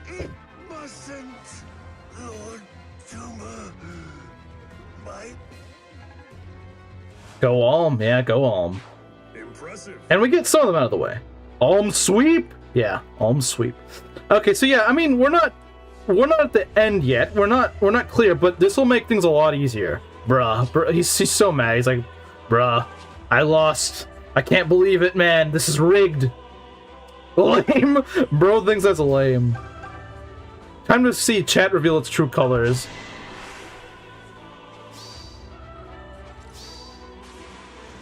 It mustn't. Lord Duma. My Go Alm. Yeah, go Alm. impressive. And we get some of them out of the way. Alm sweep? Yeah, Alm sweep. Okay, so yeah, I mean, we're not at the end yet. We're not clear, but this will make things a lot easier. Bruh, he's so mad. He's like, bruh, I lost. I can't believe it, man. This is rigged. Lame. Bro thinks that's lame. Time to see chat reveal its true colors.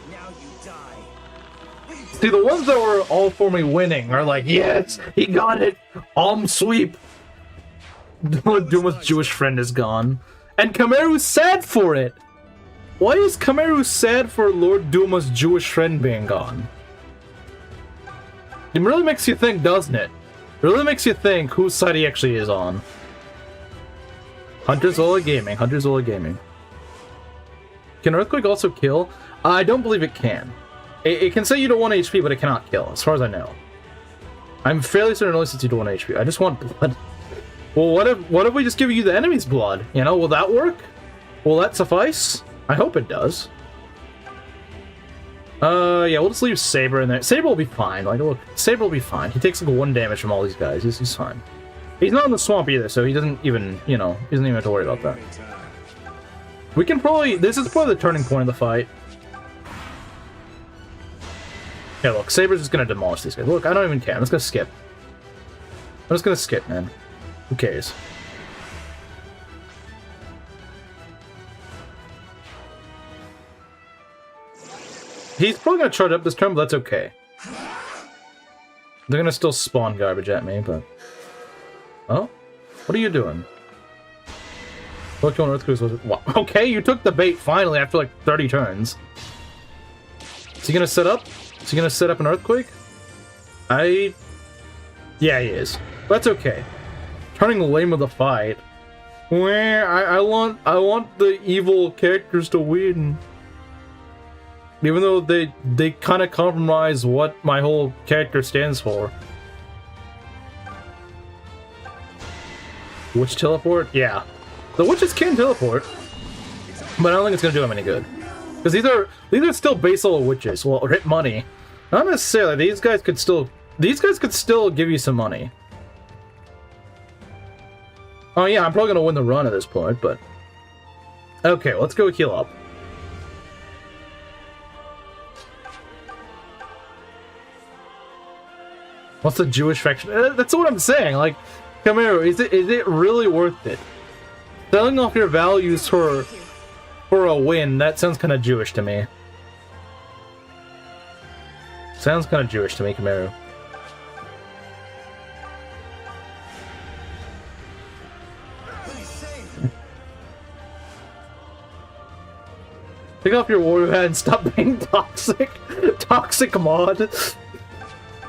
Now you die. See, the ones that were all for me winning are like, yes, he got it. Alm sweep. Duma's Jewish friend is gone. And Kameru's sad for it! Why is Kameru sad for Lord Duma's Jewish friend being gone? It really makes you think, doesn't it? It really makes you think whose side he actually is on. Hunter Zola Gaming. Hunter Zola Gaming. Can Earthquake also kill? I don't believe it can. It can say you don't want HP, but it cannot kill, as far as I know. I'm fairly certain it only says you don't want HP. I just want blood. Well, what if we just give you the enemy's blood? You know, will that work? Will that suffice? I hope it does. Yeah, we'll just leave Saber in there. Saber will be fine. Like, look, Saber will be fine. He takes like 1 damage from all these guys. He's fine. He's not in the swamp either, so he doesn't even, you know, he doesn't even have to worry about that. We can probably, this is probably the turning point of the fight. Yeah, look, Saber's just gonna demolish these guys. Look, I don't even care. I'm just gonna skip. I'm just gonna skip, man. Who cares? He's probably gonna charge up this turn, but that's okay. They're gonna still spawn garbage at me, but... Oh? What are you doing? Pokemon Earthquake was... Okay, you took the bait finally after like 30 turns. Is he gonna set up? Is he gonna set up an Earthquake? Yeah, he is. That's okay. Turning lame of the fight. Where I want the evil characters to win. Even though they kind of compromise what my whole character stands for. Witch teleport? Yeah. The witches can teleport. But I don't think it's gonna do them any good. Because these are still base level witches. Well, hit money. Not necessarily. These guys could still give you some money. Oh yeah, I'm probably gonna win the run at this point, but... Okay, let's go heal up. What's the Jewish faction? That's what I'm saying. Like, Kameru, is it really worth it? Selling off your values for a win, that sounds kind of Jewish to me. Sounds kind of Jewish to me, Kameru. Take off your warrior hat and stop being toxic. Toxic mod.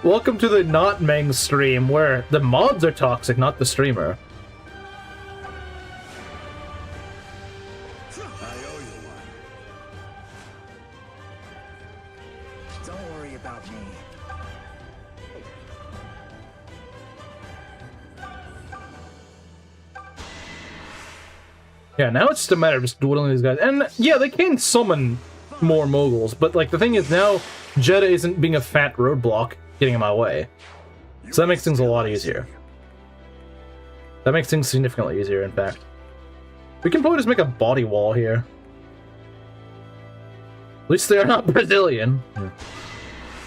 Welcome to the not Meng stream, where the mods are toxic, not the streamer. I owe you one. Don't worry about me. Yeah, now it's just a matter of just dwindling these guys. And yeah, they can summon more moguls, but like the thing is now Jeddah isn't being a fat roadblock getting in my way. So that makes things a lot easier. That makes things significantly easier, in fact. We can probably just make a body wall here. At least they're not Brazilian.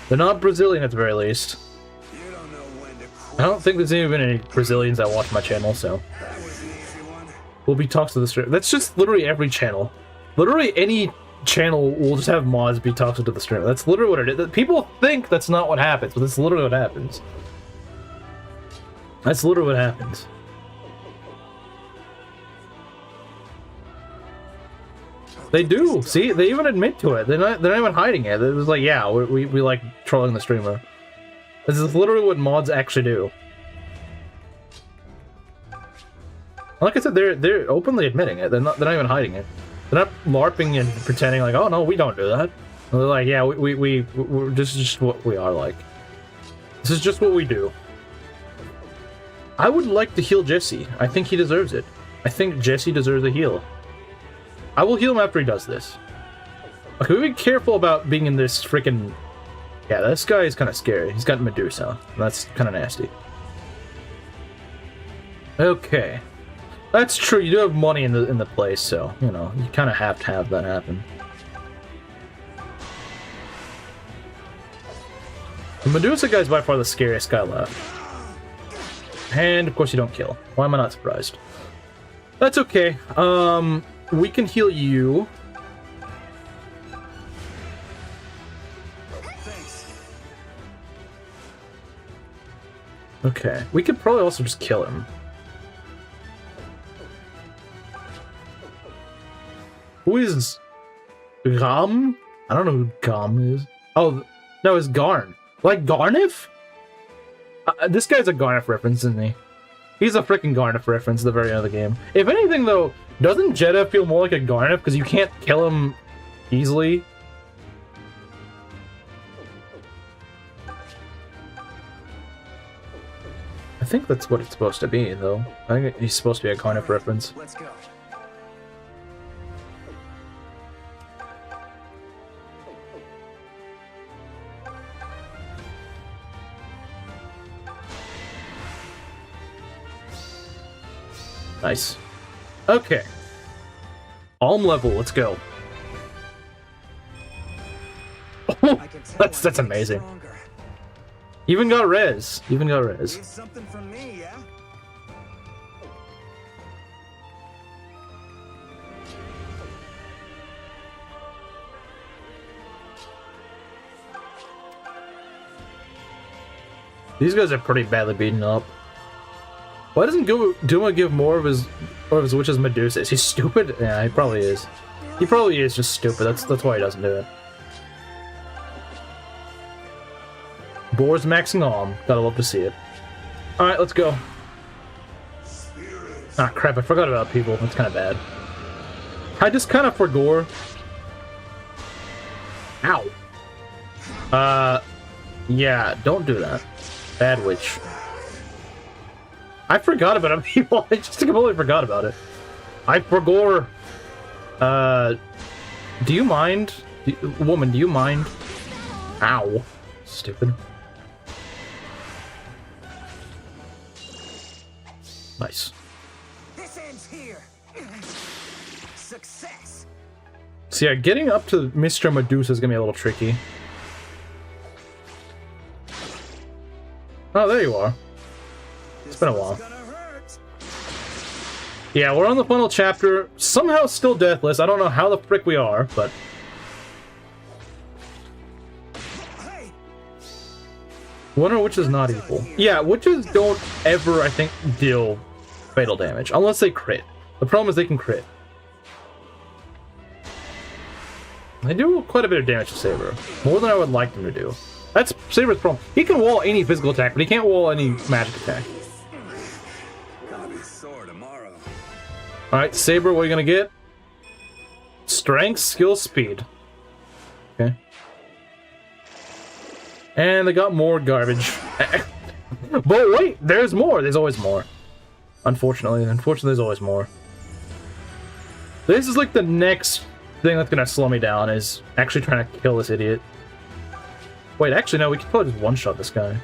They're not Brazilian at the very least. You don't know when to I don't think there's even any Brazilians that watch my channel, so... That was an easy one. Will be talks to the streamer. That's just literally every channel. Literally any channel will just have mods be toxic to the streamer. That's literally what it is. People think that's not what happens, but that's literally what happens. That's literally what happens. They do. See, they even admit to it. They're not even hiding it. It was like, yeah, we like trolling the streamer. This is literally what mods actually do. Like I said, they're openly admitting it. They're not even hiding it. They're not LARPing and pretending like, oh no, we don't do that. They're like, yeah, we're this is just what we are like. This is just what we do. I would like to heal Jesse. I think he deserves it. I think Jesse deserves a heal. I will heal him after he does this. Okay, we be careful about being in this freaking... Yeah, this guy is kind of scary. He's got Medusa. That's kind of nasty. Okay. That's true, you do have money in the place, so, you know, you kind of have to have that happen. The Medusa guy's by far the scariest guy left. And, of course, you don't kill. Why am I not surprised? That's okay. We can heal you. Okay. We could probably also just kill him. Who is Gam? I don't know who Gam is. Oh, no, it's Garn. Like Garnif? This guy's a Garnif reference, isn't he? He's a freaking Garnif reference at the very end of the game. If anything, though, doesn't Jeddah feel more like a Garnif because you can't kill him easily? I think that's what it's supposed to be, though. I think he's supposed to be a Garnif reference. Let's go. Nice. Okay. Alm level, let's go. Oh, that's amazing. Even got res. Even got res. Here's something from me, yeah? These guys are pretty badly beaten up. Why doesn't Duma give more of his witches Medusa? Is he stupid? Yeah, he probably is. He probably is just stupid. That's why he doesn't do it. Boar's maxing on. Gotta love to see it. Alright, let's go. Ah, crap, I forgot about people. That's kind of bad. I just kind of forgot. Ow. Yeah, don't do that. Bad witch. I forgot about people. I just completely forgot about it. I forgot. Do you mind? Woman, do you mind? Ow. Stupid. Nice. This ends here. Success. So yeah, getting up to Mr. Medusa is gonna be a little tricky. Oh, there you are. It's been a while. Yeah, we're on the final chapter. Somehow still deathless. I don't know how the frick we are, but... Wonder which is not evil. Yeah, witches don't ever, I think, deal fatal damage. Unless they crit. The problem is they can crit. They do quite a bit of damage to Saber. More than I would like them to do. That's Saber's problem. He can wall any physical attack, but he can't wall any magic attack. Alright, Saber, what are you gonna get? Strength, skill, speed. Okay. And they got more garbage. But wait, there's more. There's always more. Unfortunately, there's always more. This is like the next thing that's gonna slow me down, is actually trying to kill this idiot. Wait, actually, no, we can probably just one-shot this guy.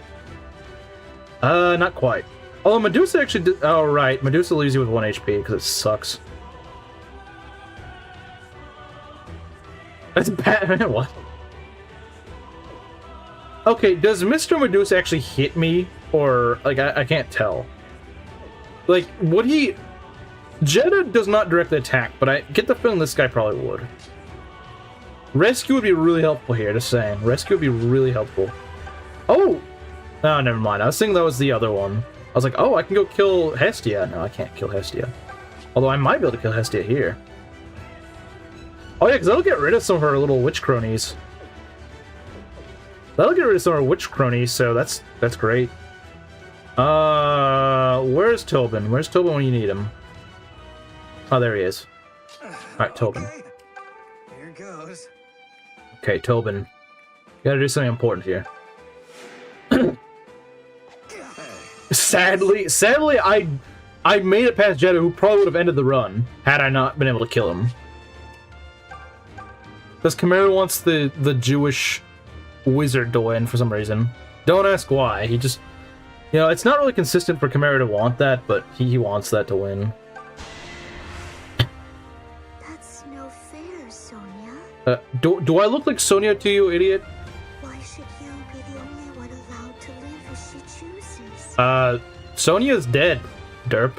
Not quite. Oh, Medusa actually did... Oh, right. Medusa leaves you with 1 HP, because it sucks. That's bad. What? Okay, does Mr. Medusa actually hit me? Or, like, I can't tell. Like, would he... Jeddah does not directly attack, but I get the feeling this guy probably would. Rescue would be really helpful here, just saying. Rescue would be really helpful. Oh! Oh, never mind. I was thinking that was the other one. I was like, oh, I can go kill Hestia. No, I can't kill Hestia. Although I might be able to kill Hestia here. Oh yeah, because that'll get rid of some of her little witch cronies. That'll get rid of some of her witch cronies, so that's great. Where's Tobin? Where's Tobin when you need him? Oh, there he is. Alright, Tobin. Okay. Here goes. Okay, Tobin. You gotta do something important here. Sadly, I made it past Jeddah, who probably would have ended the run had I not been able to kill him. Because Chimera wants the Jewish wizard to win for some reason. Don't ask why. He just, you know, it's not really consistent for Chimera to want that, but he wants that to win. That's no fair, Sonia. Do I look like Sonia to you, idiot? Why should you be the only one allowed to live as she chooses? Sonia's dead, derp.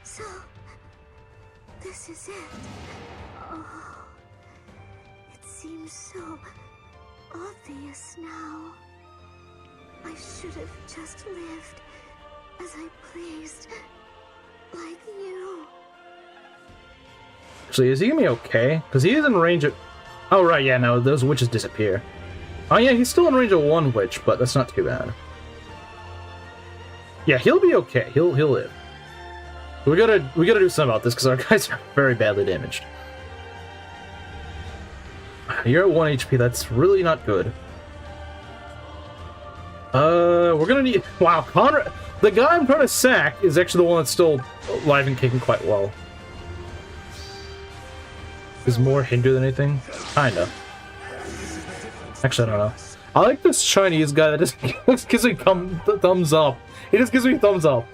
So, this is it. Oh, it seems so obvious now. I should have just lived as I pleased, like you. Actually, is he gonna be okay? Because he is in range of... Oh, right, yeah, no, those witches disappear. Oh, yeah, he's still in range of one witch, but that's not too bad. Yeah, he'll be okay. He'll live. We gotta do something about this, because our guys are very badly damaged. You're at 1 HP, that's really not good. We're gonna need... Wow, Conrad... The guy I'm trying to sack is actually the one that's still alive and kicking quite well. Is more hinder than anything? Kinda. Actually, I don't know. I like this Chinese guy that just gives me thumbs up. He just gives me thumbs up.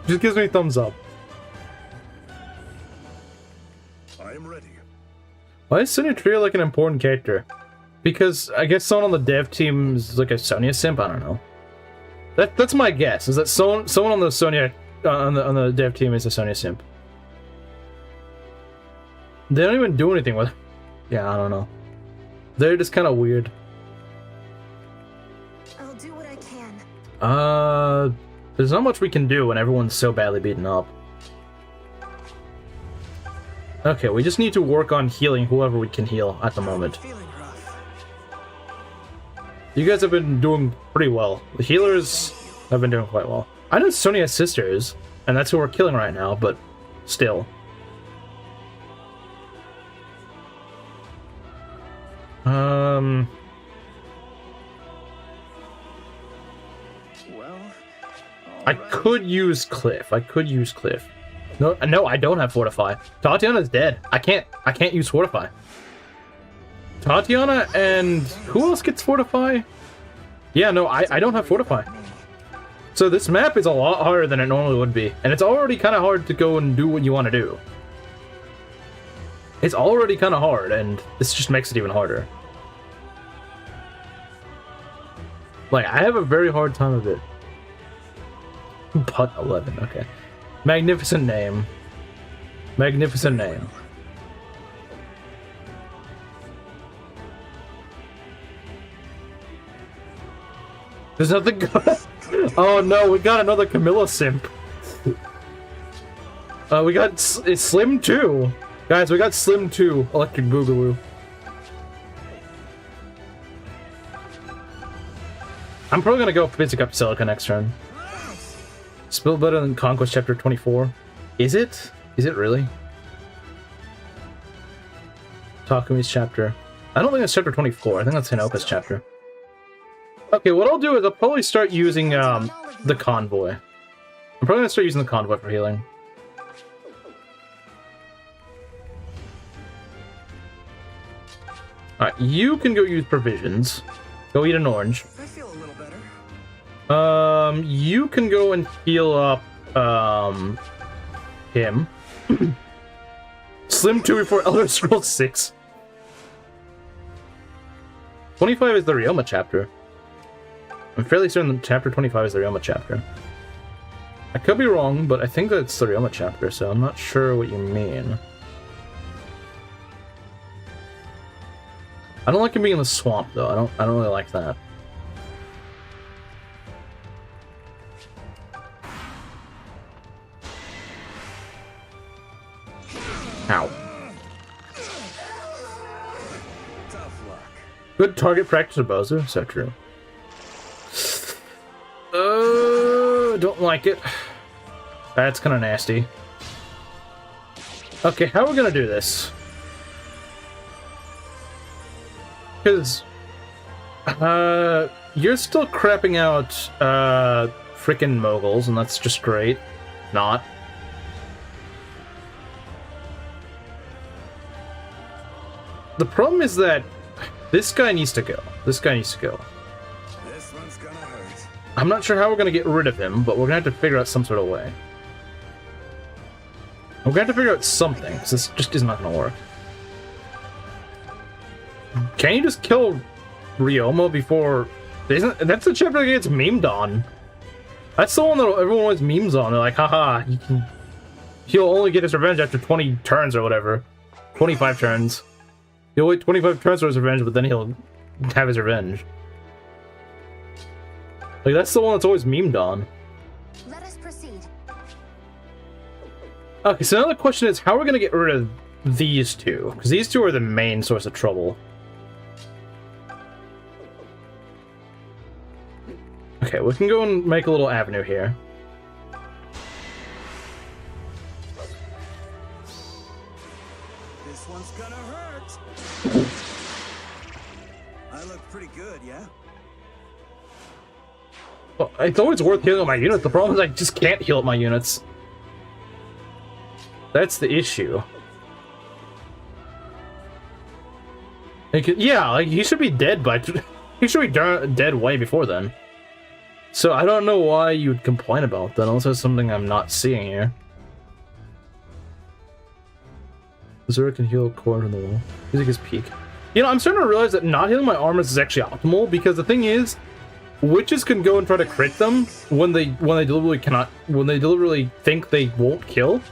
Just gives me thumbs up. I am ready. Why is Sonya Trio like an important character? Because I guess someone on the dev team is like a Sonya simp. I don't know. That's my guess. Is that someone on the Sonya on the dev team is a Sonya simp? They don't even do anything with it. Yeah, I don't know. They're just kind of weird. I'll do what I can. There's not much we can do when everyone's so badly beaten up. Okay, we just need to work on healing whoever we can heal at the moment. Feeling rough. You guys have been doing pretty well. The healers have been doing quite well. I know Sonya's sisters, and that's who we're killing right now, but still. Well, I could use Cliff. No, I don't have Fortify. Tatiana's dead. I can't use Fortify. Tatiana and who else gets Fortify? Yeah, no, I don't have Fortify. So this map is a lot harder than it normally would be, and it's already kind of hard to go and do what you want to do. It's already kind of hard, and this just makes it even harder. Like, I have a very hard time of it. But 11, okay. Magnificent name. Magnificent name. There's nothing good. Oh no, we got another Camilla simp. We got it's Slim 2. Guys, we got Slim 2 Electric Boogaloo. I'm probably gonna go Physic up Celica next turn. Spill better than Conquest Chapter 24. Is it? Is it really? Takumi's chapter. I don't think it's Chapter 24. I think that's Hinoka's chapter. Okay, what I'll do is I'll probably start using the Convoy. I'm probably gonna start using the Convoy for healing. Alright, you can go use provisions. Go eat an orange. I feel a little better. You can go and heal up, him. Slim 2 before Elder Scrolls 6. 25 is the Ryoma chapter. I'm fairly certain that chapter 25 is the Ryoma chapter. I could be wrong, but I think that's the Ryoma chapter, so I'm not sure what you mean. I don't like him being in the swamp, though. I don't really like that. Ow. Tough luck. Good target practice of Bowser, so true. Don't like it. That's kind of nasty. Okay, how are we gonna do this? Because, you're still crapping out, frickin' moguls, and that's just great. Not. The problem is that this guy needs to go. This guy needs to go. This one's gonna hurt. I'm not sure how we're gonna get rid of him, but we're gonna have to figure out some sort of way. We're gonna have to figure out something, because this just is not gonna work. Can you just kill Ryoma before... That's the chapter that gets memed on. That's the one that everyone always memes on. They're like, haha, he'll only get his revenge after 20 turns or whatever. 25 turns. He'll wait 25 turns for his revenge, but then he'll have his revenge. Like, that's the one that's always memed on. Let us proceed. Okay, so now the question is, how are we going to get rid of these two? Because these two are the main source of trouble. Okay, we can go and make a little avenue here. This one's gonna hurt. I look pretty good, yeah? Well, it's always worth healing my units. The problem is I just can't heal up my units. That's the issue. Yeah, like, he should be dead by... he should be dead way before then. So I don't know why you would complain about that, unless there's something I'm not seeing here. Zero can heal a corner in the wall. Music is peak. You know, I'm starting to realize that not healing my armors is actually optimal, because the thing is, witches can go and try to crit them when they deliberately think they won't kill,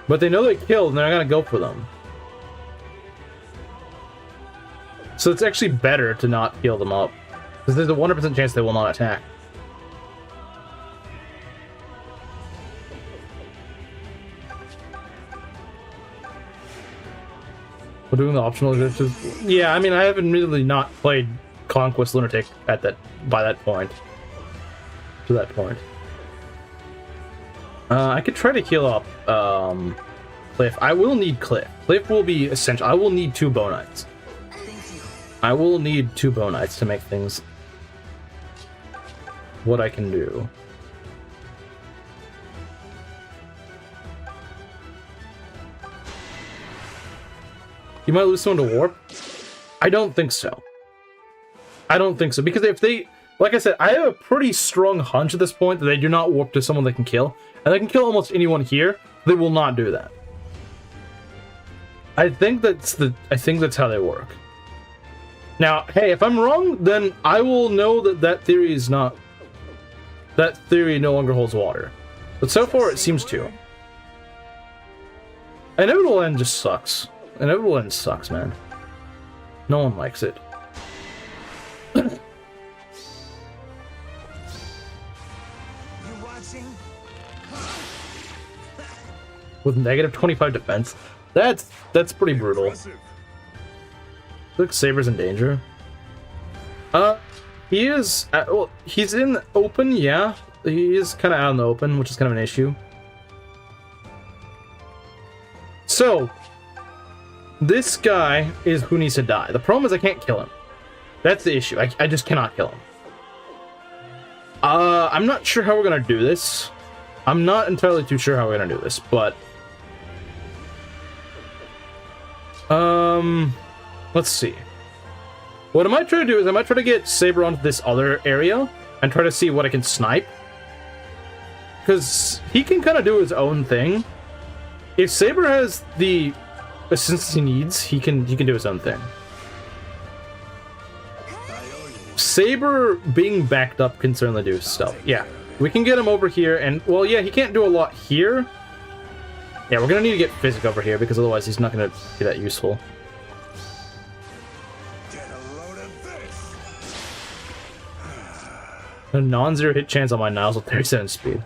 but they know they killed and they're not gonna go for them. So it's actually better to not heal them up, because there's a 100% chance they will not attack. We're doing the optional objectives. Yeah, I mean, I haven't really not played Conquest Lunatic at that point. To that point. I could try to heal up Cliff. I will need Cliff. Cliff will be essential. I will need 2 Bonites. I will need 2 Bonites to make things what I can do. You might lose someone to warp? I don't think so. I don't think so, because if they... Like I said, I have a pretty strong hunch at this point that they do not warp to someone they can kill. And they can kill almost anyone here. They will not do that. I think that's how they work. Now, hey, if I'm wrong, then I will know that that theory is not... That theory no longer holds water. But so far, it seems to. Inevitable End just sucks. Inevitable End sucks, man. No one likes it. With negative 25 defense, that's pretty brutal. Look, Saber's in danger. He is. Well, he's in open. Yeah, he is kind of out in the open, which is kind of an issue. So, this guy is who needs to die. The problem is I can't kill him. That's the issue. I just cannot kill him. I'm not sure how we're gonna do this. I'm not entirely too sure how we're gonna do this, but let's see. What I might try to do is I might try to get Saber onto this other area and try to see what I can snipe, because he can kind of do his own thing. If Saber has the assistance he needs, he can do his own thing. Saber being backed up can certainly do stuff. Yeah, we can get him over here, and well, yeah, he can't do a lot here. Yeah, we're gonna need to get Physic over here, because otherwise he's not gonna be that useful. A non-zero hit chance on my Niles with 37 speed.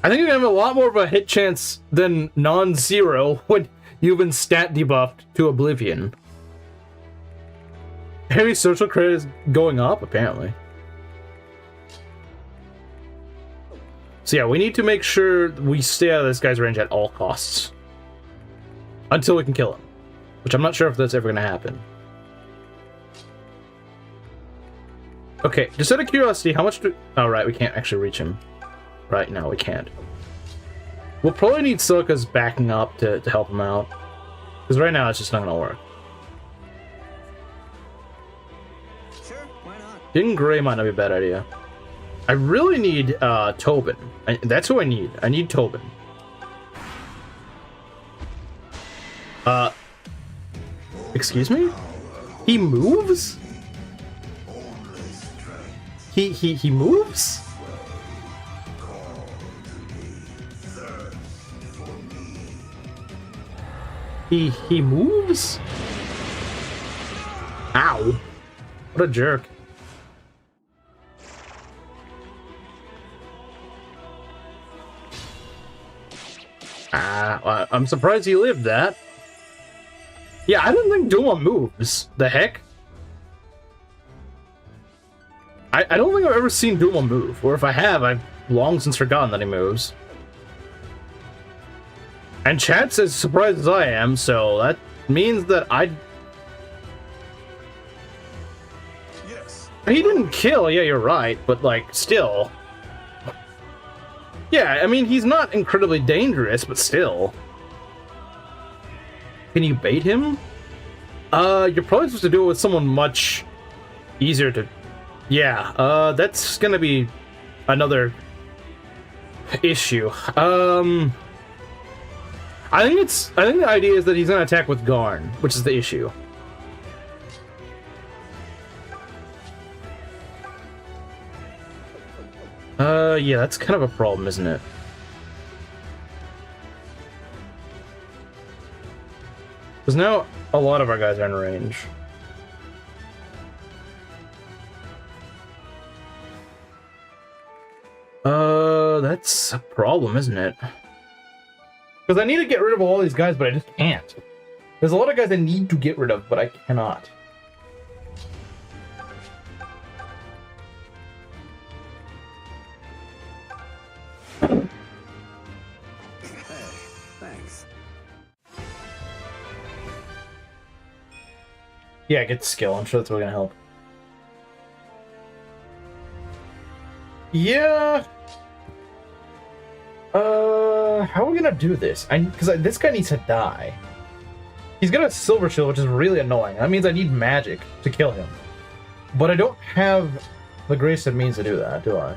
I think you're gonna have a lot more of a hit chance than non-zero when you've been stat debuffed to oblivion. Heavy social credit is going up, apparently. So yeah, we need to make sure we stay out of this guy's range at all costs. Until we can kill him. Which I'm not sure if that's ever going to happen. Okay, just out of curiosity, how much do... Oh, right, we can't actually reach him. Right, no, we can't. We'll probably need Silica's backing up to help him out. Because right now, it's just not going to work. Sure, why not? Getting Gray might not be a bad idea. I really need Tobin. That's who I need. I need Tobin. Excuse me? He moves? He moves? He moves? Ow. What a jerk. I'm surprised he lived that. Yeah, I don't think Duma moves. The heck? I don't think I've ever seen Duma move, or if I have, I've long since forgotten that he moves. And chat's as surprised as I am, so that means that Yes. He didn't kill, yeah, you're right, but, like, still. Yeah, I mean, he's not incredibly dangerous, but still. Can you bait him? You're probably supposed to do it with someone much easier to... Yeah, that's gonna be another issue. I think the idea is that he's gonna attack with Garn, which is the issue. Yeah, that's kind of a problem, isn't it? Because now a lot of our guys are in range. That's a problem, isn't it? Because I need to get rid of all these guys, but I just can't. There's a lot of guys I need to get rid of, but I cannot. Thanks. Yeah, get skill. I'm sure that's really gonna help. Yeah. How are we gonna do this? Because this guy needs to die. He's got a silver shield, which is really annoying. That means I need magic to kill him. But I don't have the grace that means to do that, do I?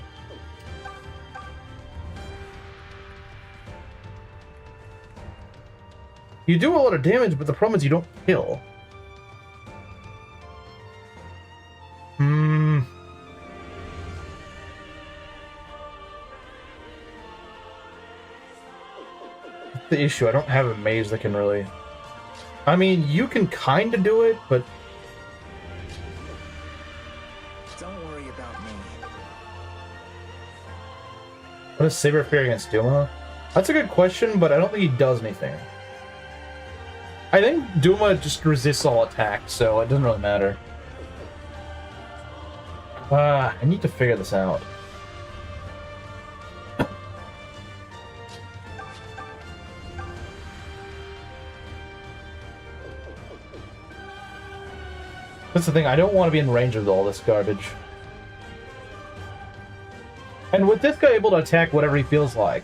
You do a lot of damage, but the problem is you don't kill. That's the issue. I don't have a mage that can really... I mean, you can kind of do it, but... Don't worry about me. What does Saber fare against Duma? That's a good question, but I don't think he does anything. I think Duma just resists all attacks, so it doesn't really matter. I need to figure this out. That's the thing, I don't want to be in range of all this garbage. And with this guy able to attack whatever he feels like.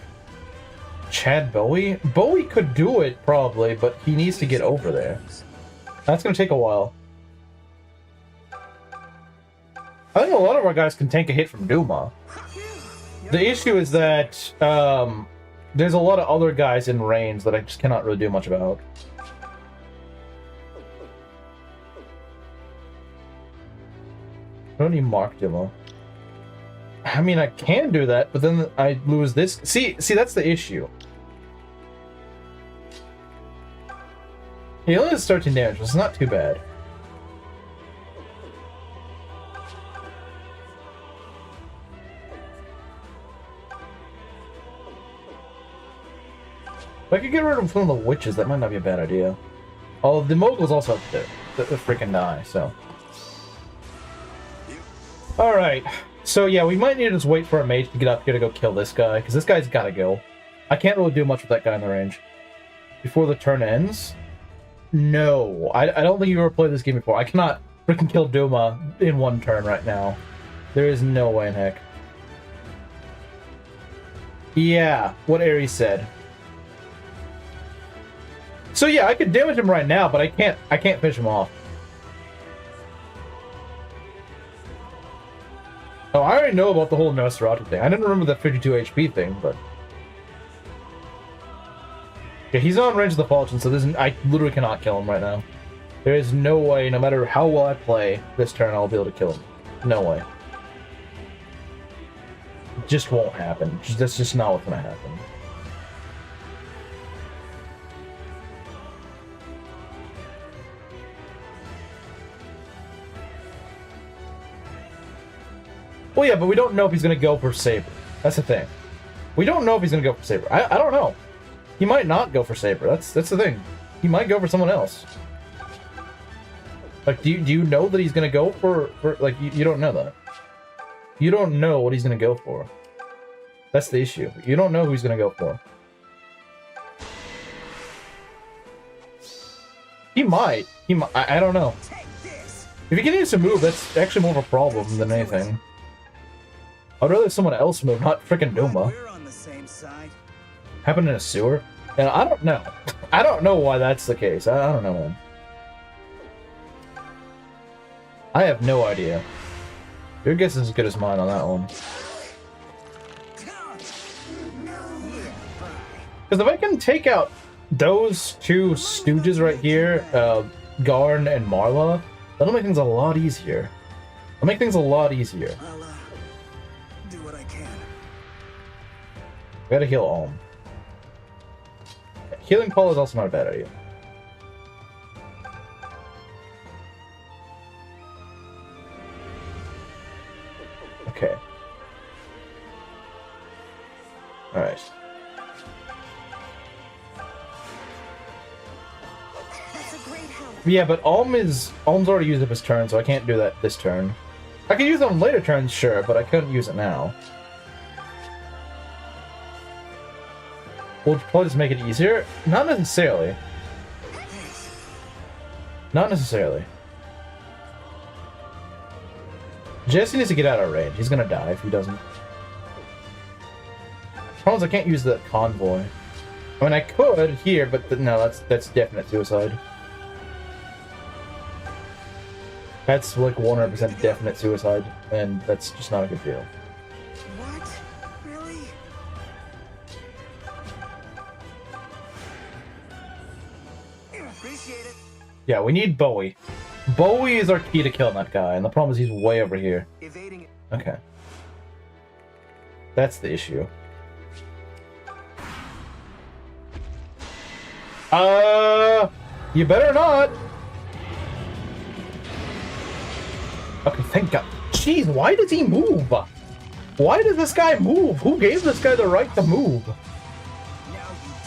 Chad Bowie? Bowie could do it, probably, but he needs to get over there. That's going to take a while. I think a lot of our guys can tank a hit from Duma. The issue is that there's a lot of other guys in range that I just cannot really do much about. I don't need Mark Duma. I mean, I can do that, but then I lose this. See, that's the issue. He only has 13 damage, which is not too bad. If I could get rid of one of the witches, that might not be a bad idea. Oh, the moguls also have to freaking die, so. Alright. So yeah, we might need to just wait for a mage to get up here to go kill this guy, because this guy's gotta go. I can't really do much with that guy in the range. Before the turn ends? No. I don't think you've ever played this game before. I cannot freaking kill Duma in one turn right now. There is no way in heck. Yeah, what Ares said. So yeah, I could damage him right now, but I can't finish him off. Oh, I already know about the whole Nosferatu thing. I didn't remember that 52 HP thing, but... Yeah, he's on range of the Falchion, so I literally cannot kill him right now. There is no way, no matter how well I play this turn, I'll be able to kill him. No way. It just won't happen. That's just not what's gonna happen. Well, yeah, but we don't know if he's going to go for Saber. That's the thing. We don't know if he's going to go for Saber. I don't know. He might not go for Saber. That's the thing. He might go for someone else. Like, do you know that he's gonna go for like, you don't know that. You don't know what he's gonna go for. That's the issue. You don't know who he's gonna go for. He might. I don't know. If he continues to move, that's actually more of a problem than anything. I'd rather someone else move, not freaking Duma. We're on the same side. Happened in a sewer? And I don't know. I don't know why that's the case. I don't know, man. I have no idea. Your guess is as good as mine on that one. Because if I can take out those two stooges right here, Garn and Marla, that'll make things a lot easier. It'll make things a lot easier. I'll do what I can. Gotta heal Alm. Healing Paul is also not a bad idea. Okay. Alright. That's a great help. Yeah, but Alm's already used up his turn, so I can't do that this turn. I can use it on later turns, sure, but I couldn't use it now. We'll probably just make it easier? Not necessarily. Not necessarily. Jesse needs to get out of range. He's gonna die if he doesn't. Problem is I can't use the convoy. I mean, I could here, but no, that's definite suicide. That's like 100% definite suicide, and that's just not a good deal. What? Really? Appreciate it. Yeah, we need Bowie. Bowie is our key to killing that guy, and the problem is he's way over here. Evading it. Okay. That's the issue. You better not! Okay, thank God. Jeez, why does he move? Why does this guy move? Who gave this guy the right to move?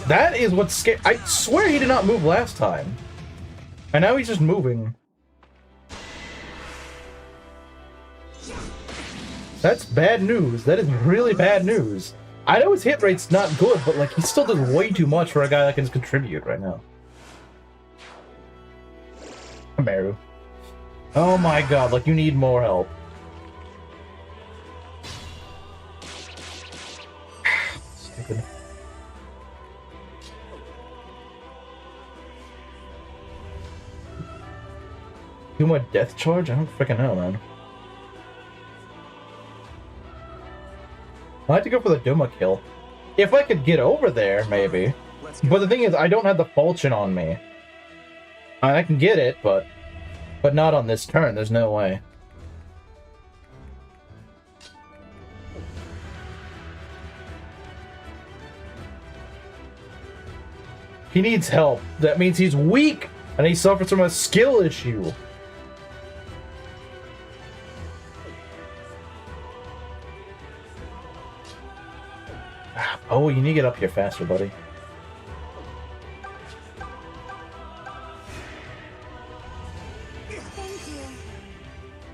That is what's scary. I swear he did not move last time. And now he's just moving. That's bad news. That is really bad news. I know his hit rate's not good, but like he still does way too much for a guy that can contribute right now. Meru. Oh my god, like you need more help. Stupid. Do my death charge? I don't freaking know, man. I like to go for the Duma kill. If I could get over there, maybe. But the thing is, I don't have the falchion on me. I can get it, but not on this turn. There's no way. He needs help. That means he's weak, and he suffers from a skill issue. Oh, you need to get up here faster, buddy. Thank you.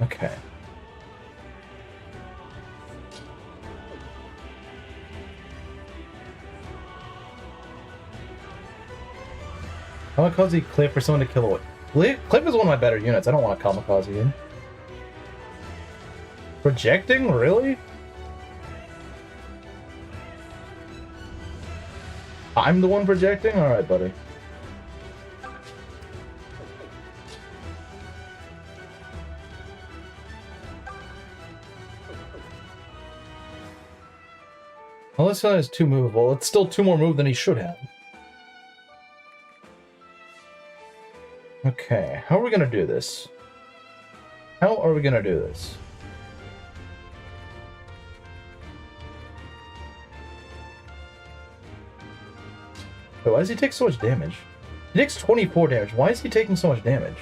Okay. Kamikaze Cliff for someone to kill it. Cliff is one of my better units. I don't want a Kamikaze in. Projecting? Really? I'm the one projecting? Alright, buddy. Well, this guy is too movable. It's still 2 more move than he should have. Okay, how are we gonna do this? How are we gonna do this? Wait, why does he take so much damage? He takes 24 damage. Why is he taking so much damage?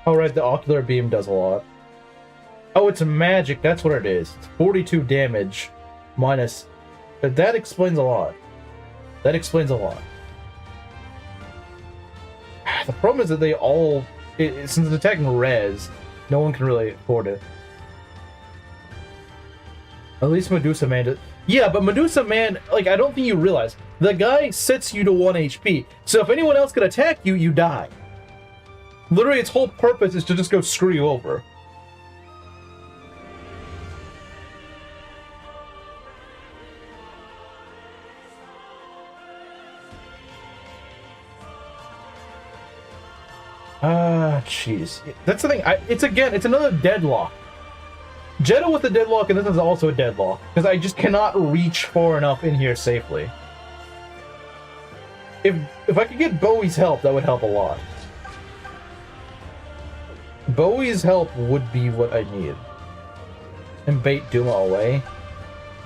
Oh, right, the ocular beam does a lot. Oh, it's a magic. That's what it is. It's 42 damage minus But that explains a lot. That explains a lot. The problem is that they all... since it's attacking res, no one can really afford it. At least Medusa Man does. Yeah, but Medusa Man, like, I don't think you realize. The guy sets you to 1 HP. So if anyone else can attack you, you die. Literally, its whole purpose is to just go screw you over. Jeez. That's the thing. It's another deadlock. Jeddah with the deadlock, and this is also a deadlock. Because I just cannot reach far enough in here safely. If I could get Bowie's help, that would help a lot. Bowie's help would be what I need. And bait Duma away.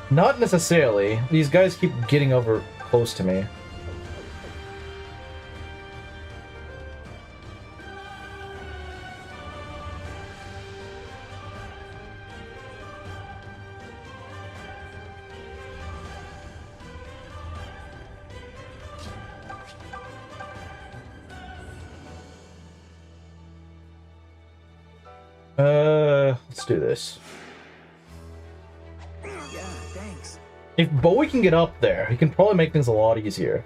Not necessarily. These guys keep getting over close to me. Let's do this. Yeah, thanks. If Bowie can get up there, he can probably make things a lot easier.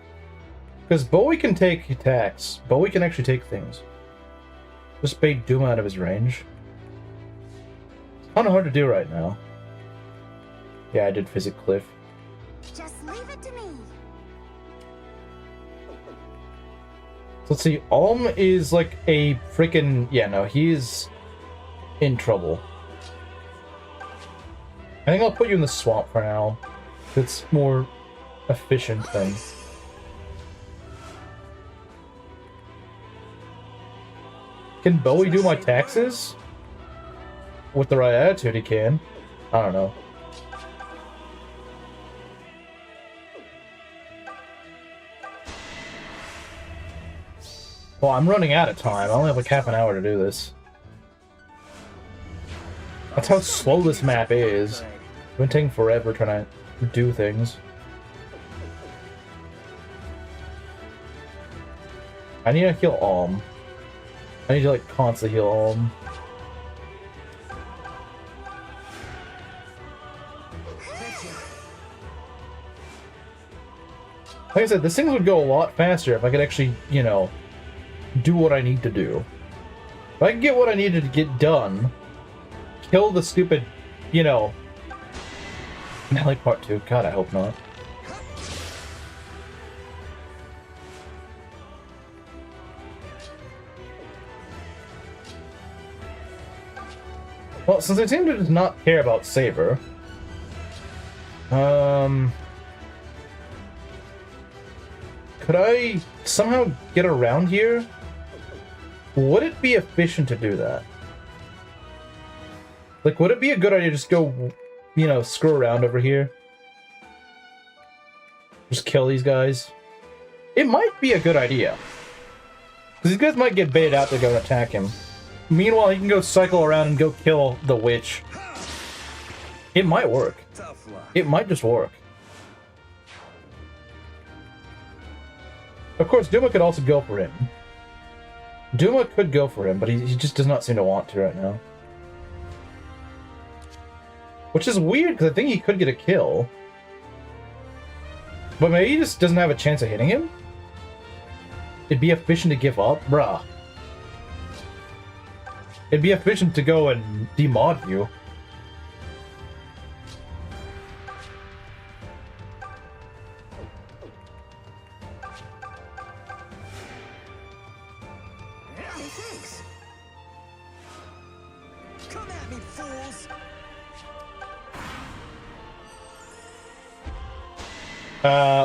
Because Bowie can take attacks. Bowie can actually take things. Just bait Doom out of his range. It's kind of hard to do right now. Yeah, I did Physic Cliff. Just leave it to me. So let's see, Alm is like a freaking... Yeah, no, he's in trouble. I think I'll put you in the swamp for now. It's more efficient than... Can Bowie do my taxes? With the right attitude, he can. I don't know. Well, I'm running out of time. I only have like half an hour to do this. That's how slow this map is. It's been taking forever trying to do things. I need to heal Alm. I need to like constantly heal Alm. Like I said, this thing would go a lot faster if I could actually, you know, do what I need to do. If I can get what I needed to get done, kill the stupid, you know... Nelly Part 2. God, I hope not. Well, since I seem to just not care about Saber... Could I somehow get around here? Would it be efficient to do that? Like, would it be a good idea to just go, you know, screw around over here? Just kill these guys? It might be a good idea. Because these guys might get baited out to go attack him. Meanwhile, he can go cycle around and go kill the witch. It might work. It might just work. Of course, Duma could also go for him. Duma could go for him, but he just does not seem to want to right now. Which is weird, because I think he could get a kill. But maybe he just doesn't have a chance of hitting him? It'd be efficient to give up? Bruh. It'd be efficient to go and demod you.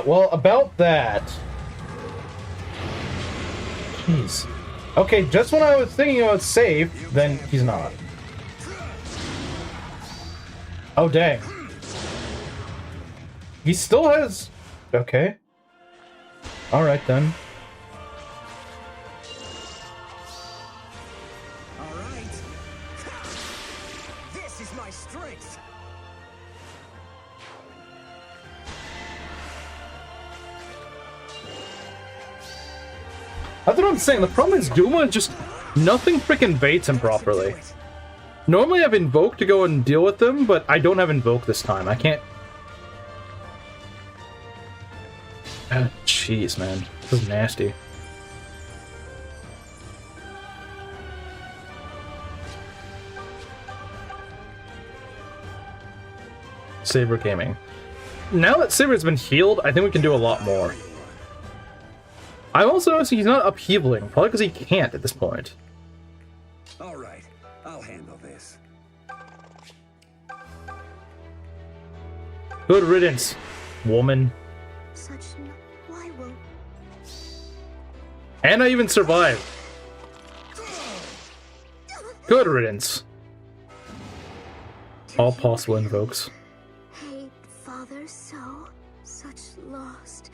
Well, about that... Jeez. Okay, just when I was thinking about save, then he's not. Oh, dang. He still has... Okay. Alright, then. Alright. This is my strength. That's what I'm saying. The problem is Duma just nothing freaking baits him properly. Normally I have Invoke to go and deal with them, but I don't have Invoke this time. I can't... Jeez, man. This is nasty. Saber Gaming. Now that Saber's been healed, I think we can do a lot more. I'm also noticing he's not upheavaling, probably because he can't at this point. All right, I'll handle this. Good riddance, woman. Why won't... And I even survived. Good riddance. All possible invokes. Hey, father, such lost.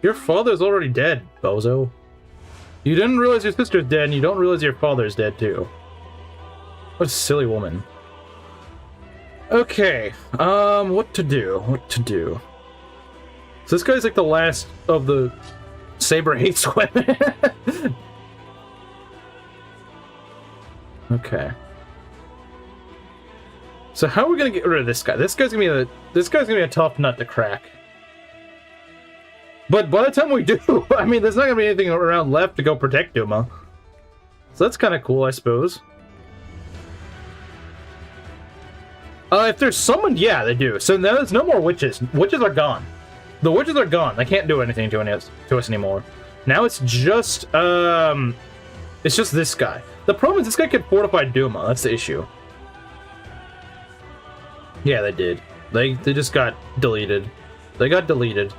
Your father's already dead, bozo. You didn't realize your sister's dead, and you don't realize your father's dead, too. What a silly woman. Okay, what to do? So this guy's like the last of the Saber hates women. Okay. So how are we gonna get rid of this guy? This guy's gonna be a tough nut to crack. But by the time we do, I mean, there's not gonna be anything around left to go protect Duma. So that's kind of cool, I suppose. If they're summoned, yeah, they do. So now there's no more witches. Witches are gone. The witches are gone. They can't do anything to us anymore. Now it's just this guy. The problem is this guy can fortify Duma. That's the issue. Yeah, they did. They just got deleted. They got deleted.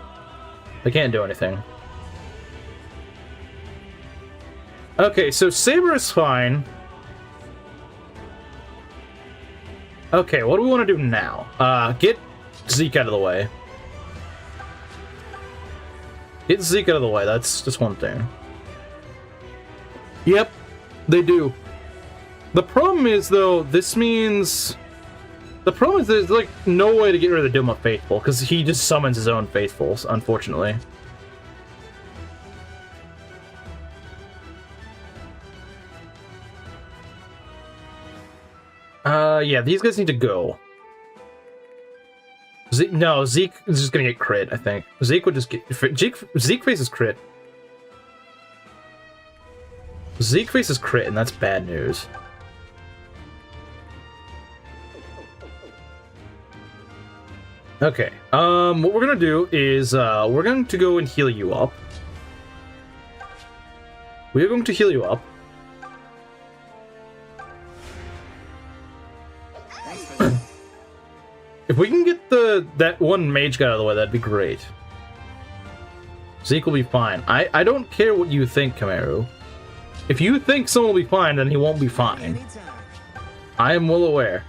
They can't do anything. Okay, so Saber is fine. Okay, what do we want to do now? Get Zeke out of the way. Get Zeke out of the way, that's just one thing. Yep, they do. The problem is, though, this means... The problem is there's, like, no way to get rid of the Duma Faithful, because he just summons his own Faithfuls, unfortunately. Yeah, these guys need to go. No, Zeke is just gonna get crit, I think. Zeke would just get... Zeke faces crit. Zeke faces crit, and that's bad news. Okay, what we're gonna do is, we're going to go and heal you up. We are going to heal you up. If we can get that one mage guy out of the way, that'd be great. Zeke will be fine. I don't care what you think, Kamaru. If you think someone will be fine, then he won't be fine. I am well aware.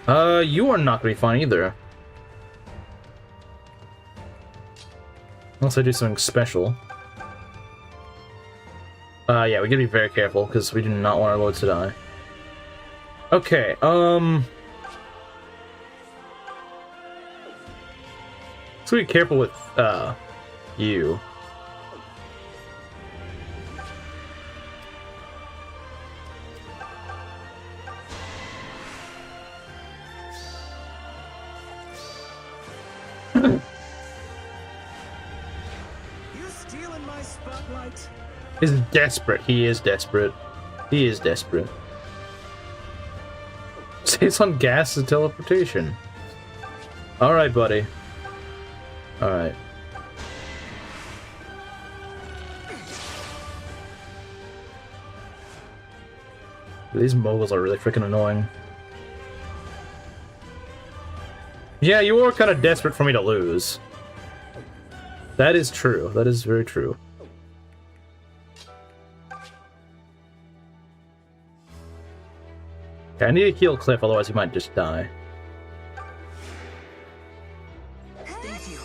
You are not gonna be fine either. Unless I do something special. Yeah, we gotta be very careful, because we do not want our lords to die. Okay, so be careful with, you. You stealing my spotlight? He's desperate. He is desperate. He is desperate. Saves on gas and teleportation. Alright, buddy. Alright. These moguls are really freaking annoying. Yeah, you were kind of desperate for me to lose. That is true. That is very true. Okay, I need to heal Cliff, otherwise he might just die. Thank you.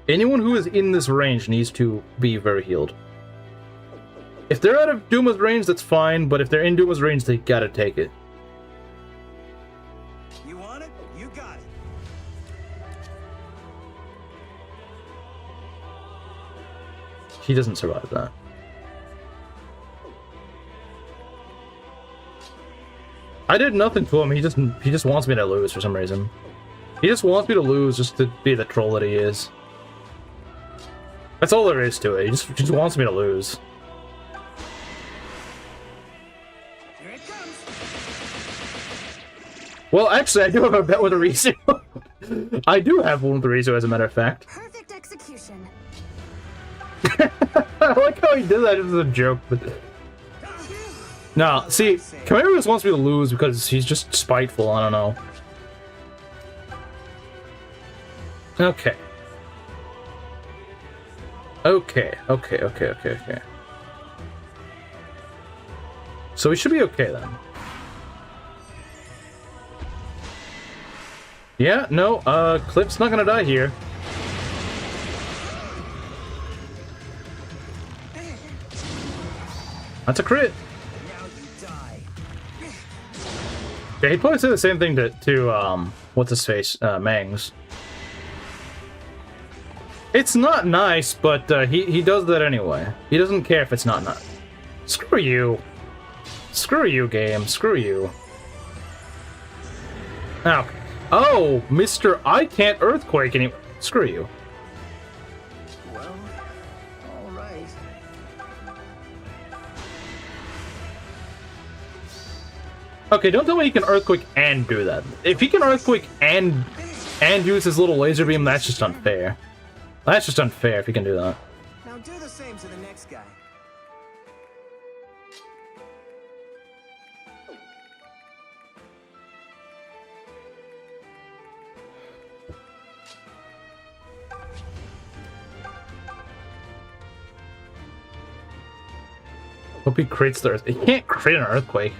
Anyone who is in this range needs to be very healed. If they're out of Duma's range, that's fine, but if they're in Duma's range, they gotta take it. You want it? You got it. he doesn't survive that. I did nothing to him. He just wants me to lose for some reason. He just wants me to lose just to be the troll that he is. That's all there is to it. He just wants me to lose. Here it comes. Well, actually, I do have a bet with Arisu. I do have one with Arisu, as a matter of fact. Perfect execution. I like how he did that as a joke, but... No, see, Chimera just wants me to lose because he's just spiteful, I don't know. Okay. Okay. So we should be okay then. Yeah, no, Cliff's not gonna die here. That's a crit. Now you die. Yeah, he'd probably say the same thing to what's his face, Mangs. It's not nice, but he does that anyway. He doesn't care if it's not nice. Screw you. Screw you, game. Screw you. Ow. Oh, Mr. I can't earthquake anymore. Screw you. Well, all right. Okay, don't tell me he can earthquake and do that. If he can earthquake and use his little laser beam, that's just unfair. That's just unfair if he can do that. Now do the same to the next guy. Hope he creates the earth. He can't create an earthquake.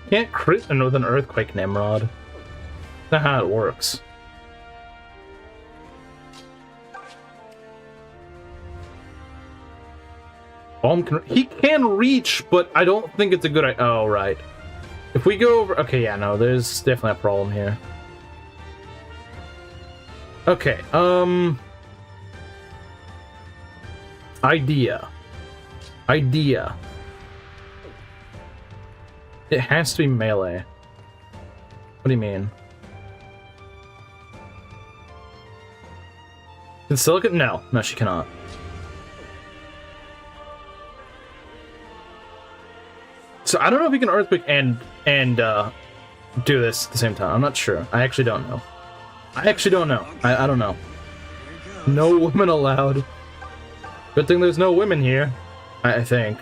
He can't crit with an earthquake, Nimrod. That's not how it works. He can reach, but I don't think it's a good idea. Oh, right. If we go over... Okay, yeah, no, there's definitely a problem here. Okay, Idea. It has to be melee. What do you mean? Can Silicate? No, she cannot. So I don't know if we can earthquake and do this at the same time. I'm not sure. I actually don't know. I don't know. No women allowed. Good thing there's no women here. I think.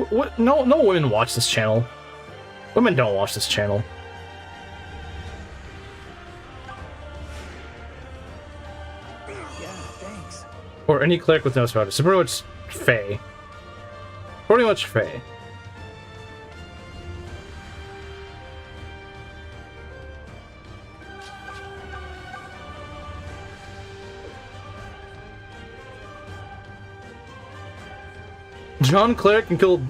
What? No women watch this channel. Women don't watch this channel. Yeah, thanks. Or any cleric with no survivors. So pretty much Fae. Pretty much Fae. John Cleric can kill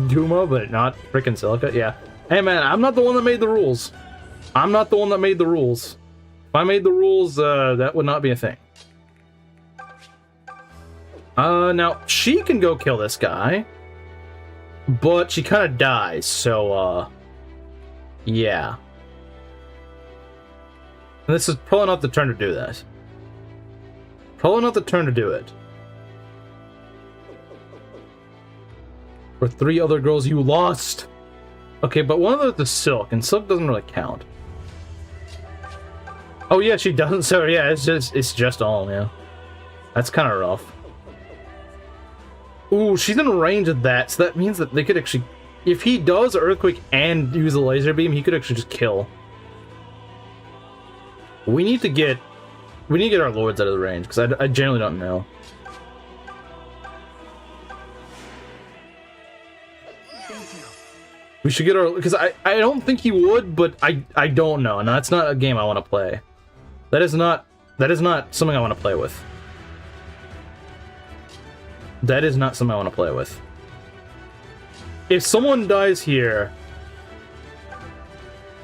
Duma, but not freaking Silica. Yeah. Hey man, I'm not the one that made the rules. If I made the rules, that would not be a thing. Now, she can go kill this guy. But she kind of dies, so, yeah. And this is probably not the turn to do that. Probably not the turn to do it. For 3 other girls you lost. Okay, but one of those is Silk, and Silk doesn't really count. Oh yeah, she doesn't. So yeah, it's just all, yeah. That's kind of rough. Ooh, she's in range of that, so that means that they could actually, if he does earthquake and use a laser beam, he could actually just kill. We need to get our lords out of the range because I generally don't know. We should get our... Because I don't think he would, but I don't know. And that's not a game I want to play. That is not something I want to play with. That is not something I want to play with. If someone dies here,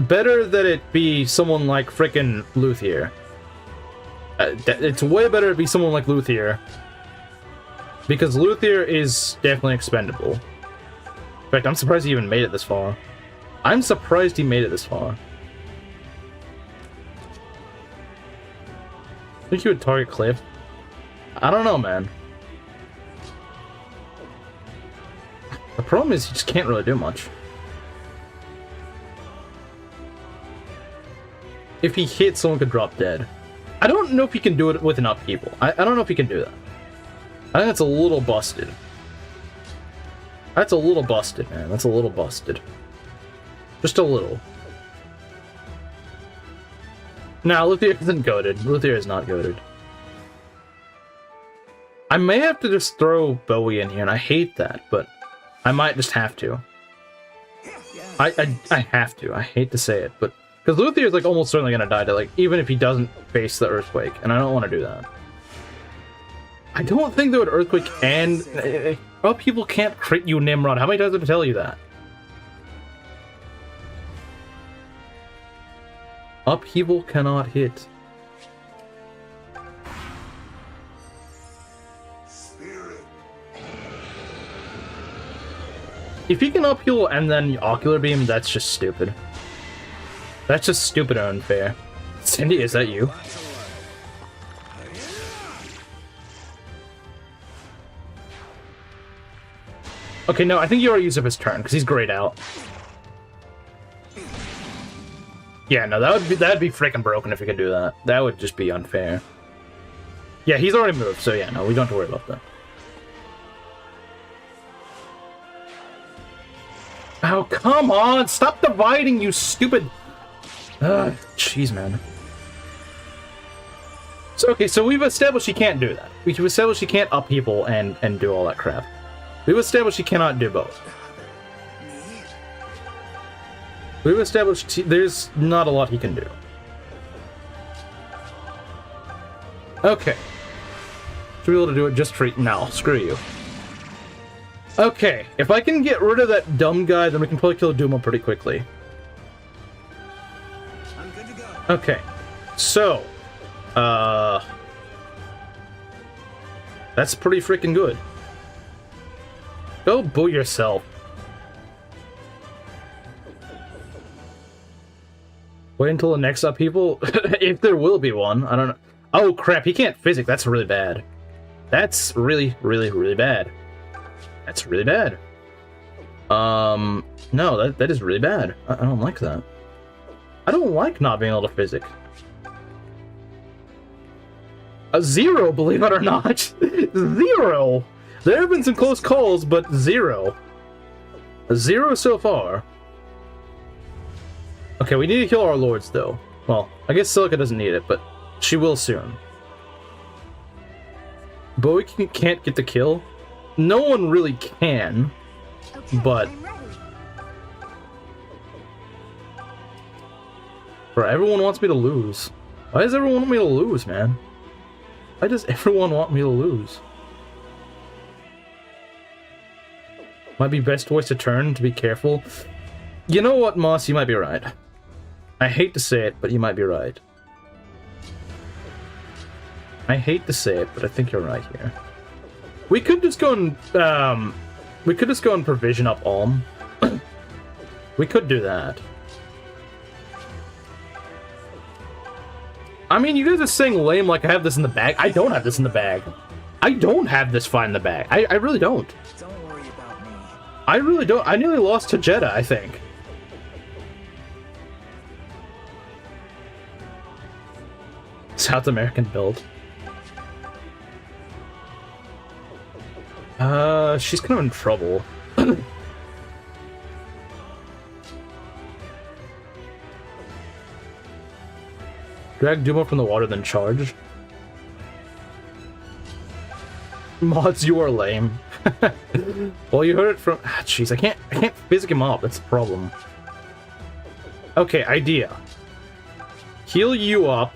better that it be someone like frickin' Luthier. It's way better to be someone like Luthier. Because Luthier is definitely expendable. In fact, I'm surprised he even made it this far. I'm surprised he made it this far. Think you would target Cliff? I don't know, man. The problem is he just can't really do much. If he hits, someone could drop dead. I don't know if he can do it with an upheaval. I don't know if he can do that. I think that's a little busted. That's a little busted, man. That's a little busted. Just a little. Nah, Luthier isn't goated. Luthier is not goated. I may have to just throw Bowie in here, and I hate that, but I might just have to. I have to. I hate to say it, but because Luthier is like almost certainly gonna die to like even if he doesn't face the earthquake, and I don't want to do that. I don't think that would earthquake and people can't crit you, Nimrod. How many times did I tell you that? Upheaval cannot hit. If you can upheaval and then ocular beam, that's just stupid. That's just stupid and unfair. Cindy, is that you? Okay, no, I think you already used up his turn because he's grayed out. Yeah, no, that'd be freaking broken if you could do that. That would just be unfair. Yeah, he's already moved, so yeah, no, we don't have to worry about that. Oh, come on! Stop dividing, you stupid... Jeez, man. So, okay, so we've established he can't do that. We've established he can't upheaval and do all that crap. We've established he cannot do both. We've established there's not a lot he can do. Okay. Should be able to do it just for... No, screw you. Okay, if I can get rid of that dumb guy, then we can probably kill Duma pretty quickly. I'm good to go. Okay, so... That's pretty freaking good. Go boo yourself. Wait until the next upheaval? If there will be one. I don't know. Oh, crap. He can't physic. That's really bad. That's really, really, really bad. That's really bad. No, that is really bad. I don't like that. I don't like not being able to physic. A 0, believe it or not. 0. There have been some close calls, but 0. A 0 so far. Okay, we need to kill our lords, though. Well, I guess Silica doesn't need it, but she will soon. Bowie can't get the kill. No one really can, Okay, but... I'm ready. Bro, everyone wants me to lose. Why does everyone want me to lose, man? Why does everyone want me to lose? Might be best voice to turn, to be careful. You know what, Moss? You might be right. I hate to say it, but you might be right. I hate to say it, but I think you're right here. We could just go and, we could just go and provision up Alm. We could do that. I mean, you guys are saying lame like I have this in the bag. I don't have this in the bag. I don't have this fine in the bag. I really don't. Don't worry about me. I really don't. I nearly lost to Jeddah, I think. South American build. She's kind of in trouble. Drag Duma from the water, then charge. Mods, you are lame. Well, you heard it from... Jeez, I can't physic him up. That's the problem. Okay, idea. Heal you up.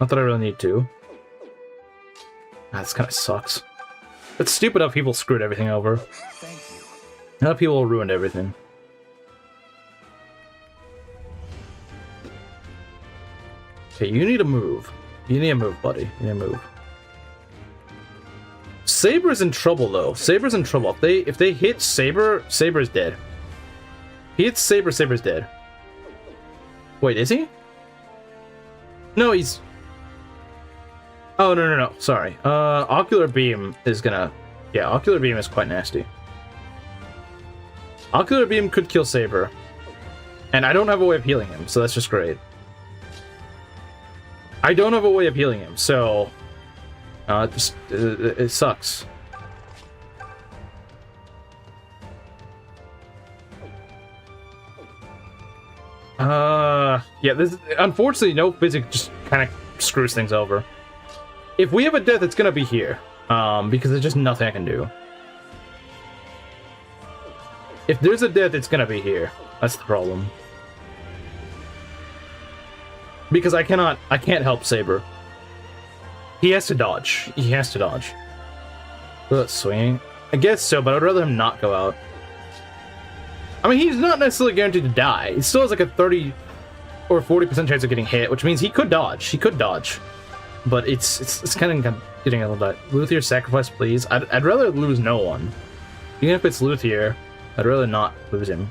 Not that I really need to. This kind of sucks. It's stupid how people screwed everything over. Thank you. How people ruined everything. Okay, you need to move. You need to move, buddy. You need to move. Saber's in trouble, though. Saber's in trouble. If they hit Saber, Saber's dead. He hits Saber, Saber's dead. Wait, is he? No, he's... Oh, no. Sorry. Ocular Beam is gonna... Yeah, Ocular Beam is quite nasty. Ocular Beam could kill Saber. And I don't have a way of healing him, so that's just great. I don't have a way of healing him, so... it sucks. Yeah, this... Unfortunately, no physics just kind of screws things over. If we have a death, it's gonna be here. Because there's just nothing I can do. If there's a death, it's gonna be here. That's the problem. Because I can't help Saber. He has to dodge. He has to dodge. Let's swing. I guess so, but I'd rather him not go out. I mean, he's not necessarily guaranteed to die. He still has like a 30 or 40% chance of getting hit, which means he could dodge. He could dodge. But it's kind of getting a little bit. Luthier, sacrifice, please. I'd rather lose no one. Even if it's Luthier, I'd rather not lose him.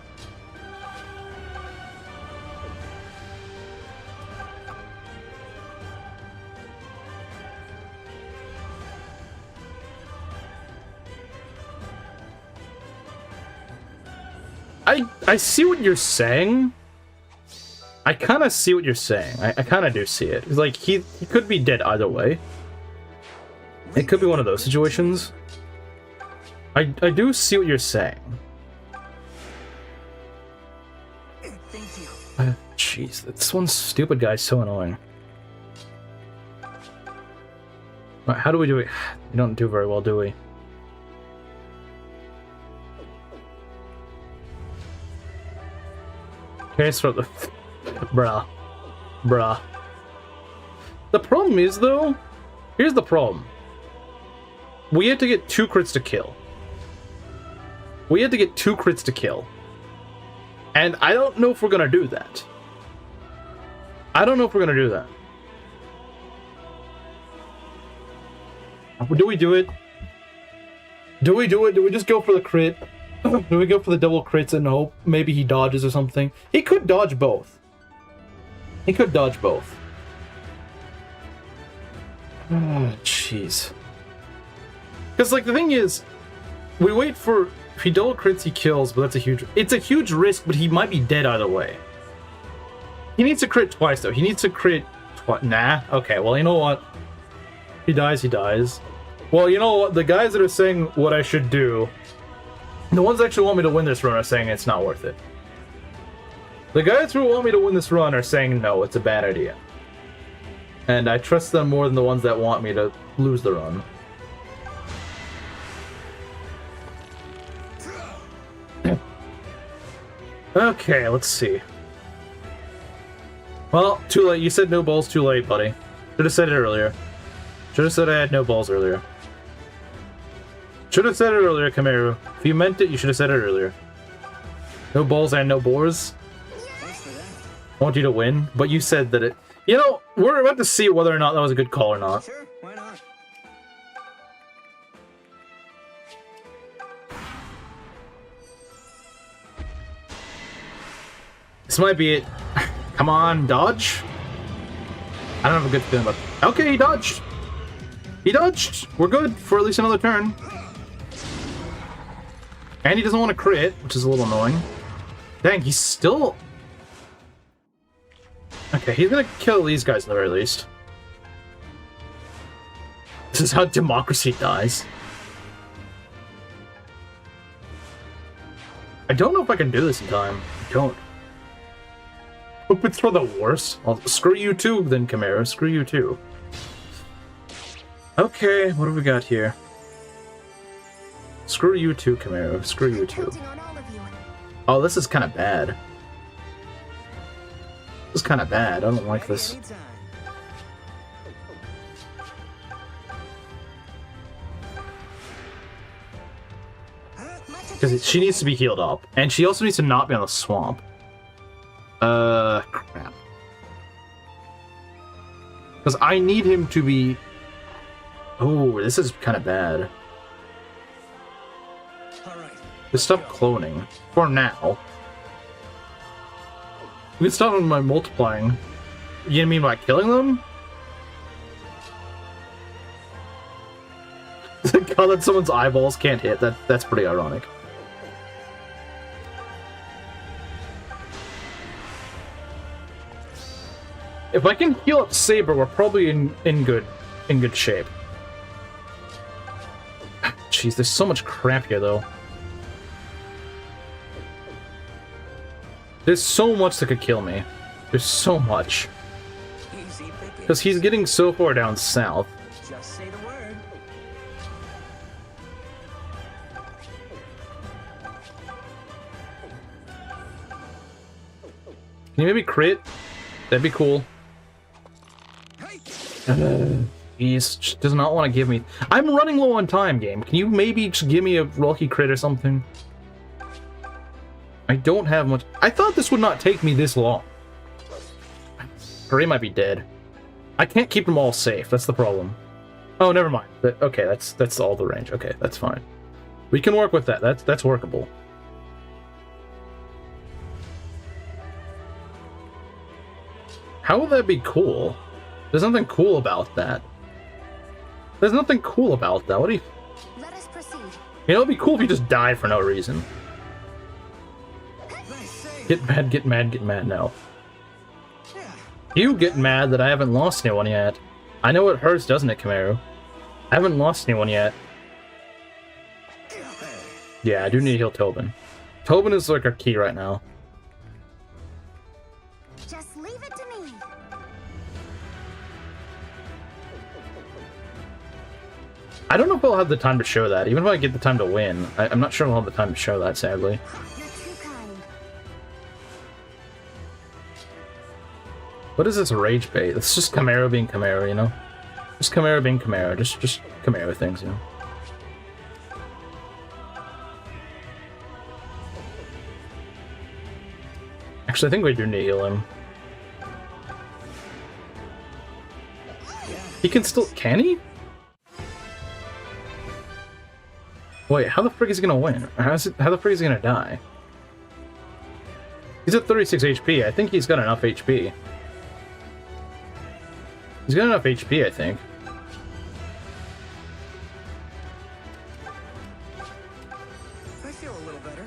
I see what you're saying. I kind of see what you're saying. I kind of do see it. It's like, he could be dead either way. It could be one of those situations. I do see what you're saying. Thank you. Jeez, this one stupid guy is so annoying. Right, how do we do it? We don't do very well, do we? Okay, so the... Bruh. The problem is, though... Here's the problem. We had to get 2 crits to kill. And I don't know if we're gonna do that. Do we do it? Do we just go for the crit? Do we go for the double crits and hope maybe he dodges or something? He could dodge both. Oh, jeez. Because, like, the thing is, we wait for... If he double crits, he kills, but that's a huge... It's a huge risk, but he might be dead either way. He needs to crit twice, though. He needs to crit twice. Nah. Okay, well, you know what? He dies. Well, you know what? The guys that are saying what I should do... The ones that actually want me to win this run are saying it's not worth it. The guys who want me to win this run are saying no, it's a bad idea. And I trust them more than the ones that want me to lose the run. Okay, let's see. Well, too late. You said no balls too late, buddy. Should have said it earlier. Should have said I had no balls earlier. Should have said it earlier, Kameru. If you meant it, you should have said it earlier. No balls and no bores. I want you to win, but you said that it... You know, we're about to see whether or not that was a good call or not. Sure, why not? This might be it. Come on, dodge. I don't have a good feeling about... Okay, he dodged. We're good for at least another turn. And he doesn't want to crit, which is a little annoying. Dang, he's still... Okay, he's gonna kill these guys at the very least. This is how democracy dies. I don't know if I can do this in time. I don't. Hope it's for the worst. Well, screw you too, then, Chimera. Screw you too. Okay, what have we got here? Screw you too, Chimera. Screw you too. Oh, this is kind of bad. This is kind of bad. I don't like this. Because she needs to be healed up. And she also needs to not be on the swamp. Crap. Because I need him to be... Oh, this is kind of bad. All right. Just stop cloning. For now. We can stop them by multiplying. You mean by killing them? God, that someone's eyeballs can't hit. That's pretty ironic. If I can heal up Saber, we're probably in good shape. Jeez, there's so much crap here, though. There's so much that could kill me. There's so much. Easy pickings. Because he's getting so far down south. Just say the word. Can you maybe crit? That'd be cool. He does not want to give me... I'm running low on time, game. Can you maybe just give me a lucky crit or something? I don't have much... I thought this would not take me this long. Hurry might be dead. I can't keep them all safe. That's the problem. Oh, never mind. Okay, that's all the range. Okay, that's fine. We can work with that. That's workable. How would that be cool? There's nothing cool about that. There's nothing cool about that. What do you... Let us proceed. You know, it'd be cool if you just died for no reason. Get mad, get mad, get mad now. You get mad that I haven't lost anyone yet. I know it hurts, doesn't it, Kamaru? I haven't lost anyone yet. Yeah, I do need to heal Tobin. Tobin is like our key right now. Just leave it to me. I don't know if I'll have the time to show that. Even if I get the time to win, I'm not sure I'll have the time to show that, sadly. You're too kind. What is this rage bait? It's just Camaro being Camaro, you know? Just Camaro being Camaro. Just Camaro things, you know? Actually, I think we do need to heal him. He can still... Can he? Wait, how the frick is he gonna win? How the frick is he gonna die? He's at 36 HP. I think he's got enough HP. He's got enough HP, I think. I feel a little better.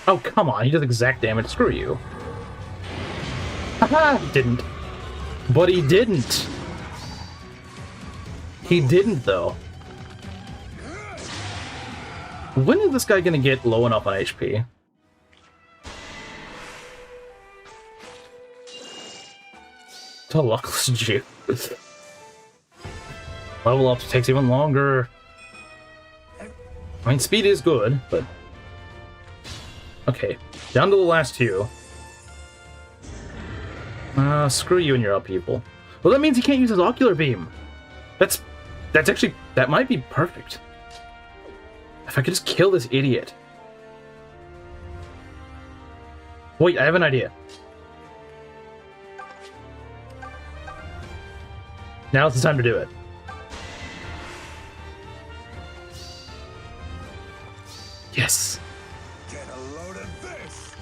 Oh, come on. He does exact damage. Screw you. Haha, he didn't. But he didn't. He didn't, though. When is this guy gonna get low enough on HP? The luckless Jew. Level up takes even longer. I mean, speed is good, but... Okay, down to the last two. Screw you and your upheaval. Well, that means he can't use his ocular beam. That's actually... That might be perfect. If I could just kill this idiot. Wait, I have an idea. Now's the time to do it. Yes. Get a load of this.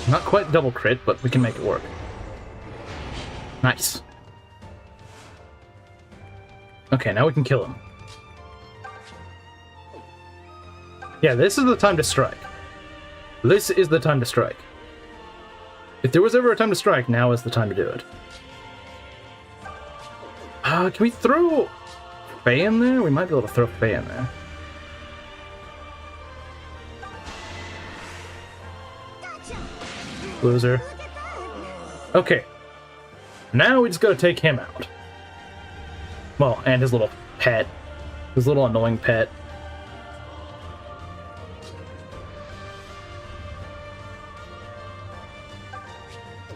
Not quite double crit, but we can make it work. Nice. Okay, now we can kill him. Yeah, this is the time to strike. This is the time to strike. If there was ever a time to strike, now is the time to do it. Can we throw Faye in there? We might be able to throw Faye in there. Loser. Okay. Now we just gotta take him out. Well, and his little pet. His little annoying pet.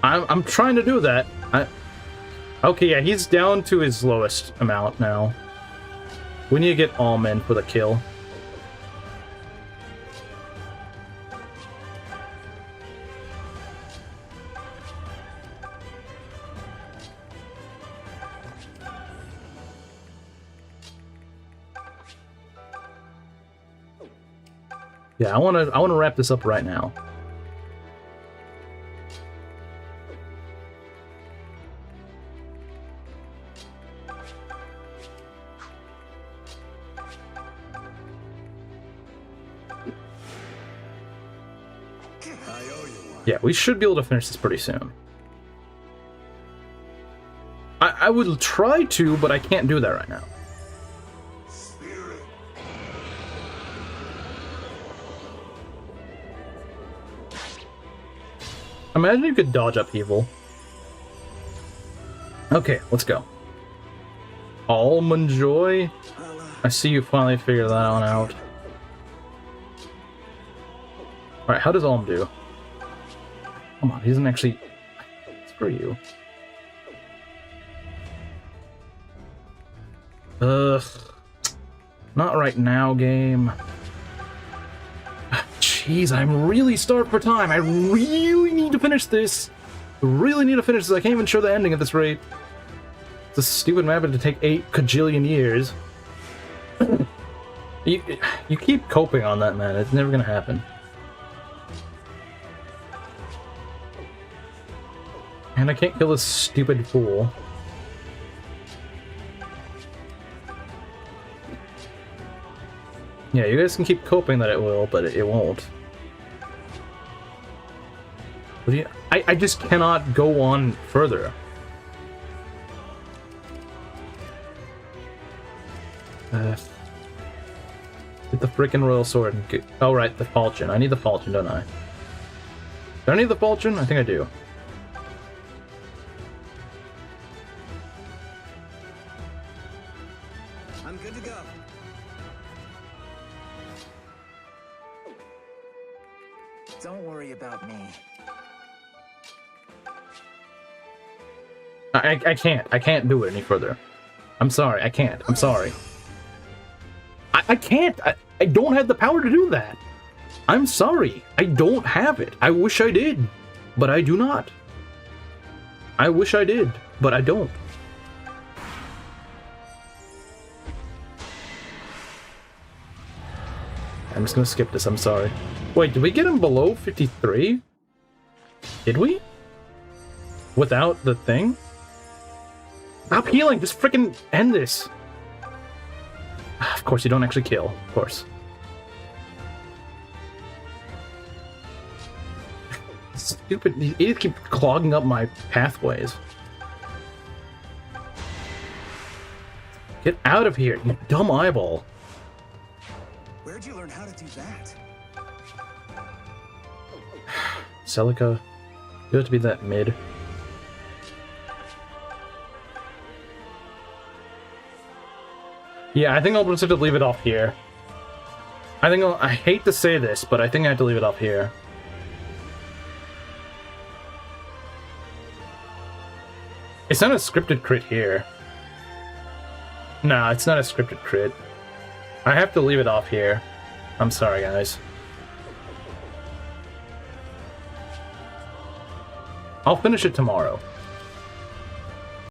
I'm trying to do that. Okay, yeah, he's down to his lowest amount now. We need to get Almond for the kill. Yeah, I wanna wrap this up right now. I owe you one. Yeah, we should be able to finish this pretty soon. I would try to, but I can't do that right now. Spirit. Imagine you could dodge upheaval. Okay, let's go. Almond Joy? I see you finally figured that one out. Alright, how does Alm do? Come on, he doesn't actually... Screw you. Ugh. Not right now, game. Jeez, I'm really starved for time. I really need to finish this. I really need to finish this. I can't even show the ending at this rate. This stupid map had to take 8 kajillion years. You keep coping on that, man. It's never gonna happen. And I can't kill this stupid fool. Yeah, you guys can keep coping that it will, but it won't. I just cannot go on further. Get the frickin' royal sword and get... Oh, right, the falchion. I need the falchion, don't I? Do I need the falchion? I think I do. I'm good to go. Don't worry about me. I can't. I can't do it any further. I'm sorry. I can't. I'm sorry. I can't. I don't have the power to do that. I'm sorry. I don't have it. I wish I did, but I do not. I wish I did, but I don't. I'm just gonna skip this. I'm sorry. Wait, did we get him below 53? Did we? Without the thing? Stop healing! Just freaking end this! Of course, you don't actually kill. Of course. Stupid. These idiots keep clogging up my pathways. Get out of here, you dumb eyeball. Where'd you learn how to do that? Celica, you have to be that mid. Yeah, I think I'll just have to leave it off here. I hate to say this, but I think I have to leave it off here. It's not a scripted crit here. Nah, it's not a scripted crit. I have to leave it off here. I'm sorry, guys. I'll finish it tomorrow.